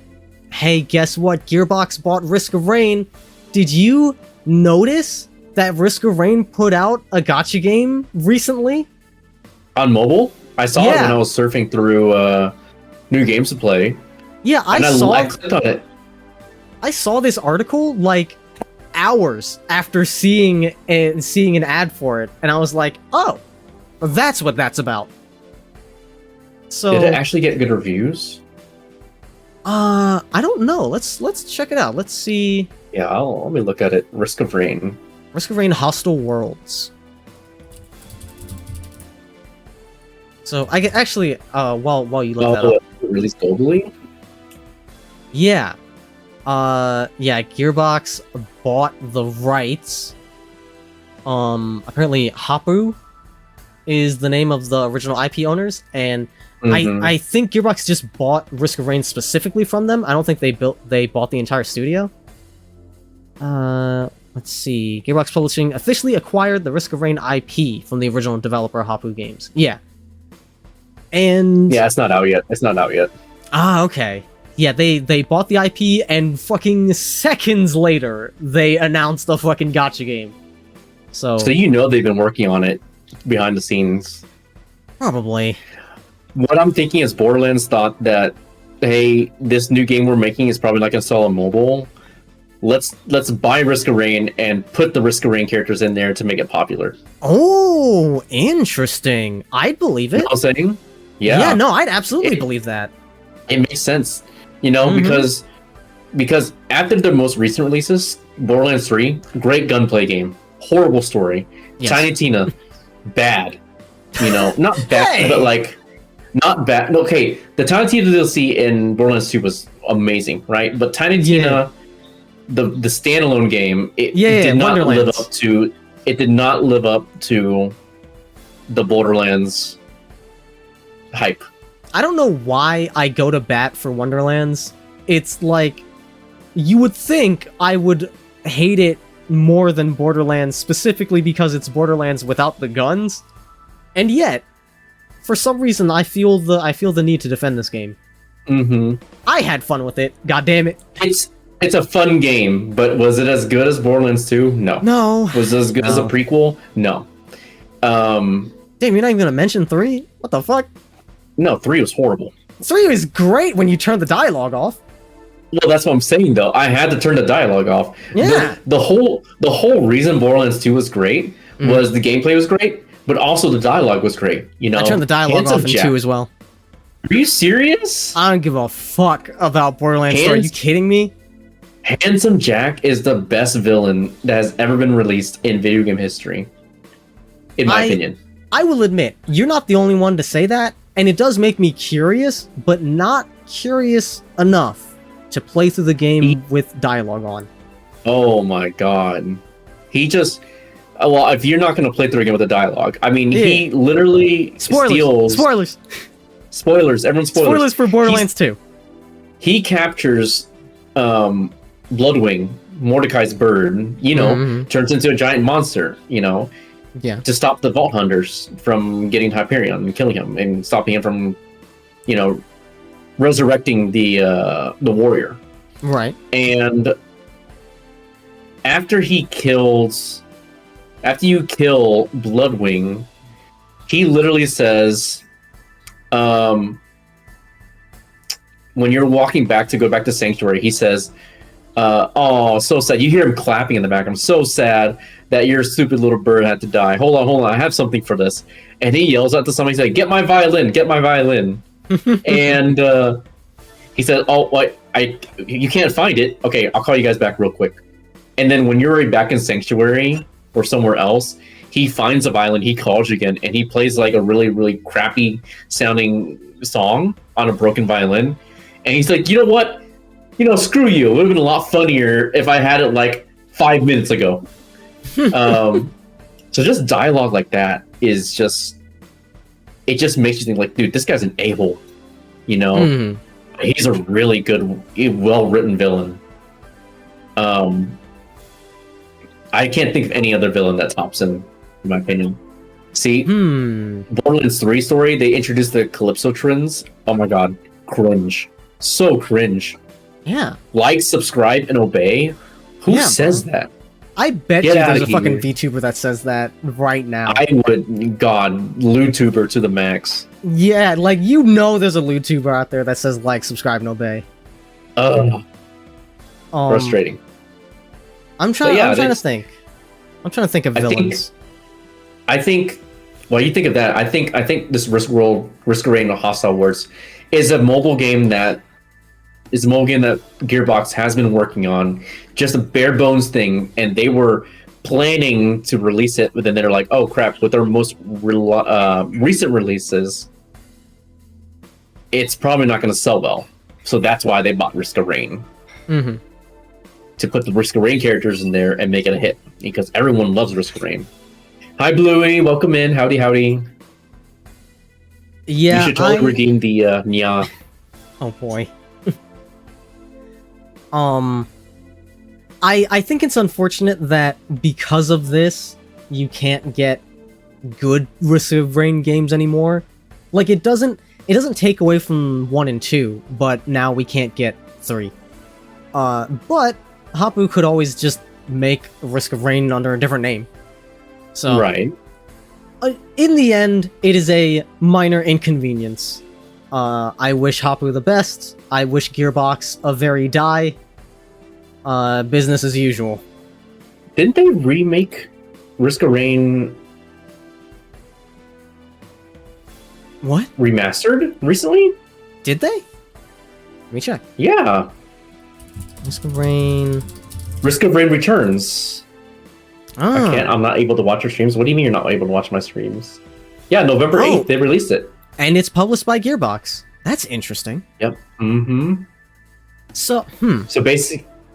Hey, guess what? Gearbox bought Risk of Rain. Did you notice that Risk of Rain put out a gacha game recently? On mobile? I saw it when I was surfing through new games to play. Yeah, I clicked on it. I saw this article like hours after seeing an ad for it, and I was like, "Oh, that's what that's about." So did it actually get good reviews? I don't know. Let's check it out. Let's see. Yeah, let me look at it. Risk of Rain. Risk of Rain Hostile Worlds. So I get actually while you look that up. Released globally? Yeah. Gearbox bought the rights. Apparently Hapu is the name of the original IP owners, and I think Gearbox just bought Risk of Rain specifically from them. I don't think they bought the entire studio. Let's see. Gearbox Publishing officially acquired the Risk of Rain IP from the original developer Hapu Games. Yeah. And yeah, it's not out yet. Ah, okay. Yeah, they bought the IP, and fucking seconds later, they announced the fucking gacha game. So they've been working on it behind the scenes. Probably. What I'm thinking is Borderlands thought that, hey, this new game we're making is probably not going to sell on mobile. Let's buy Risk of Rain and put the Risk of Rain characters in there to make it popular. Oh, interesting. I'd believe it. You know what I'm saying? Yeah. Yeah, no, I'd absolutely believe that. It makes sense, you know, because after the most recent releases, Borderlands 3, great gunplay game, horrible story. Yes. Tiny Tina, bad. You know, not bad, Hey! but like, not bad. Okay, the Tiny Tina DLC in Borderlands 2 was amazing, right? But Tiny Tina, the standalone game, it did not live up to. It did not live up to the Borderlands hype. I don't know why I go to bat for Wonderlands. It's like, you would think I would hate it more than Borderlands specifically because it's Borderlands without the guns, and yet, for some reason, I feel the need to defend this game. I had fun with it. God damn it! It's a fun game, but was it as good as Borderlands 2? No. No. Was it as good as a prequel? No. Damn, you're not even gonna mention 3? What the fuck? No, 3 was horrible. 3 was great when you turn the dialogue off. Well, that's what I'm saying, though. I had to turn the dialogue off. Yeah. The whole reason Borderlands 2 was great was the gameplay was great, but also the dialogue was great. You know, I turned the dialogue off in 2 as well. Are you serious? I don't give a fuck about Borderlands 3. Are you kidding me? Handsome Jack is the best villain that has ever been released in video game history, in my opinion. I will admit, you're not the only one to say that, and it does make me curious, but not curious enough to play through the game with dialogue on. Oh my god. He just... Well, if you're not going to play through a game with the dialogue, I mean, he literally steals... Spoilers! Spoilers, everyone spoilers. Spoilers for Borderlands 2. He captures Bloodwing, Mordecai's bird, you know, turns into a giant monster, you know, to stop the Vault Hunters from getting Hyperion and killing him, and stopping him from, you know, resurrecting the warrior. Right. And after you kill Bloodwing, he literally says, when you're walking back to go back to Sanctuary, he says, oh, so sad. You hear him clapping in the background. So sad that your stupid little bird had to die. Hold on. I have something for this. And he yells out to somebody, he's like, get my violin. And he said, oh, what? You can't find it. Okay, I'll call you guys back real quick. And then when you're already back in Sanctuary or somewhere else, he finds a violin, he calls you again, and he plays like a really, really crappy sounding song on a broken violin. And he's like, you know what? You know, screw you. It would have been a lot funnier if I had it like 5 minutes ago. So just dialogue like that is just... It just makes you think like, dude, this guy's an a-hole. You know? He's a really good, well-written villain. I can't think of any other villain that tops him, in my opinion. See, Borderlands 3 story, they introduced the Calypso Twins. Oh my god, cringe. So cringe. Yeah. Like, subscribe, and obey? Who says that? I bet there's a fucking VTuber that says that right now. I would, god, LewTuber to the max. Yeah, like, you know there's a LewTuber out there that says like, subscribe, and obey. Frustrating. I'm trying to think. I'm trying to think of villains. I think while you think of that, I think this Risk of Rain and Hostile Wars is a mobile game that Gearbox has been working on, just a bare bones thing, and they were planning to release it, but then they're like, oh crap, with their most recent releases, it's probably not going to sell well. So that's why they bought Risk of Rain. To put the Risk of Rain characters in there and make it a hit, because everyone loves Risk of Rain. Hi, Bluey. Welcome in. Howdy, howdy. Yeah, you should totally redeem the Nya. Oh boy. I think it's unfortunate that because of this, you can't get good Risk of Rain games anymore. Like, it doesn't take away from 1 and 2, but now we can't get 3. But Hapu could always just make Risk of Rain under a different name. So, right. In the end, it is a minor inconvenience. I wish Hapu the best. I wish Gearbox a very die. Business as usual. Didn't they remake Risk of Rain? What? Remastered recently? Did they? Let me check. Yeah. Risk of Rain. Risk of Rain Returns. Oh. I'm not able to watch your streams. What do you mean you're not able to watch my streams? Yeah, November 8th, they released it. And it's published by Gearbox. That's interesting. Yep. Mm-hmm. So,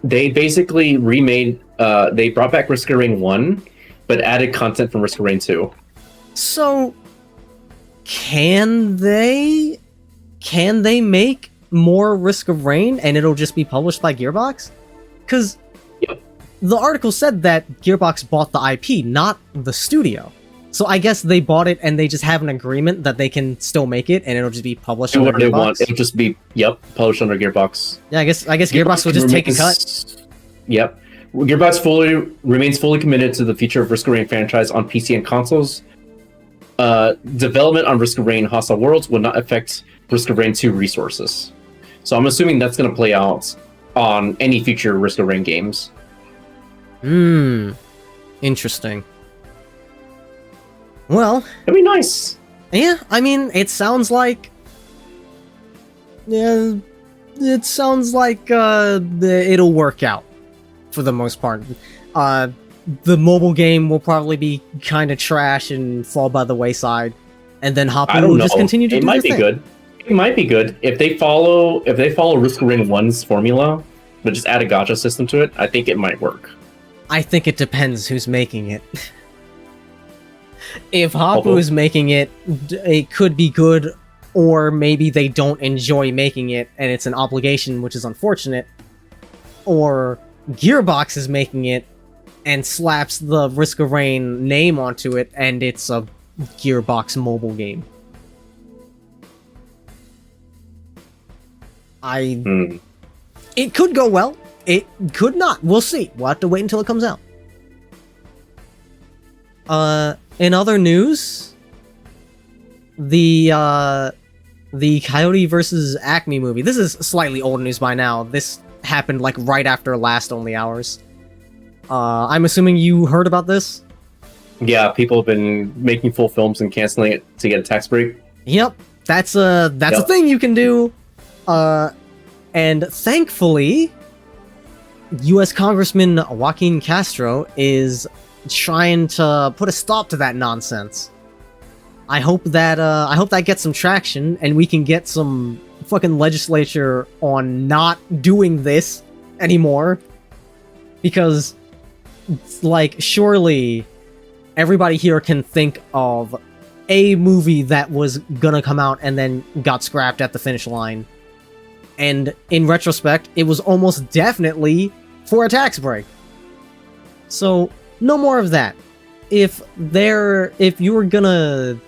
they basically remade, they brought back Risk of Rain 1, but added content from Risk of Rain 2. So, can they make more Risk of Rain and it'll just be published by Gearbox? Because the article said that Gearbox bought the IP, not the studio. So I guess they bought it and they just have an agreement that they can still make it and it'll just be published under Gearbox. They want. It'll just be published under Gearbox. Yeah, I guess Gearbox will just take a cut. Yep. Gearbox remains fully committed to the future of Risk of Rain franchise on PC and consoles. Development on Risk of Rain Hostile Worlds will not affect Risk of Rain 2 resources. So I'm assuming that's going to play out on any future Risk of Rain games. Interesting. Well, that'd be nice. Yeah, I mean, it sounds like it'll work out for the most part. The mobile game will probably be kind of trash and fall by the wayside, and then Hapu will just continue to do their thing. Good. It might be good if they follow Risk of Rain 1's formula, but just add a gacha system to it. I think it might work. I think it depends who's making it. If Hapu is making it, it could be good, or maybe they don't enjoy making it and it's an obligation, which is unfortunate. Or Gearbox is making it and slaps the Risk of Rain name onto it and it's a Gearbox mobile game. It could go well. It could not. We'll see. We'll have to wait until it comes out. In other news, the Coyote versus Acme movie. This is slightly old news by now. This happened like right after last Only Hours. I'm assuming you heard about this? Yeah, people have been making full films and canceling it to get a tax break. Yep, that's a thing you can do. And thankfully, U.S. Congressman Joaquin Castro is trying to put a stop to that nonsense. I hope that gets some traction and we can get some fucking legislature on not doing this anymore. Because, like, surely everybody here can think of a movie that was gonna come out and then got scrapped at the finish line. And in retrospect, it was almost definitely for a tax break. So, no more of that. If you were gonna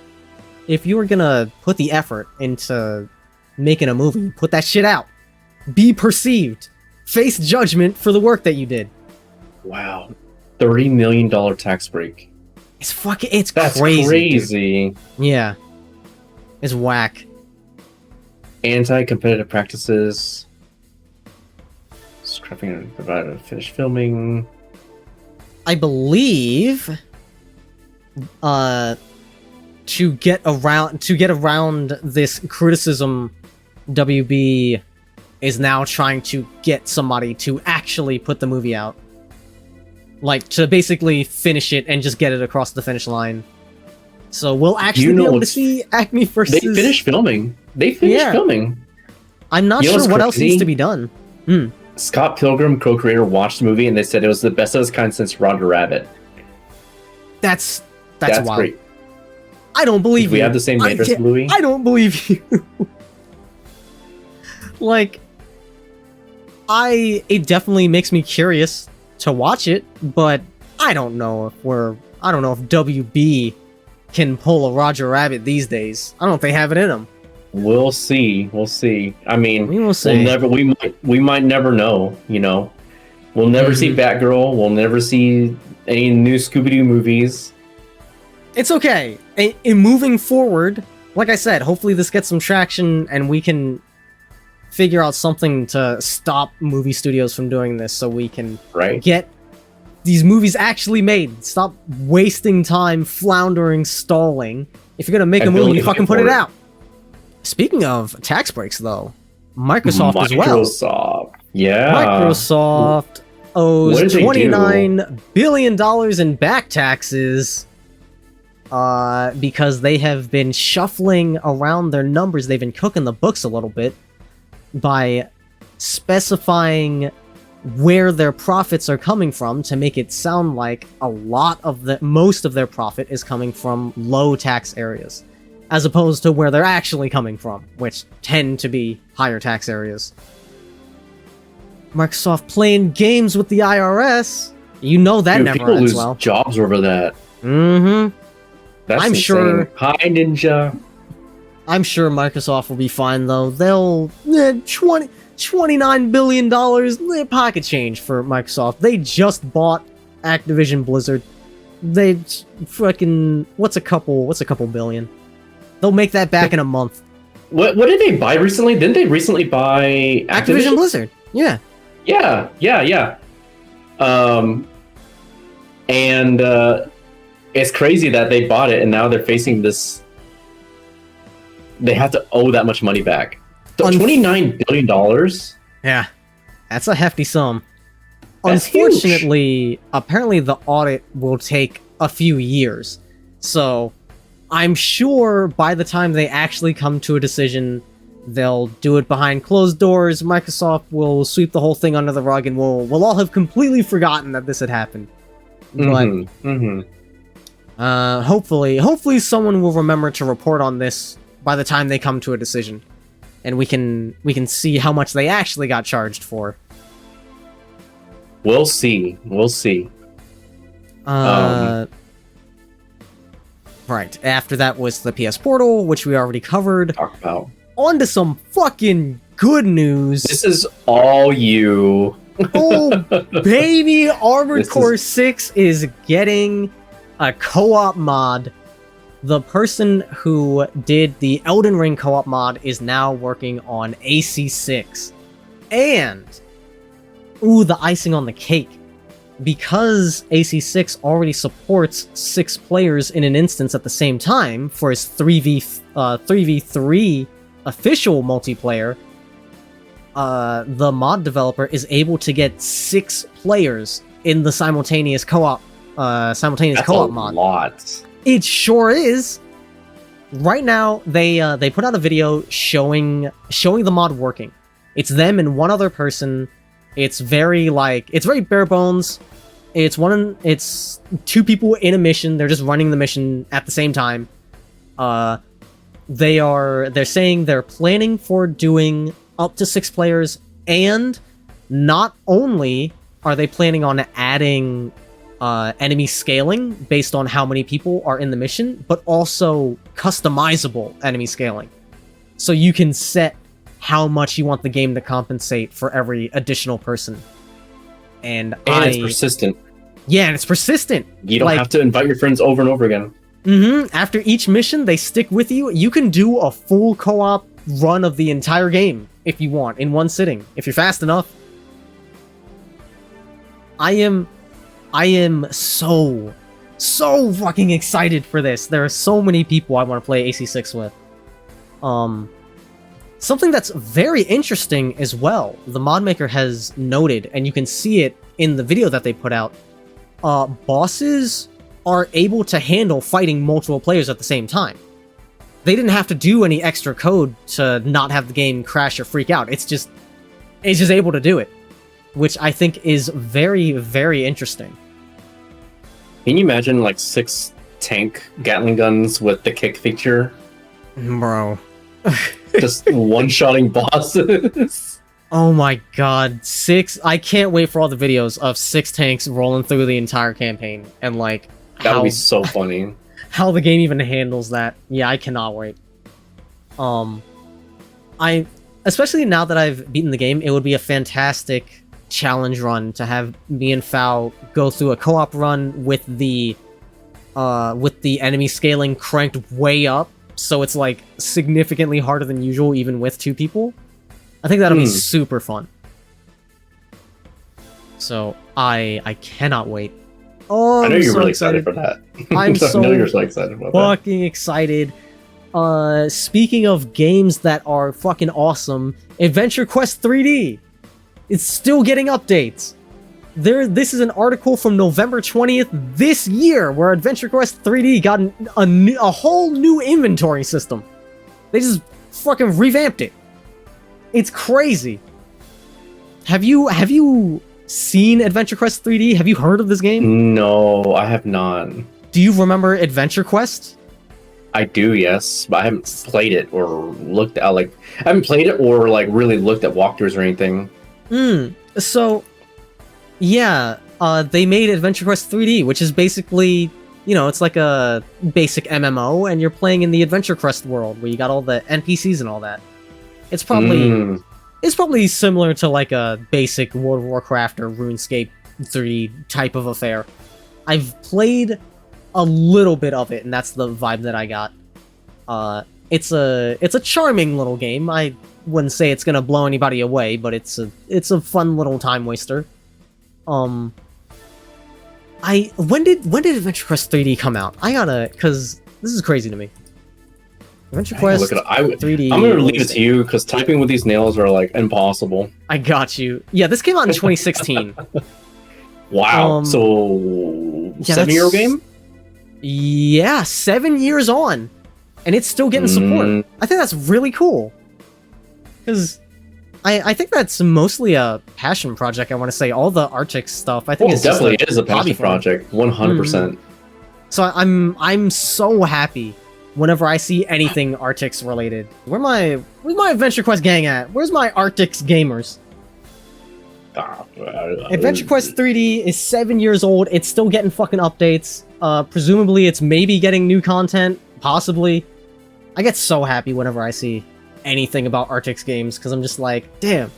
put the effort into making a movie, put that shit out. Be perceived. Face judgment for the work that you did. Wow. $30 million tax break. That's crazy. Dude. Yeah. It's whack. Anti-competitive practices. Scrapping and provided finished filming. I believe to get around this criticism, WB is now trying to get somebody to actually put the movie out. Like, to basically finish it and just get it across the finish line. So we'll actually be able to see Acme versus... They finished filming. Filming. I'm not sure what else needs to be done. Scott Pilgrim, co-creator, watched the movie and they said it was the best of its kind since Roger Rabbit. That's wild. Great. I don't believe you. We have the same interest in Louis. I don't believe you. Like, it definitely makes me curious to watch it, but I don't know if WB can pull a Roger Rabbit these days. I don't think they have it in them. We'll see. I mean, we'll see. We might never know, you know. We'll never see Batgirl. We'll never see any new Scooby-Doo movies. It's okay. In moving forward, like I said, hopefully this gets some traction and we can figure out something to stop movie studios from doing this so we can get these movies actually made. Stop wasting time floundering, stalling. If you're gonna make a movie, you fucking put it out. Speaking of tax breaks, though, Microsoft as well. Microsoft owes $29 billion in back taxes because they have been shuffling around their numbers. They've been cooking the books a little bit by specifying where their profits are coming from to make it sound like most of their profit is coming from low tax areas, as opposed to where they're actually coming from, which tend to be higher tax areas. Microsoft playing games with the IRS. You know that never ends well. Jobs over that. Mm-hmm. That's insane. Sure. Hi, Ninja. I'm sure Microsoft will be fine, though. They'll... $29 billion pocket change for Microsoft. They just bought Activision Blizzard. They fucking... What's a couple billion? They'll make that back in a month. What did they buy recently? Didn't they recently buy Activision Blizzard? Yeah. Yeah. And it's crazy that they bought it and now they're facing this. They have to owe that much money back. $29 billion? Yeah. That's a hefty sum. That's Unfortunately, huge. Apparently the audit will take a few years. So, I'm sure by the time they actually come to a decision, they'll do it behind closed doors. Microsoft will sweep the whole thing under the rug, and we'll all have completely forgotten that this had happened. But hopefully someone will remember to report on this by the time they come to a decision, and we can see how much they actually got charged for. We'll see. Right. After that was the PS Portal, which we already covered. Talk about. On to some fucking good news. This is all you. Oh, baby! Armored Core 6 is getting a co-op mod. The person who did the Elden Ring co-op mod is now working on AC6. And, the icing on the cake. Because AC6 already supports 6 players in an instance at the same time for his 3v3 official multiplayer, the mod developer is able to get 6 players in the simultaneous co-op mod. That's a lot. It sure is. Right now, they put out a video showing the mod working. It's them and one other person. It's very bare bones. It's 2 people in a mission. They're just running the mission at the same time. They're saying they're planning for doing up to 6 players, and not only are they planning on adding enemy scaling based on how many people are in the mission, but also customizable enemy scaling. So you can set how much you want the game to compensate for every additional person. And it's persistent. Yeah, and it's persistent. You don't have to invite your friends over and over again. After each mission, they stick with you. You can do a full co-op run of the entire game if you want, in one sitting, if you're fast enough. I am so fucking excited for this. There are so many people I want to play AC6 with. Something that's very interesting as well, the mod maker has noted, and you can see it in the video that they put out, bosses are able to handle fighting multiple players at the same time. They didn't have to do any extra code to not have the game crash or freak out. It's just able to do it, which I think is very, very interesting. Can you imagine 6 tank Gatling guns with the kick feature? Bro. Just one-shotting bosses. Oh my god, 6... I can't wait for all the videos of 6 tanks rolling through the entire campaign, and that would be so funny. How the game even handles that. Yeah, I cannot wait. Especially now that I've beaten the game, it would be a fantastic challenge run to have me and Fao go through a co-op run with the enemy scaling cranked way up so it's like significantly harder than usual, even with 2 people. I think that'll be super fun. So I cannot wait. Oh, I know you're so really excited for that. I'm I know you're so excited about that. fucking excited. Speaking of games that are fucking awesome, Adventure Quest 3D. It's still getting updates. This is an article from November 20th this year, where Adventure Quest 3D got a whole new inventory system. They just fucking revamped it. It's crazy. Have you seen Adventure Quest 3D? Have you heard of this game? No, I have not. Do you remember Adventure Quest? I do, yes, but I haven't played it or looked at I haven't played it or like really looked at walkthroughs or anything. So yeah, they made Adventure Quest 3D, which is basically, you know, it's like a basic MMO, and you're playing in the Adventure Quest world where you got all the NPCs and all that. It's probably similar to like a basic World of Warcraft or RuneScape 3D type of affair. I've played a little bit of it, and that's the vibe that I got. It's a charming little game. I wouldn't say it's gonna blow anybody away, but it's a fun little time waster. When did Adventure Quest 3D come out? Cause this is crazy to me. Adventure Quest 3D. I'm gonna leave it to you because typing with these nails are like impossible. I got you. Yeah, this came out in 2016. Wow. So yeah, 7-year game? Yeah, 7 years on, and it's still getting support. I think that's really cool. Because I think that's mostly a passion project, I want to say. All the Arctic stuff, I think it's definitely is a passion project, 100%. So I'm so happy whenever I see anything Arctics related. Where's my Adventure Quest gang at? Where's my Arctics gamers? Adventure Quest 3D is 7 years old. It's still getting fucking updates. Presumably it's maybe getting new content, possibly. I get so happy whenever I see anything about Arctics games, because I'm just like, damn,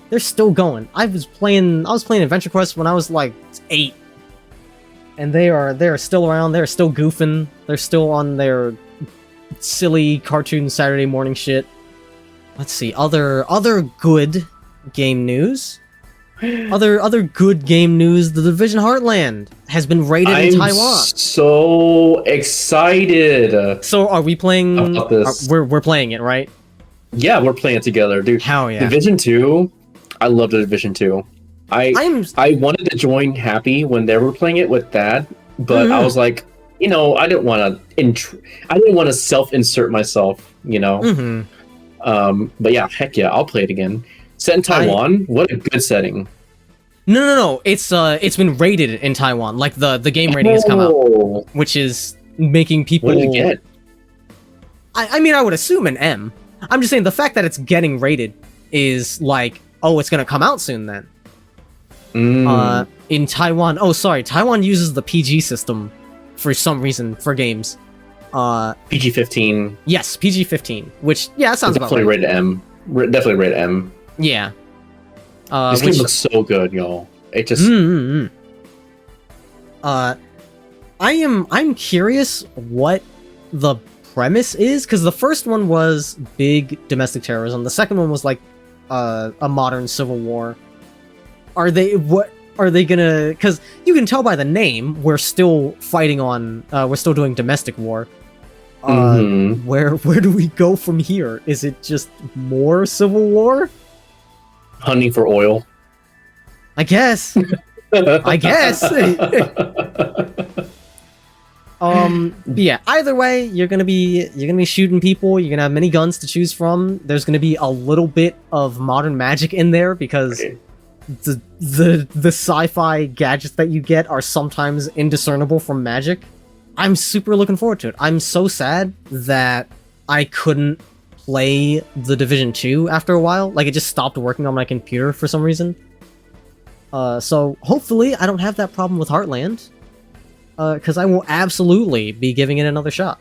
they're still going. I was playing Adventure Quest when I was like 8, and they are still around. They're still goofing. They're still on their silly cartoon Saturday morning shit. Let's see, other good game news. Other good game news. The Division Heartland has been rated in Taiwan. So excited. So are we playing? About this. We're playing it, right? Yeah, we're playing it together, dude. Hell yeah. Division 2, I loved Division 2. I wanted to join Happy when they were playing it with Dad, but I was like, you know, I didn't want to self-insert myself, you know. But yeah, heck yeah, I'll play it again. Set in Taiwan, what a good setting. No. It's been rated in Taiwan. Like the game rating has come out, which is making people. What did it get? I mean, I would assume an M. I'm just saying the fact that it's getting rated is like, oh, it's gonna come out soon then. In Taiwan, Taiwan uses the PG system for some reason for games. PG-15. Yes, PG-15. Which that sounds definitely about right. Rated M. Definitely rated M. Yeah. This game looks so good, y'all. It just. I'm curious what the premise is, because the first one was big domestic terrorism. The second one was like a modern civil war. Are they gonna? Because you can tell by the name, we're still fighting on. We're still doing domestic war. Where do we go from here? Is it just more civil war? Hunting for oil. I guess. Yeah, either way, you're gonna be shooting people. You're gonna have many guns to choose from. There's gonna be a little bit of modern magic in there, because the sci-fi gadgets that you get are sometimes indiscernible from magic. I'm super looking forward to it. I'm so sad that I couldn't play the Division 2 after a while. Like, it just stopped working on my computer for some reason. So hopefully I don't have that problem with Heartland. Because I will absolutely be giving it another shot.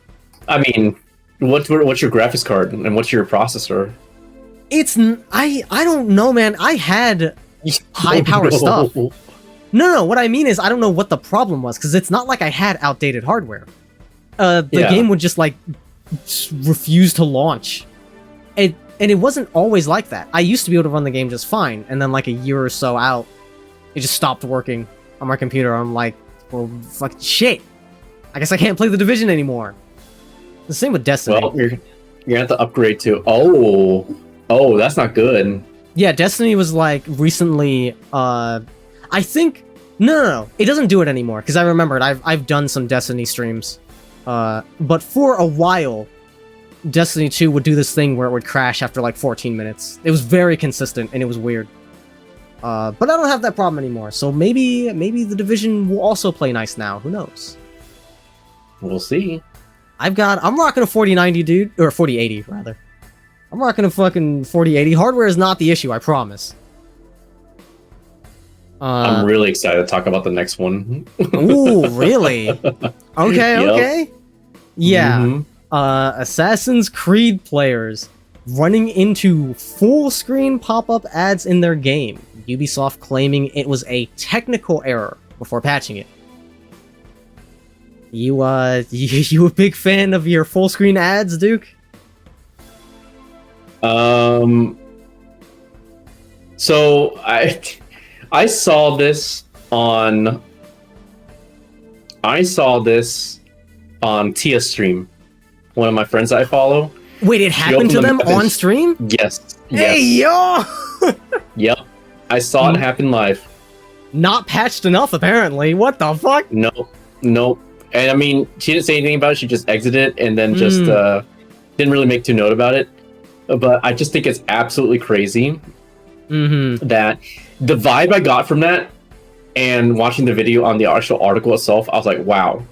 I mean, what's your graphics card and what's your processor? I don't know, man. I had high power stuff. No, what I mean is I don't know what the problem was, because it's not like I had outdated hardware. The game would just like refused to launch. And it wasn't always like that. I used to be able to run the game just fine, and then like a year or so out, it just stopped working on my computer. I'm like, well, fuck shit. I guess I can't play the Division anymore. The same with Destiny. Well, you're gonna have to upgrade to. Oh, that's not good. Yeah, Destiny was like recently. I think no, it doesn't do it anymore because I remembered I've done some Destiny streams, but for a while, Destiny 2 would do this thing where it would crash after like 14 minutes. It was very consistent and it was weird. But I don't have that problem anymore, so maybe the Division will also play nice now. Who knows? We'll see. I'm rocking a 4090, dude, or 4080 rather. I'm rocking a fucking 4080. Hardware is not the issue, I promise. I'm really excited to talk about the next one. Ooh, really? Okay. Yeah. Mm-hmm. Assassin's Creed players running into full-screen pop-up ads in their game. Ubisoft claiming it was a technical error before patching it. You a big fan of your full-screen ads, Duke? So I saw this on Tia's stream. One of my friends I follow. Wait, it happened to them on stream? Yes. Hey, yo! Yep. I saw it happen live. Not patched enough, apparently. What the fuck? Nope. And I mean, she didn't say anything about it. She just exited and then just didn't really make too note about it. But I just think it's absolutely crazy that the vibe I got from that and watching the video on the actual article itself, I was like, wow.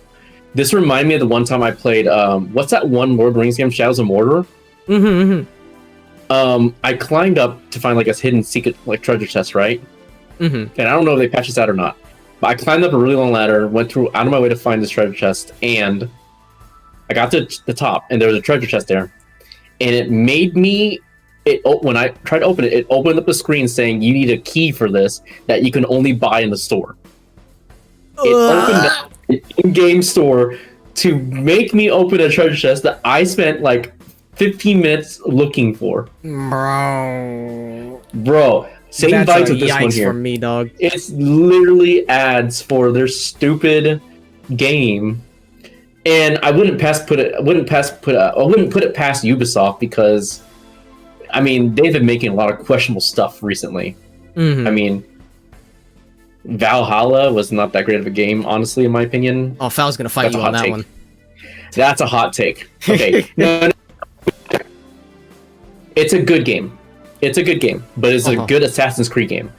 This reminded me of the one time I played, what's that one Lord of the Rings game, Shadows of Mordor? I climbed up to find like a hidden secret like treasure chest, right? And I don't know if they patched this out or not. But I climbed up a really long ladder, went through out of my way to find this treasure chest, and I got to the top, and there was a treasure chest there. And it made me, when I tried to open it, it opened up a screen saying you need a key for this that you can only buy in the store. It opened up an in-game store to make me open a treasure chest that I spent like 15 minutes looking for. Bro, same vibes with this one here. For me, dog. It's literally ads for their stupid game, and I wouldn't put it past Ubisoft because, I mean, they've been making a lot of questionable stuff recently. I mean, Valhalla was not that great of a game, honestly, in my opinion. Oh, Fal's gonna fight you on that one. That's a hot take. Okay, no. It's a good game. It's a good game, but it's a good Assassin's Creed game.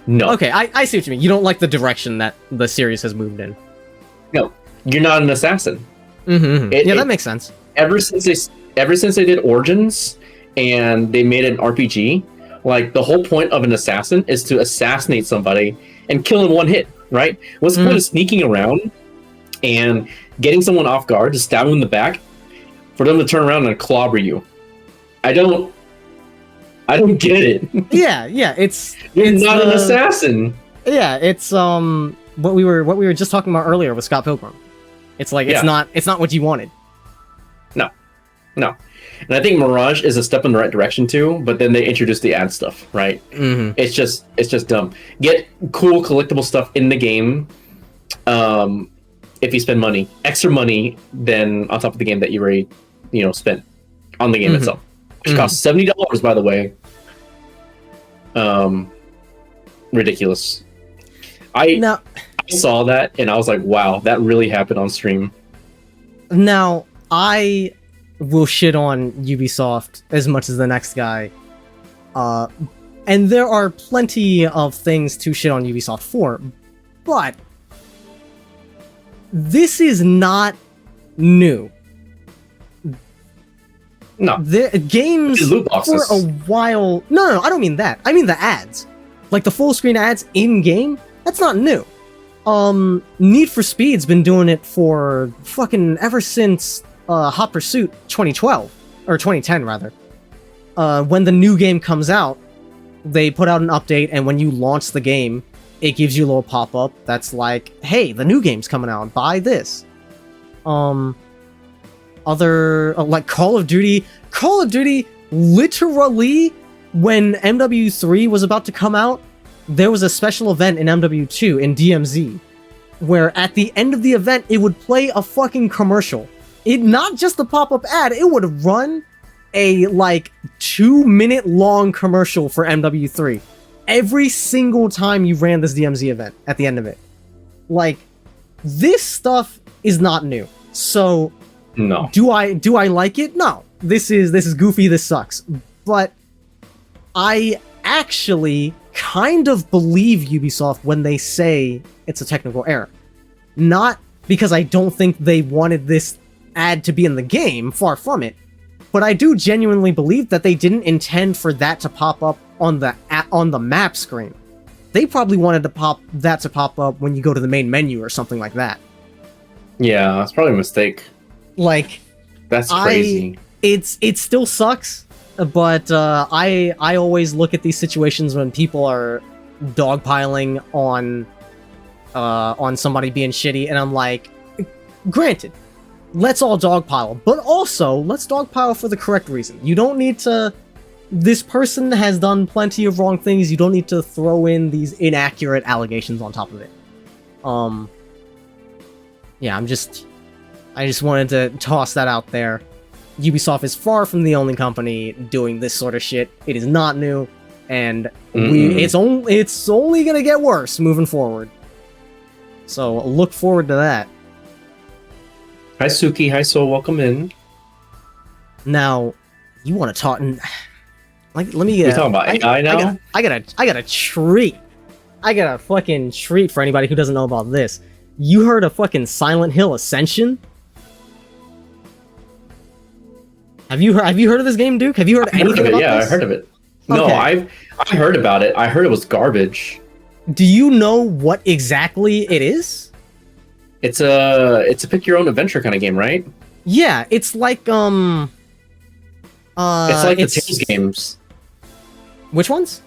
No. Okay, I see what you mean. You don't like the direction that the series has moved in. No, you're not an assassin. That makes sense. Ever since they did Origins and they made an RPG, like the whole point of an assassin is to assassinate somebody and kill in one hit, right? What's the point of sneaking around and getting someone off guard to stab them in the back for them to turn around and clobber you? I don't get it. Yeah, You're it's not an assassin. Yeah, it's what we were just talking about earlier with Scott Pilgrim. It's like it's not what you wanted. No. And I think Mirage is a step in the right direction too, but then they introduced the ad stuff, right? It's just dumb. Get cool collectible stuff in the game if you spend money, extra money than on top of the game that you already, spent on the game itself. Which costs $70, by the way. Ridiculous. I saw that and I was like, wow, that really happened on stream. Now, I will shit on Ubisoft as much as the next guy. And there are plenty of things to shit on Ubisoft for, but this is not new. No. The games for a while... No, I don't mean that. I mean the ads. Like the full screen ads in-game, that's not new. Need for Speed's been doing it for fucking ever since Hot Pursuit 2012. Or 2010, rather. When the new game comes out, they put out an update, and when you launch the game, it gives you a little pop-up that's like, hey, the new game's coming out, buy this. other like Call of Duty. Call of Duty, literally, when MW3 was about to come out, there was a special event in MW2 in DMZ, where at the end of the event, it would play a fucking commercial. It not just a pop-up ad, it would run a like 2-minute long commercial for MW3 every single time you ran this DMZ event at the end of it. Like, this stuff is not new. So no. Do I like it? No. This is goofy, this sucks. But I actually kind of believe Ubisoft when they say it's a technical error. Not because I don't think they wanted this ad to be in the game, far from it, but I do genuinely believe that they didn't intend for that to pop up on the map screen. They probably wanted to pop up when you go to the main menu or something like that. Yeah, that's probably a mistake. Like, that's crazy. It still sucks, but I always look at these situations when people are dogpiling on somebody being shitty, and I'm like, granted, let's all dogpile, but also let's dogpile for the correct reason. You don't need to. This person has done plenty of wrong things. You don't need to throw in these inaccurate allegations on top of it. Yeah, I just wanted to toss that out there. Ubisoft is far from the only company doing this sort of shit. It is not new, and it's only gonna get worse moving forward. So look forward to that. Hi Suki, hi Soul, welcome in. Now, you want to talk? Like, let me. We're talking about AI now. I got a treat. I got a fucking treat for anybody who doesn't know about this. You heard of fucking Silent Hill Ascension? Have you heard of this game, Duke? Have you heard anything about this? Yeah, I heard of it. No, Okay. I heard about it. I heard it was garbage. Do you know what exactly it is? It's a pick your own adventure kind of game, right? Yeah, it's like it's like the Tales games. Which ones?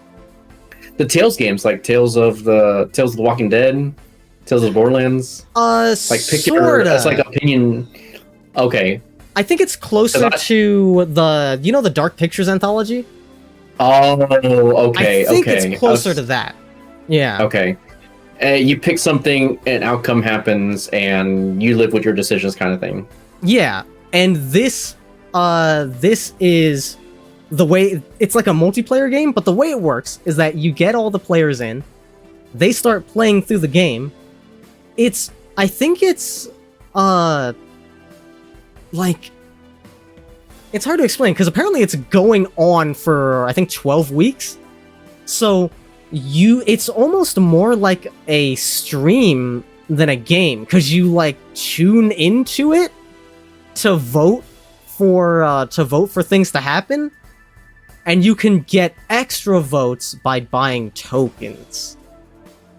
The Tales games, like Tales of the Walking Dead, Tales of Borderlands. Like pick your. That's like opinion. Okay. I think it's closer to the Dark Pictures anthology. Oh, okay. I think it's closer to that. Yeah. Okay. You pick something, an outcome happens, and you live with your decisions, kind of thing. Yeah, and this is the way. It's like a multiplayer game, but the way it works is that you get all the players in, they start playing through the game. I think it's like, it's hard to explain because apparently it's going on for I think 12 weeks. So it's almost more like a stream than a game because you like tune into it to vote for things to happen, and you can get extra votes by buying tokens.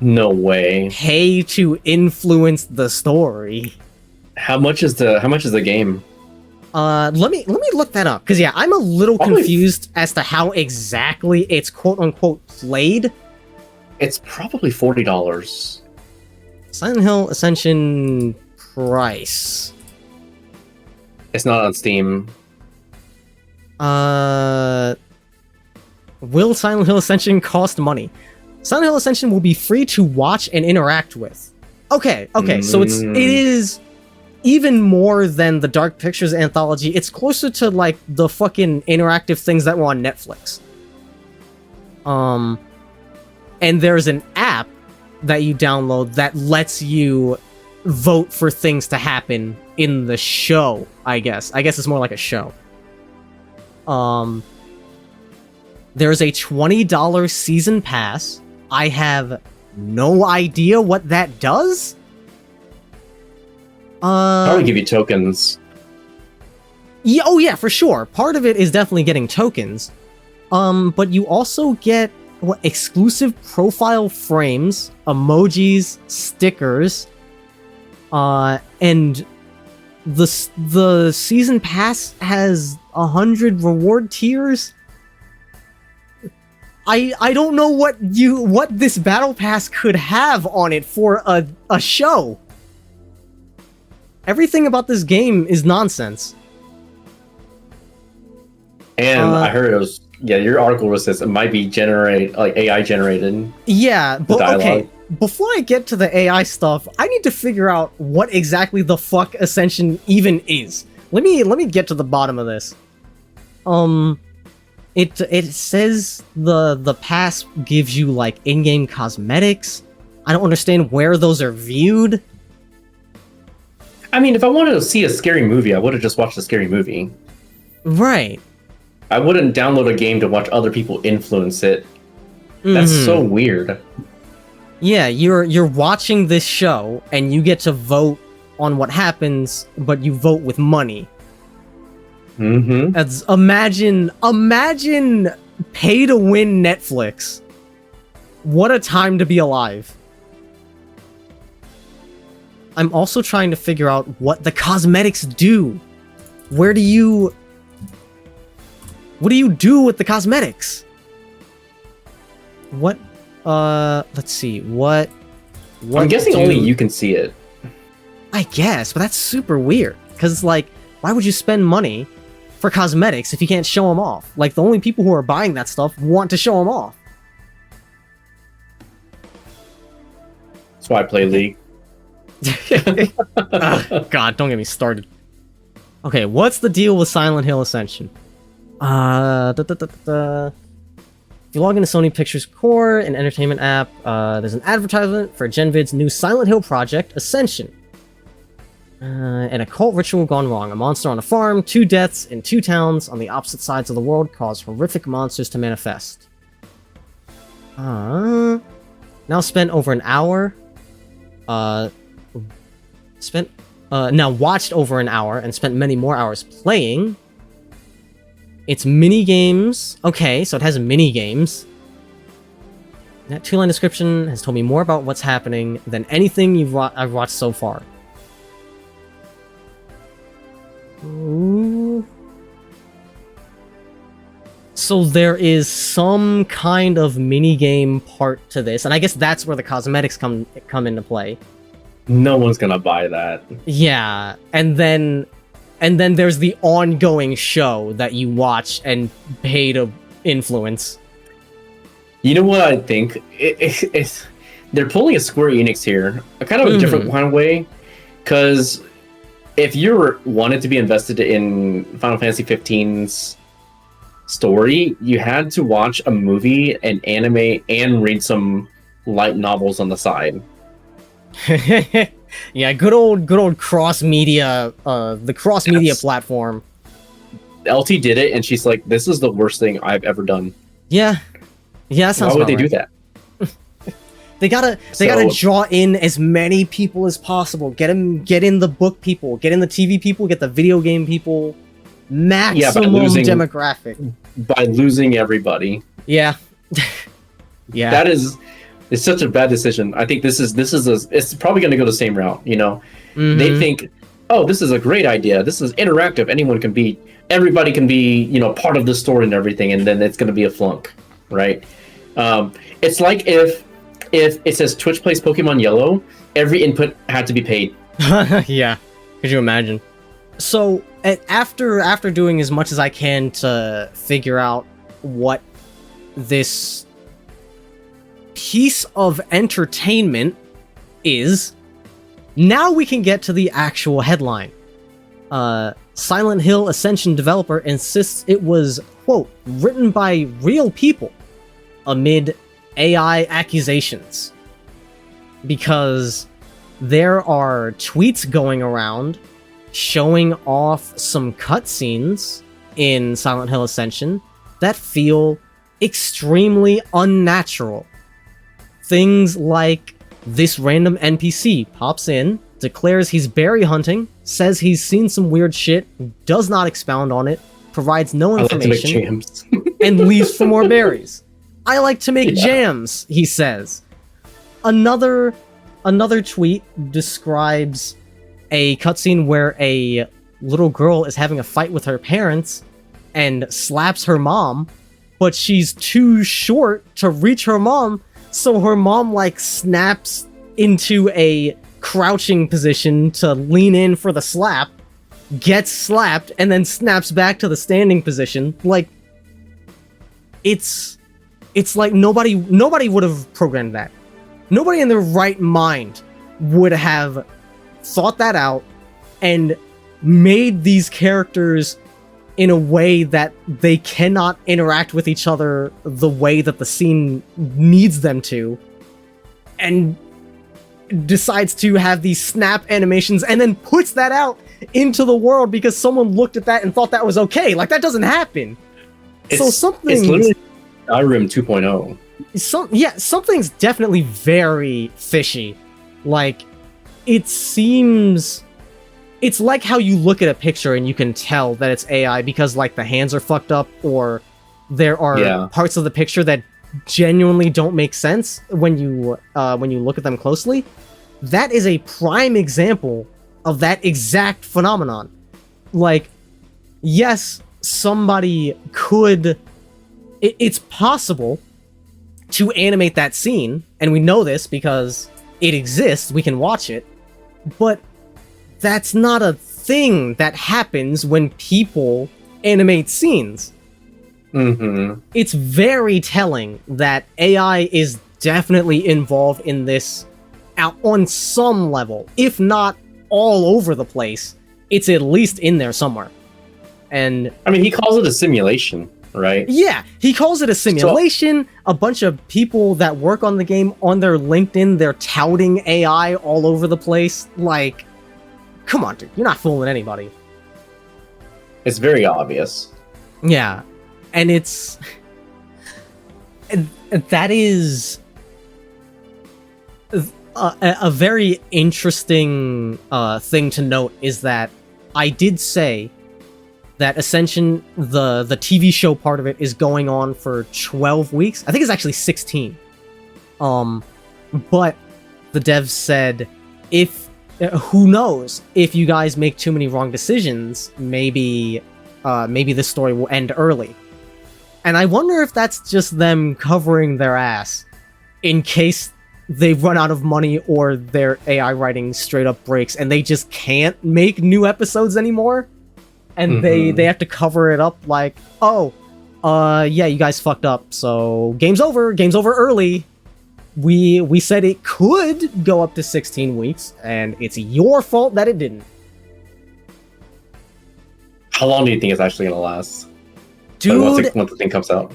No way. Pay to influence the story. How much is the game? Let me look that up because yeah, I'm a little confused as to how exactly it's quote unquote played. It's probably $40. Silent Hill Ascension price. It's not on Steam. Will Silent Hill Ascension cost money? Silent Hill Ascension will be free to watch and interact with. Okay, so it is even more than the Dark Pictures anthology. It's closer to like the fucking interactive things that were on Netflix. And there's an app that you download that lets you vote for things to happen in the show, I guess. I guess it's more like a show. There's a $20 season pass. I have no idea what that does. Probably give you tokens. Yeah, oh yeah, for sure. Part of it is definitely getting tokens. But you also get exclusive profile frames, emojis, stickers, and the season pass has 100 reward tiers. I don't know what this battle pass could have on it for a show. Everything about this game is nonsense. And I heard it was your article was this it might be AI generated. Yeah, but okay. Before I get to the AI stuff, I need to figure out what exactly the fuck Ascension even is. Let me get to the bottom of this. It says the pass gives you like in-game cosmetics. I don't understand where those are viewed. I mean, if I wanted to see a scary movie, I would have just watched a scary movie. Right. I wouldn't download a game to watch other people influence it. That's so weird. Yeah, you're watching this show and you get to vote on what happens, but you vote with money. That's imagine pay to win Netflix. What a time to be alive. I'm also trying to figure out what the cosmetics do. What do you do with the cosmetics? What let's see. What I'm guessing only you can see it. I guess, but that's super weird. Cause like, why would you spend money for cosmetics if you can't show them off? Like, the only people who are buying that stuff want to show them off. That's why I play League. God, don't get me started. Okay, what's the deal with Silent Hill Ascension? If you log into Sony Pictures Core, an entertainment app, there's an advertisement for GenVid's new Silent Hill project, Ascension. An occult ritual gone wrong. A monster on a farm, 2 deaths in 2 towns on the opposite sides of the world cause horrific monsters to manifest. Now spent over an hour. Now watched over an hour and spent many more hours playing. It's mini games. Okay, so it has mini games. That 2-line description has told me more about what's happening than anything I've watched so far. Ooh. So there is some kind of mini game part to this, and I guess that's where the cosmetics come into play. No one's gonna buy that. Yeah, and then there's the ongoing show that you watch and pay to influence. You know what I think? It's they're pulling a Square Enix here, a kind of a different kind of way, because if you wanted to be invested in Final Fantasy 15's story, you had to watch a movie, an anime, and read some light novels on the side. Yeah, good old cross media, the cross media platform. LT did it, and she's like, "This is the worst thing I've ever done." Yeah, that sounds. Why would they do that? They gotta draw in as many people as possible. Get in the book people, get in the TV people, get the video game people. Maximum demographic. By losing everybody. Yeah. Yeah. It's such a bad decision. I think it's probably going to go the same route. You know, they think, oh, this is a great idea. This is interactive. Everybody can be, part of the story and everything. And then it's going to be a flunk, right? It's like if it says Twitch plays Pokemon Yellow, every input had to be paid. Yeah. Could you imagine? So after doing as much as I can to figure out what this piece of entertainment is, now we can get to the actual headline. Silent Hill Ascension developer insists it was, quote, written by real people amid AI accusations. Because there are tweets going around showing off some cutscenes in Silent Hill Ascension that feel extremely unnatural. Things like this random NPC pops in, declares he's berry hunting, says he's seen some weird shit, does not expound on it, provides no information, and leaves for more berries. I like to make jams, he says. Another tweet describes a cutscene where a little girl is having a fight with her parents and slaps her mom, but she's too short to reach her mom, so her mom snaps into a crouching position to lean in for the slap, gets slapped, and then snaps back to the standing position. Like, it's like nobody would have programmed that. Nobody in their right mind would have thought that out and made these characters in a way that they cannot interact with each other the way that the scene needs them to, and decides to have these snap animations and then puts that out into the world because someone looked at that and thought that was okay. Like, that doesn't happen. It's literally Skyrim 2.0. Something's definitely very fishy. Like, it seems... It's like how you look at a picture and you can tell that it's AI because, like, the hands are fucked up, or there are parts of the picture that genuinely don't make sense when you look at them closely. That is a prime example of that exact phenomenon. Like, yes, somebody could... It's possible to animate that scene, and we know this because it exists, we can watch it, but that's not a thing that happens when people animate scenes. Mm-hmm. It's very telling that AI is definitely involved in this on some level. If not all over the place, it's at least in there somewhere. And I mean, he calls it a simulation, right? Yeah, he calls it a simulation. A bunch of people that work on the game, on their LinkedIn, they're touting AI all over the place. Like, come on, dude, you're not fooling anybody. It's very obvious. Yeah, and it's... that is... a very interesting thing to note is that I did say that Ascension, the TV show part of it, is going on for 12 weeks. I think it's actually 16. But the devs said, who knows, if you guys make too many wrong decisions, maybe this story will end early. And I wonder if that's just them covering their ass in case they run out of money or their AI writing straight up breaks and they just can't make new episodes anymore. And they have to cover it up like, yeah, you guys fucked up, so game's over early. We said it could go up to 16 weeks, and it's your fault that it didn't. How long do you think it's actually gonna last? Dude, once the thing comes out?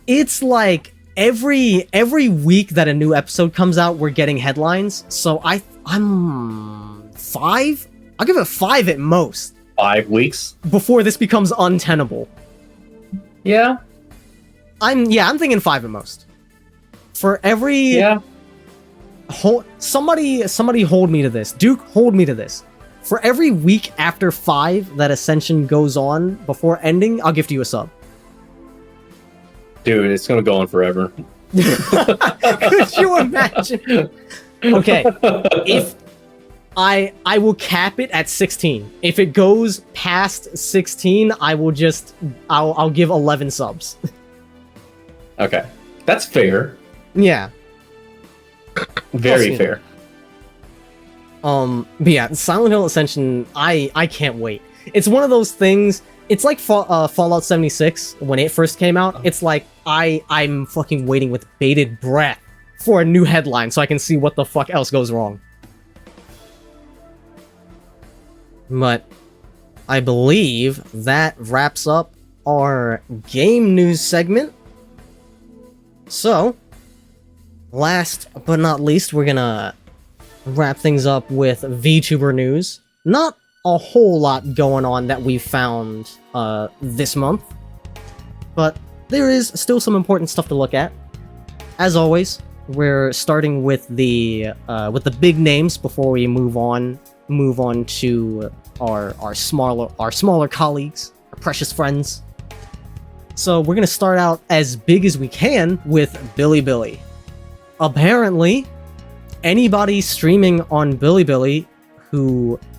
It's like every week that a new episode comes out, we're getting headlines. So I'm 5? I'll give it 5 at most. 5 weeks? Before this becomes untenable. Yeah. I'm thinking 5 at most. For every... Yeah. Somebody hold me to this. Duke, hold me to this. For every week after 5 that Ascension goes on before ending, I'll gift you a sub. Dude, it's gonna go on forever. Could you imagine? Okay, if I will cap it at 16. If it goes past 16, I'll give 11 subs. Okay, that's fair. Yeah. Very fair. But yeah, Silent Hill Ascension, I can't wait. It's one of those things. It's like Fallout 76 when it first came out. It's like I'm fucking waiting with bated breath for a new headline so I can see what the fuck else goes wrong. But I believe that wraps up our game news segment. So, last but not least, we're gonna wrap things up with VTuber news. Not a whole lot going on that we found this month, but there is still some important stuff to look at. As always, we're starting with the big names before we move on to our smaller colleagues, our precious friends. So we're gonna start out as big as we can with Bilibili. Apparently, anybody streaming on Bilibili,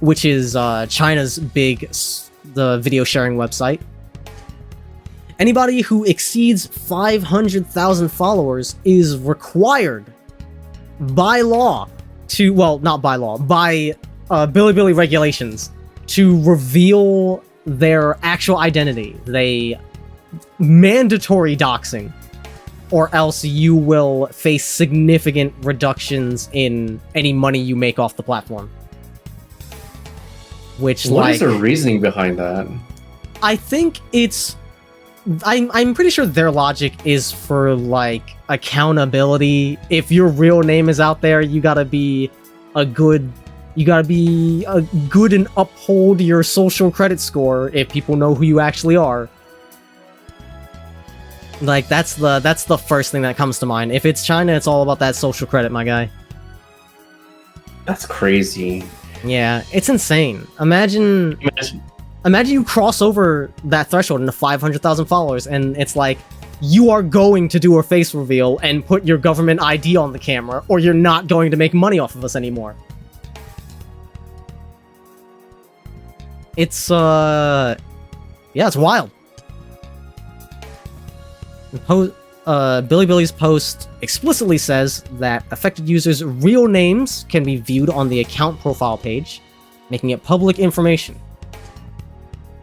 which is China's the video sharing website, anybody who exceeds 500,000 followers is required by law by Bilibili regulations to reveal their actual identity. They mandatory doxing, or else you will face significant reductions in any money you make off the platform. Which, what is the reasoning behind that? I think it's... I'm pretty sure their logic is for, like, accountability. If your real name is out there, you gotta be a good and uphold your social credit score if people know who you actually are. Like, that's the first thing that comes to mind. If it's China, it's all about that social credit, my guy. That's crazy. Yeah, it's insane. Imagine you cross over that threshold into 500,000 followers, and it's like, you are going to do a face reveal and put your government ID on the camera, or you're not going to make money off of us anymore. It's, yeah, it's wild. Billy's post explicitly says that affected users' real names can be viewed on the account profile page, making it public information.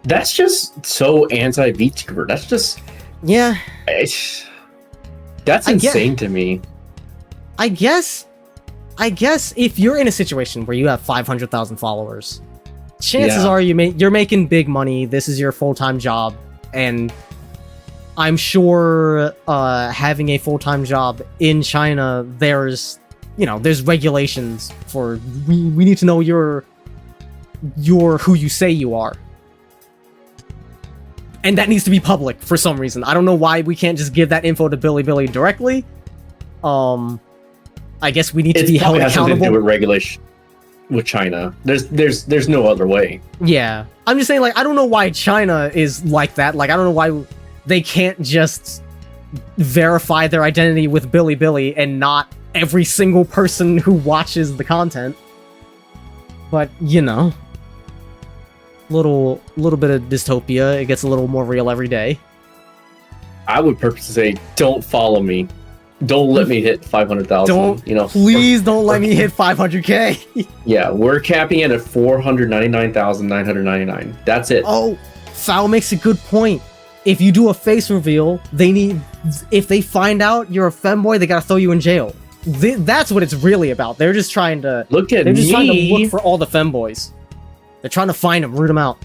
That's just so anti-VTuber. That's just... Yeah. That's insane to me. I guess if you're in a situation where you have 500,000 followers, chances are you're making big money, this is your full-time job, and I'm sure having a full-time job in China, there's regulations for we need to know you're who you say you are. And that needs to be public for some reason. I don't know why we can't just give that info to Billy directly. I guess we need to be held accountable. It has something to do with regulation with China. There's no other way. Yeah. I'm just saying, like, I don't know why China is like that. Like, I don't know why they can't just verify their identity with Billy and not every single person who watches the content. But, little bit of dystopia. It gets a little more real every day. I would purposely say, don't follow me. Don't let me hit 500,000. Please don't let me hit 500K. Yeah, we're capping it at 499,999. That's it. Oh, Foul makes a good point. If you do a face reveal, if they find out you're a femboy, they gotta throw you in jail. That's what it's really about. They're just trying to trying to look for all the femboys. They're trying to find them, root them out.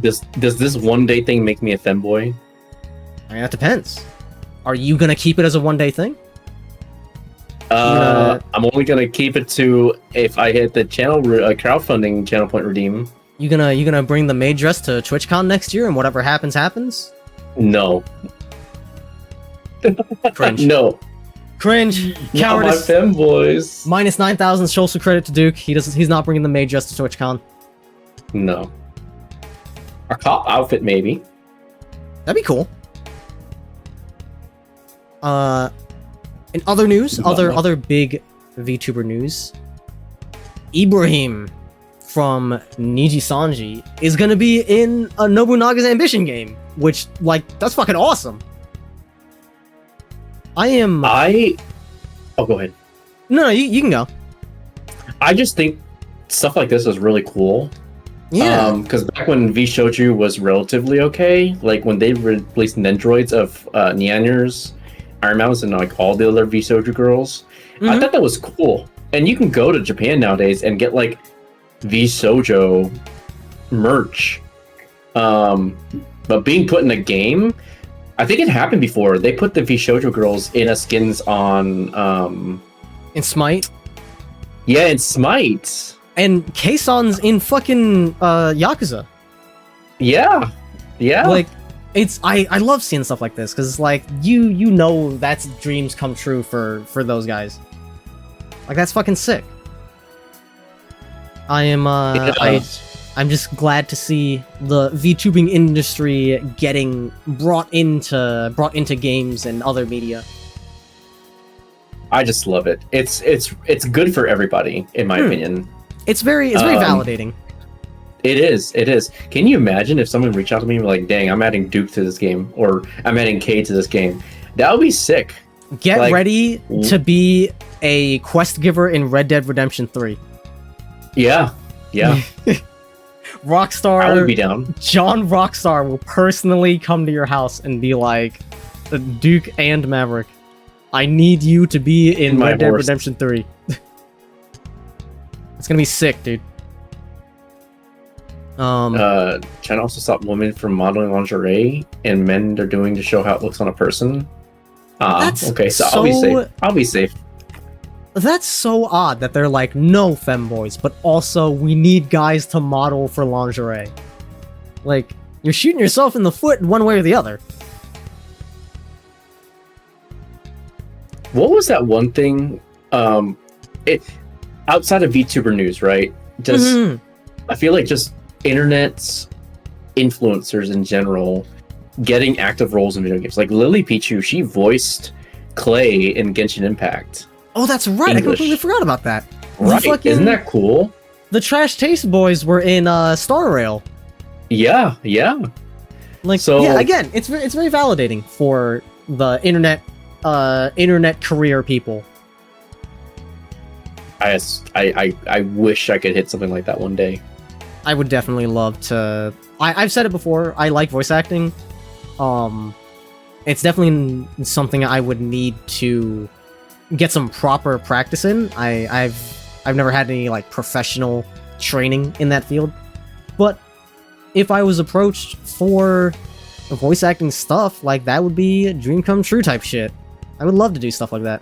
Does this one-day thing make me a femboy? I mean, that depends. Are you gonna keep it as a one-day thing? I'm only gonna keep it to if I hit the channel crowdfunding channel point redeem. You gonna bring the maid dress to TwitchCon next year, and whatever happens, happens? No. Cringe. No. Cringe. Cowardice. Not my femboys. Minus 9,000 social credit to Duke. He's not bringing the maid dress to TwitchCon. No. A cop outfit, maybe. That'd be cool. In other news, other big VTuber news, Ibrahim from Niji Sanji is gonna be in a Nobunaga's Ambition game, which, like, that's fucking awesome. Oh, go ahead. No, you can go. I just think stuff like this is really cool. Yeah. Because back when V Shouju was relatively okay, like when they released Nendroids of Nyaners, Iron Mounts, and like all the other V Shouju girls, I thought that was cool. And you can go to Japan nowadays and get like V Shoujo merch. But being put in a game, I think it happened before. They put the V Shoujo girls in a skins on in Smite. Yeah, in Smite. And Kei-san's in fucking Yakuza. Yeah. Like, I love seeing stuff like this because it's like you know that's dreams come true for those guys. Like, that's fucking sick. I'm just glad to see the VTubing industry getting brought into games and other media. I just love it. It's good for everybody, in my opinion. It's very validating. It is. Can you imagine if someone reached out to me and were like, dang, I'm adding Duke to this game, or I'm adding K to this game? That would be sick. Get ready to be a quest giver in Red Dead Redemption 3. Yeah. Rockstar. I would be down. John Rockstar will personally come to your house and be like, Duke and Maverick, I need you to be in Red Dead Redemption 3. It's gonna be sick, dude. China also stopped women from modeling lingerie, and men are doing to show how it looks on a person. Okay, so I'll be safe. I'll be safe. That's so odd that they're like, no femboys, but also we need guys to model for lingerie. Like, you're shooting yourself in the foot one way or the other. What was that one thing? Outside of VTuber news, right? Just I feel like just internet's influencers in general getting active roles in video games. Like Lily Pichu, she voiced Clay in Genshin Impact. Oh, that's right. English. I completely forgot about that. Right. Isn't that cool? The Trash Taste Boys were in Star Rail. Yeah. Like, so, yeah, again, it's very validating for the internet career people. I wish I could hit something like that one day. I would definitely love to. I've said it before. I like voice acting. It's definitely something I would need to get some proper practice in. I've never had any like professional training in that field, but if I was approached for voice acting stuff, like that would be a dream come true type shit. I would love to do stuff like that.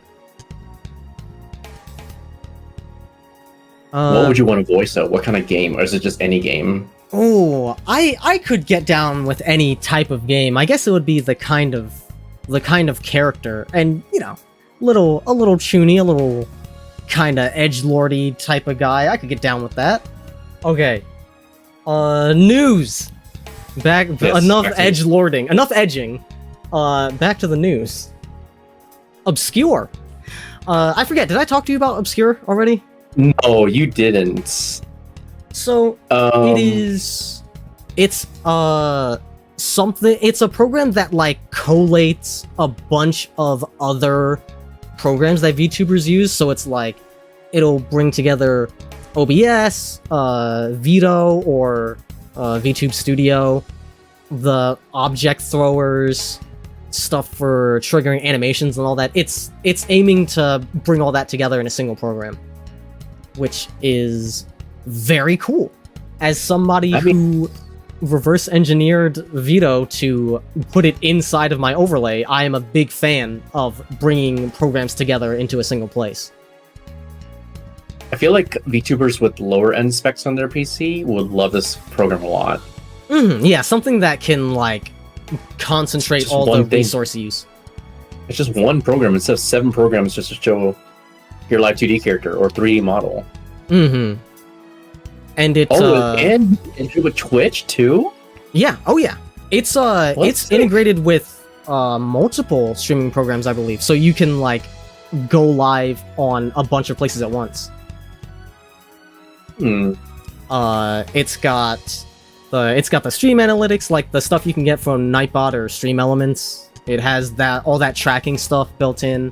What would you want to voice out? What kind of game? Or is it just any game? Oh, I could get down with any type of game. I guess it would be the kind of character, and you know, a little chuny, a little kind of edgelordy type of guy. I could get down with that. Okay. News. Back. Yes, enough edgelording. Enough edging. Back to the news. Obscure. I forget. Did I talk to you about Obscure already? No, you didn't. So it's something. It's a program that like collates a bunch of other programs that VTubers use. So it's like it'll bring together OBS, Vito, or VTube Studio, the object throwers, stuff for triggering animations and all that. It's aiming to bring all that together in a single program, which is very cool. As somebody who reverse engineered Vito to put it inside of my overlay, I am a big fan of bringing programs together into a single place. I feel like VTubers with lower end specs on their PC would love this program a lot. Yeah, something that can like concentrate all the resource use. It's just one program instead of 7 programs just to show your live 2D character or 3D model. And it's and with Twitch too? Yeah. Oh yeah. It's integrated with multiple streaming programs, I believe. So you can like go live on a bunch of places at once. It's got the stream analytics, like the stuff you can get from Nightbot or Stream Elements. It has all that tracking stuff built in.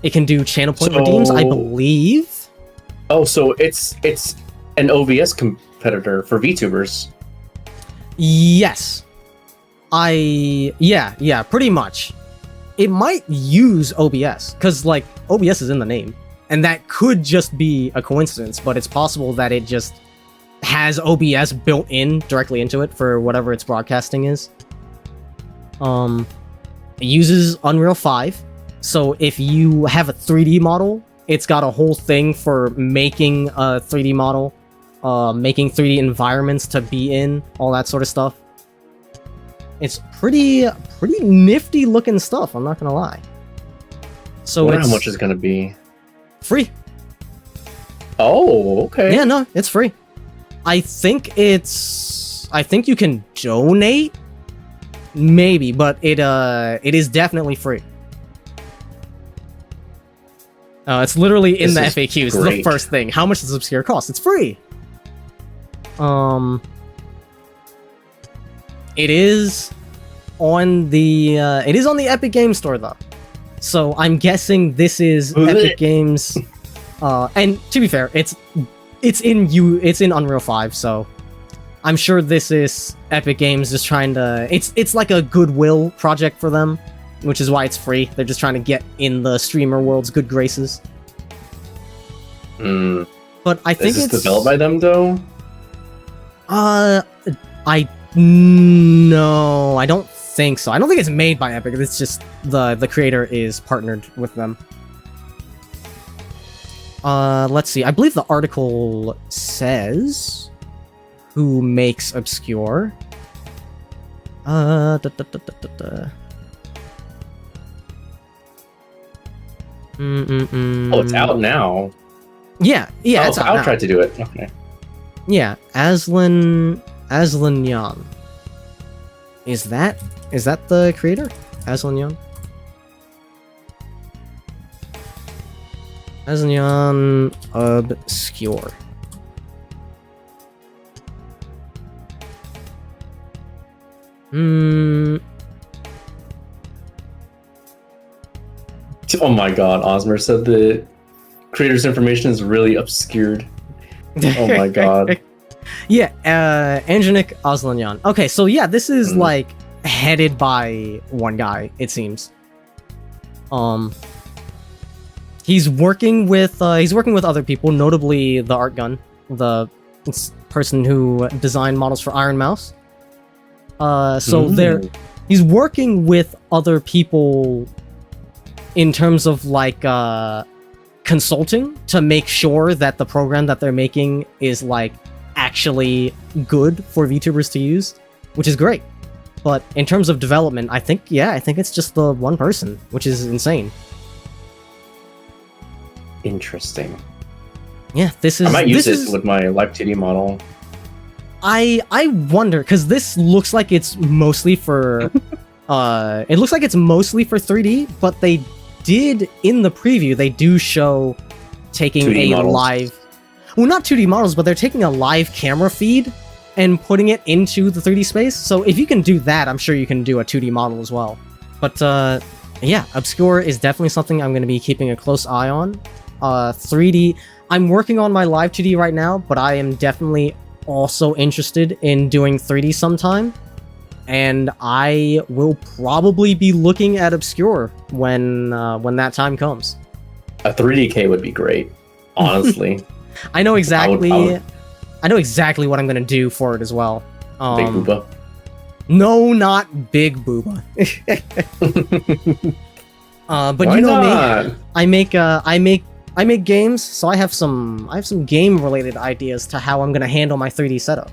It can do channel point redeems, I believe. Oh, so it's an OBS competitor for VTubers. Yes. Yeah, pretty much. It might use OBS, because like OBS is in the name. And that could just be a coincidence, but it's possible that it just has OBS built in directly into it for whatever its broadcasting is. It uses Unreal 5, so if you have a 3D model, it's got a whole thing for making a 3D model, making 3D environments to be in, all that sort of stuff. It's pretty nifty looking stuff, I'm not gonna lie. So I wonder how much it's gonna be. Free. Oh, okay. Yeah, no, it's free. I think you can donate, maybe, but it is definitely free. It's literally in the FAQs. It's the first thing. How much does Obscure cost? It's free. It is on the Epic Games Store though. So I'm guessing this is Epic Games. And to be fair, it's it's in Unreal 5, so I'm sure this is Epic Games just trying to... It's like a goodwill project for them, which is why it's free. They're just trying to get in the streamer world's good graces. But I think it's developed by them, though? No, I don't think so. I don't think it's made by Epic. It's just the creator is partnered with them. Let's see. I believe the article says who makes Obscure. Oh, it's out now. Yeah, it's out I'll now. try to do it. Okay. Yeah, Aslan Yan. Is that the creator? Aslan Yan? Aslan Yan Obscure. Oh my god, Osmer said the creator's information is really obscured. Oh my god. Yeah, Anjanik Aslanyan. Okay, so yeah, this is like headed by one guy, it seems. He's working with other people, notably the Art Gun, the person who designed models for Iron Mouse. He's working with other people in terms of like consulting to make sure that the program that they're making is like actually good for VTubers to use, which is great. But in terms of development, I think it's just the one person, which is insane. Interesting. Yeah, I might use it with my Live 2D model. I wonder, because this looks like it's mostly for it looks like it's mostly for 3D, but they did in the preview, they do show taking a models. live, well, not 2D models, but they're taking a live camera feed and putting it into the 3D space. So if you can do that, I'm sure you can do a 2D model as well. But yeah, Obscure is definitely something I'm going to be keeping a close eye on. 3D, I'm working on my live 2D right now, but I am definitely also interested in doing 3D sometime. And I will probably be looking at Obscure when that time comes. A 3DK would be great, honestly. I know exactly. I know exactly what I'm gonna do for it as well. Big Booba. No, not Big Booba. But why you know not? me. I make games, so I have some game related ideas to how I'm gonna handle my 3D setup.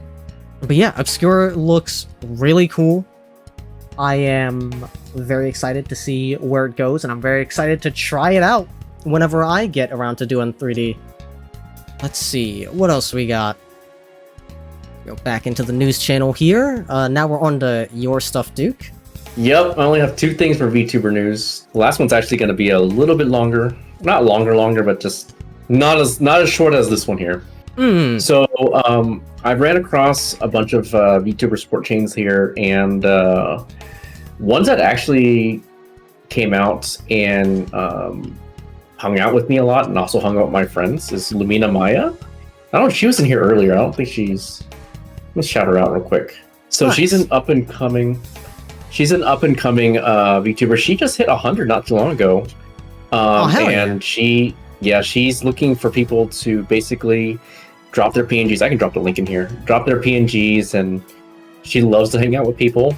But yeah, Obscure looks really cool. I am very excited to see where it goes, and I'm very excited to try it out whenever I get around to doing 3D. Let's see, what else we got? Go back into the news channel here. Now we're on to your stuff, Duke. Yep, I only have 2 things for VTuber news. The last one's actually going to be a little bit longer. Not longer, but just not as short as this one here. So, I ran across a bunch of VTuber support chains here, and ones that actually came out and hung out with me a lot, and also hung out with my friends, is Lumina Maya. I don't know if she was in here earlier. I don't think she's... Let's shout her out real quick. So nice. She's an up and coming VTuber. She just hit 100 not too long ago. And she's looking for people to basically drop their PNGs. I can drop the link in here. Drop their PNGs, and she loves to hang out with people.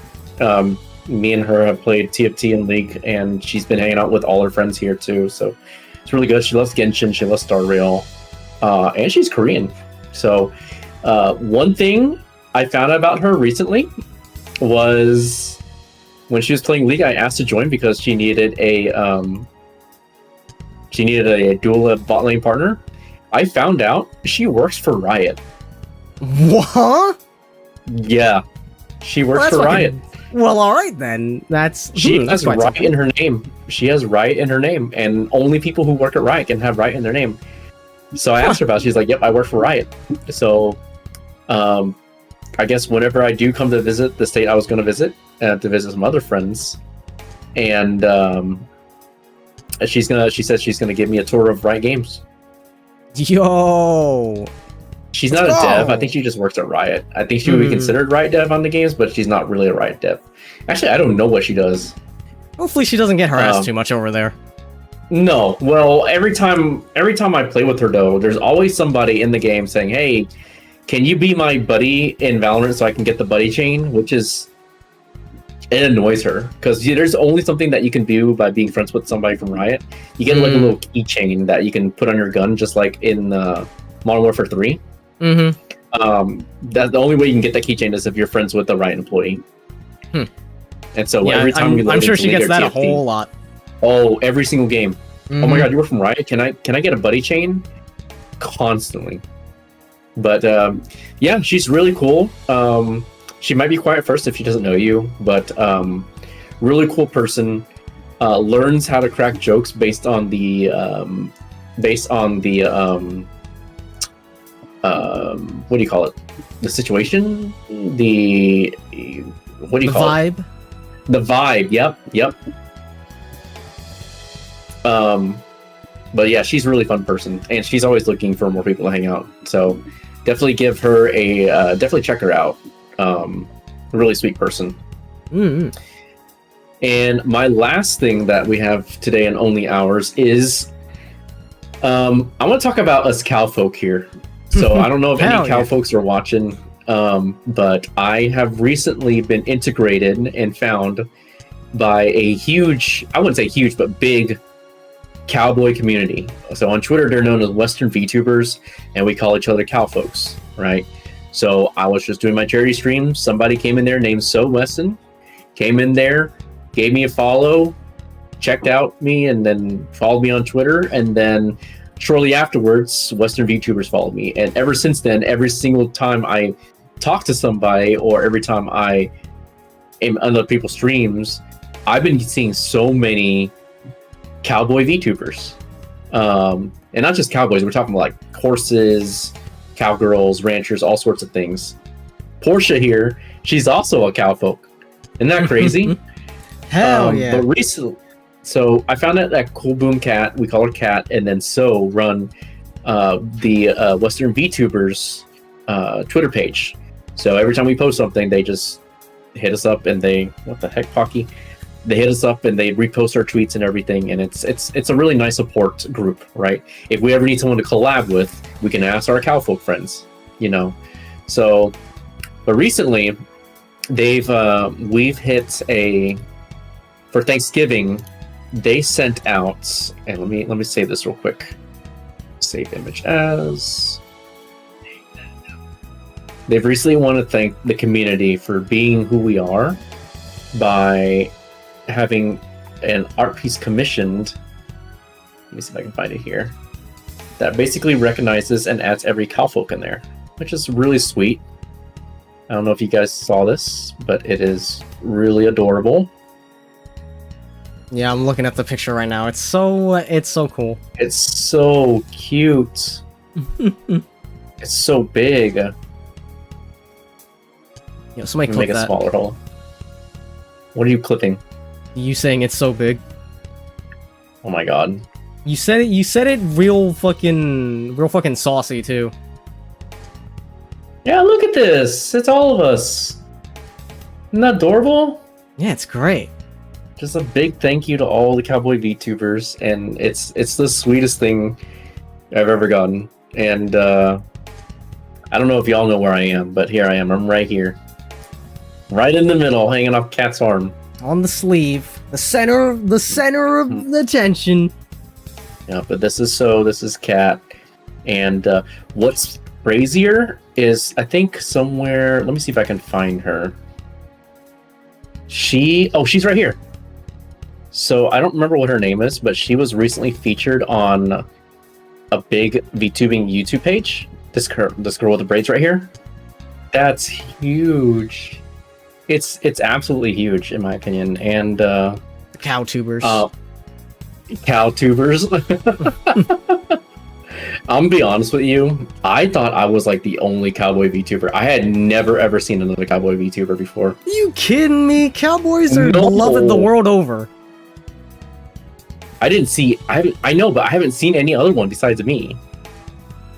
Me and her have played TFT and League, and she's been hanging out with all her friends here too. So it's really good. She loves Genshin. She loves Star Rail, and she's Korean. So one thing I found out about her recently was when she was playing League, I asked to join because she needed a dual bot lane partner. I found out she works for Riot. What? Yeah, she works for Riot. Well, all right then. That's she has Riot in her name. She has Riot in her name, and only people who work at Riot can have Riot in their name. So I asked her about it. She's like, "Yep, I work for Riot." So, I guess whenever I do come to visit the state I was going to visit, to visit some other friends, and she says she's gonna give me a tour of Riot Games. Yo, She's not a dev. I think she just works at Riot. I think she would be considered Riot dev on the games, but she's not really a Riot dev. Actually, I don't know what she does. Hopefully she doesn't get harassed too much over there. No. Well, every time I play with her, though, there's always somebody in the game saying, hey, can you be my buddy in Valorant so I can get the buddy chain? Which is... It annoys her, because there's only something that you can do by being friends with somebody from Riot. You get like a little keychain that you can put on your gun, just like in Modern Warfare 3. That's the only way you can get that keychain is if you're friends with a Riot employee. And so every time I'm sure she gets that TFT, a whole lot. Oh, every single game. Oh my god, you were from Riot? Can I get a buddy chain? Constantly. But yeah, she's really cool. She might be quiet first if she doesn't know you, but really cool person. Learns how to crack jokes based on the what do you call it? The situation? What do you call it? The vibe. Yep. But yeah, she's a really fun person, and she's always looking for more people to hang out. So definitely give her a definitely check her out. A really sweet person. And my last thing that we have today in Only Hours is I want to talk us us cowfolk here. So I don't know if any cowfolks are watching, but I have recently been integrated and found by a huge, I wouldn't say huge, but big cowboy community. So on Twitter, they're known as Western VTubers, and we call each other cowfolks, right? So I was just doing my charity stream. Somebody came in there named So Weston, came in there, gave me a follow, checked out me, and then followed me on Twitter. And then shortly afterwards, Western VTubers followed me. And ever since then, every single time I talk to somebody or every time I am on other people's streams, I've been seeing so many cowboy VTubers. And not just cowboys, we're talking about like horses, cowgirls, ranchers, all sorts of things. Portia here, she's also a cowfolk. Isn't that crazy? Hell yeah. But recently, so I found out that Cool Boom Cat, we call her Cat, and then So run the Western VTubers Twitter page. So every time we post something, they just hit us up and they, what the heck, Pocky? They hit us up and they repost our tweets and everything, and it's a really nice support group, right? If we ever need someone to collab with, we can ask our cowfolk friends, you know. So, but recently, we've hit for Thanksgiving, they sent out, and let me say this real quick. Save image as. They've recently want to thank the community for being who we are by having an art piece commissioned. Let me see if I can find it here. That basically recognizes and adds every cowfolk in there, which is really sweet. I don't know if you guys saw this, but it is really adorable. Yeah, I'm looking at the picture right now. It's so cool. It's so cute. It's so big. Yeah, somebody clip make that. A smaller hole. What are you clipping? You saying it's so big? Oh my god! You said it real fucking saucy too. Yeah, look at this. It's all of us. Isn't that adorable? Yeah, it's great. Just a big thank you to all the cowboy VTubers, and it's the sweetest thing I've ever gotten. And I don't know if y'all know where I am, but here I am. I'm right here, right in the middle, hanging off Cat's arm. On the sleeve, the center of the tension. Yeah, but this is Cat, and what's crazier is I think somewhere. Let me see if I can find her. She's right here. So I don't remember what her name is, but she was recently featured on a big VTubing YouTube page. This girl with the braids right here. That's huge. It's absolutely huge in my opinion, and cowtubers. Cowtubers. I'm gonna be honest with you. I thought I was like the only cowboy VTuber. I had never ever seen another cowboy VTuber before. You kidding me? Cowboys are beloved the world over. I know, but I haven't seen any other one besides me.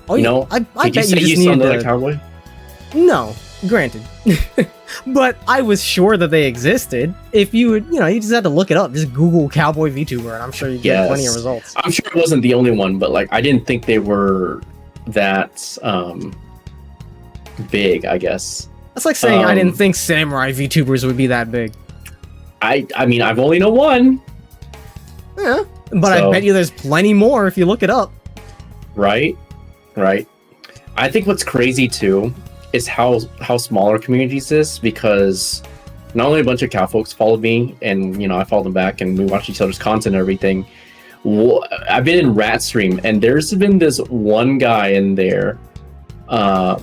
Oh, I Did you bet say you you just saw needed another to... cowboy? No, granted. But I was sure that they existed. If you would, you just had to look it up. Just Google cowboy VTuber, and I'm sure you get plenty of results. I'm sure it wasn't the only one, but like I didn't think they were that big, I guess. That's like saying I didn't think samurai VTubers would be that big. I mean, I've only known one. Yeah, but I bet you there's plenty more if you look it up. Right. I think what's crazy too is how small our communities is, because not only a bunch of cow folks followed me, and I followed them back, and we watched each other's content and everything. I've been in Rat Stream, and there's been this one guy in there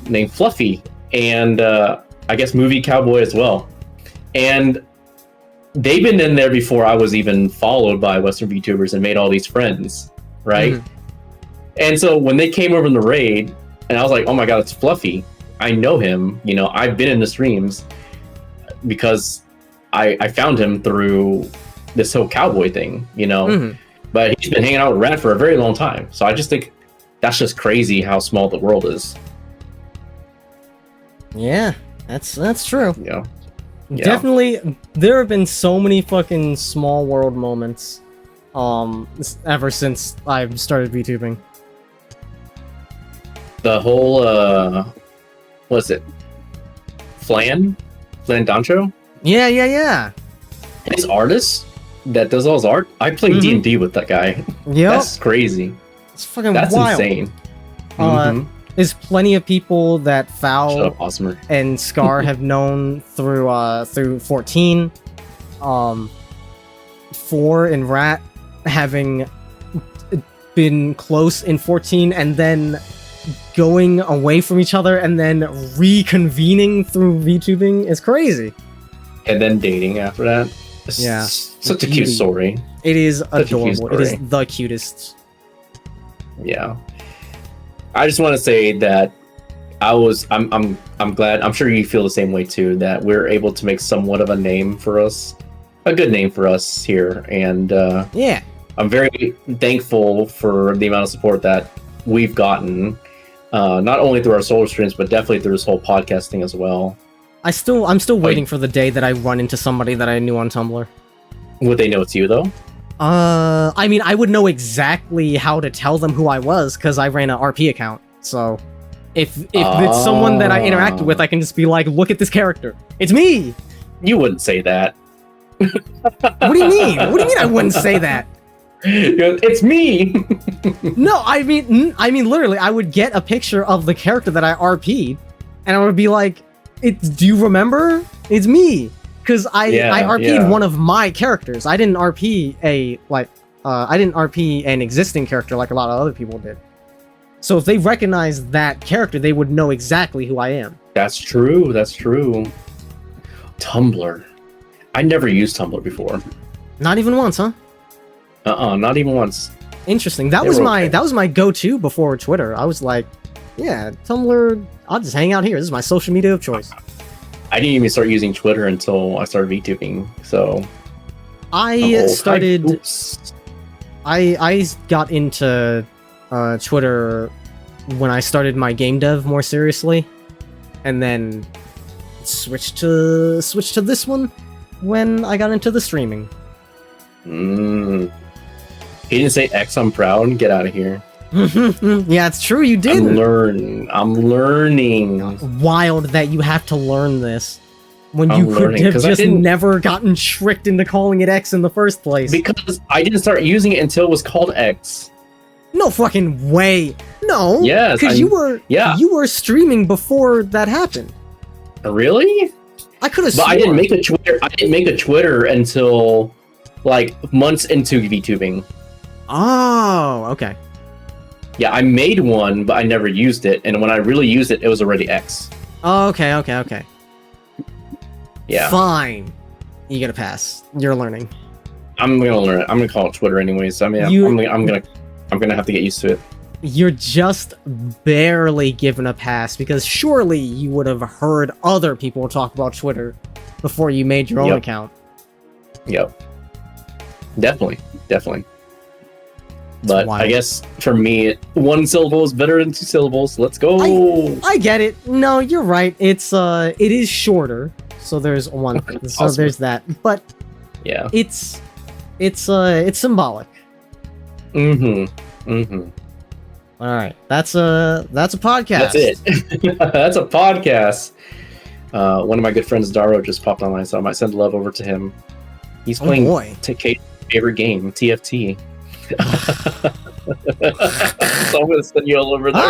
named Fluffy, and I guess Movie Cowboy as well. And they've been in there before I was even followed by Western VTubers and made all these friends, right? Mm-hmm. And so when they came over in the raid, and I was like, oh my god, it's Fluffy. I know him, I've been in the streams because I found him through this whole cowboy thing, Mm-hmm. But he's been hanging out with Rat for a very long time. So I just think that's just crazy how small the world is. Yeah, that's true. Yeah. Definitely, there have been so many fucking small world moments ever since I've started VTubing. The whole what is it? Flan Dancho? Yeah. His artist that does all his art. I played D&D with that guy. Yeah, that's crazy. It's fucking that's wild. Insane. There's plenty of people that Foul Awesomer. and Scar have known through 14. 4 and Rat having been close in 14 and then going away from each other and then reconvening through VTubing is crazy. And then dating after that. Yeah. Such a cute story. It is adorable. It is the cutest. Yeah. I just want to say that I'm glad, I'm sure you feel the same way too, that we're able to make somewhat of a name for us, a good name for us here. And yeah, I'm very thankful for the amount of support that we've gotten, not only through our solo streams, but definitely through this whole podcasting as well. I'm still waiting for the day that I run into somebody that I knew on Tumblr. Would they know it's you though? I mean, I would know exactly how to tell them who I was because I ran an RP account. So if it's someone that I interacted with, I can just be like, look at this character. It's me! You wouldn't say that. What do you mean? What do you mean I wouldn't say that? It's me! No, I mean literally, I would get a picture of the character that I RP'd, and I would be like, do you remember? It's me! Because I RP'd one of my characters. I didn't RP an existing character like a lot of other people did. So if they recognize that character, they would know exactly who I am. That's true. Tumblr. I never used Tumblr before. Not even once, huh? Not even once. Interesting. That was my go-to before Twitter. I was like, yeah, Tumblr, I'll just hang out here. This is my social media of choice. I didn't even start using Twitter until I started VTubing, so... I got into Twitter when I started my game dev more seriously, and then switched to this one when I got into the streaming. He didn't say X, I'm proud. Get out of here. Yeah, it's true, you did. I'm learning. Wild that you have to learn this when you could have just never gotten tricked into calling it X in the first place. Because I didn't start using it until it was called X. No fucking way. No. Yes. Because you were streaming before that happened. Really? I could have sworn. But I didn't make a Twitter. I didn't make a Twitter until like months into VTubing. Oh, okay. Yeah, I made one, but I never used it. And when I really used it, it was already X. Oh, okay. Yeah. Fine. You get a pass. You're learning. I'm gonna learn it. I'm gonna call it Twitter anyways. I mean, I'm gonna have to get used to it. You're just barely given a pass because surely you would have heard other people talk about Twitter before you made your own account. Yep. Definitely. But I guess for me, one syllable is better than 2 syllables. Let's go. I get it. No, you're right. It is shorter. So there's one. So Awesome. there's that. But yeah, it's symbolic. All right, that's a podcast. That's it. That's a podcast. One of my good friends, Daro, just popped online, so I might send love over to him. He's playing Takei's favorite game, TFT. So I'm gonna send you all over there.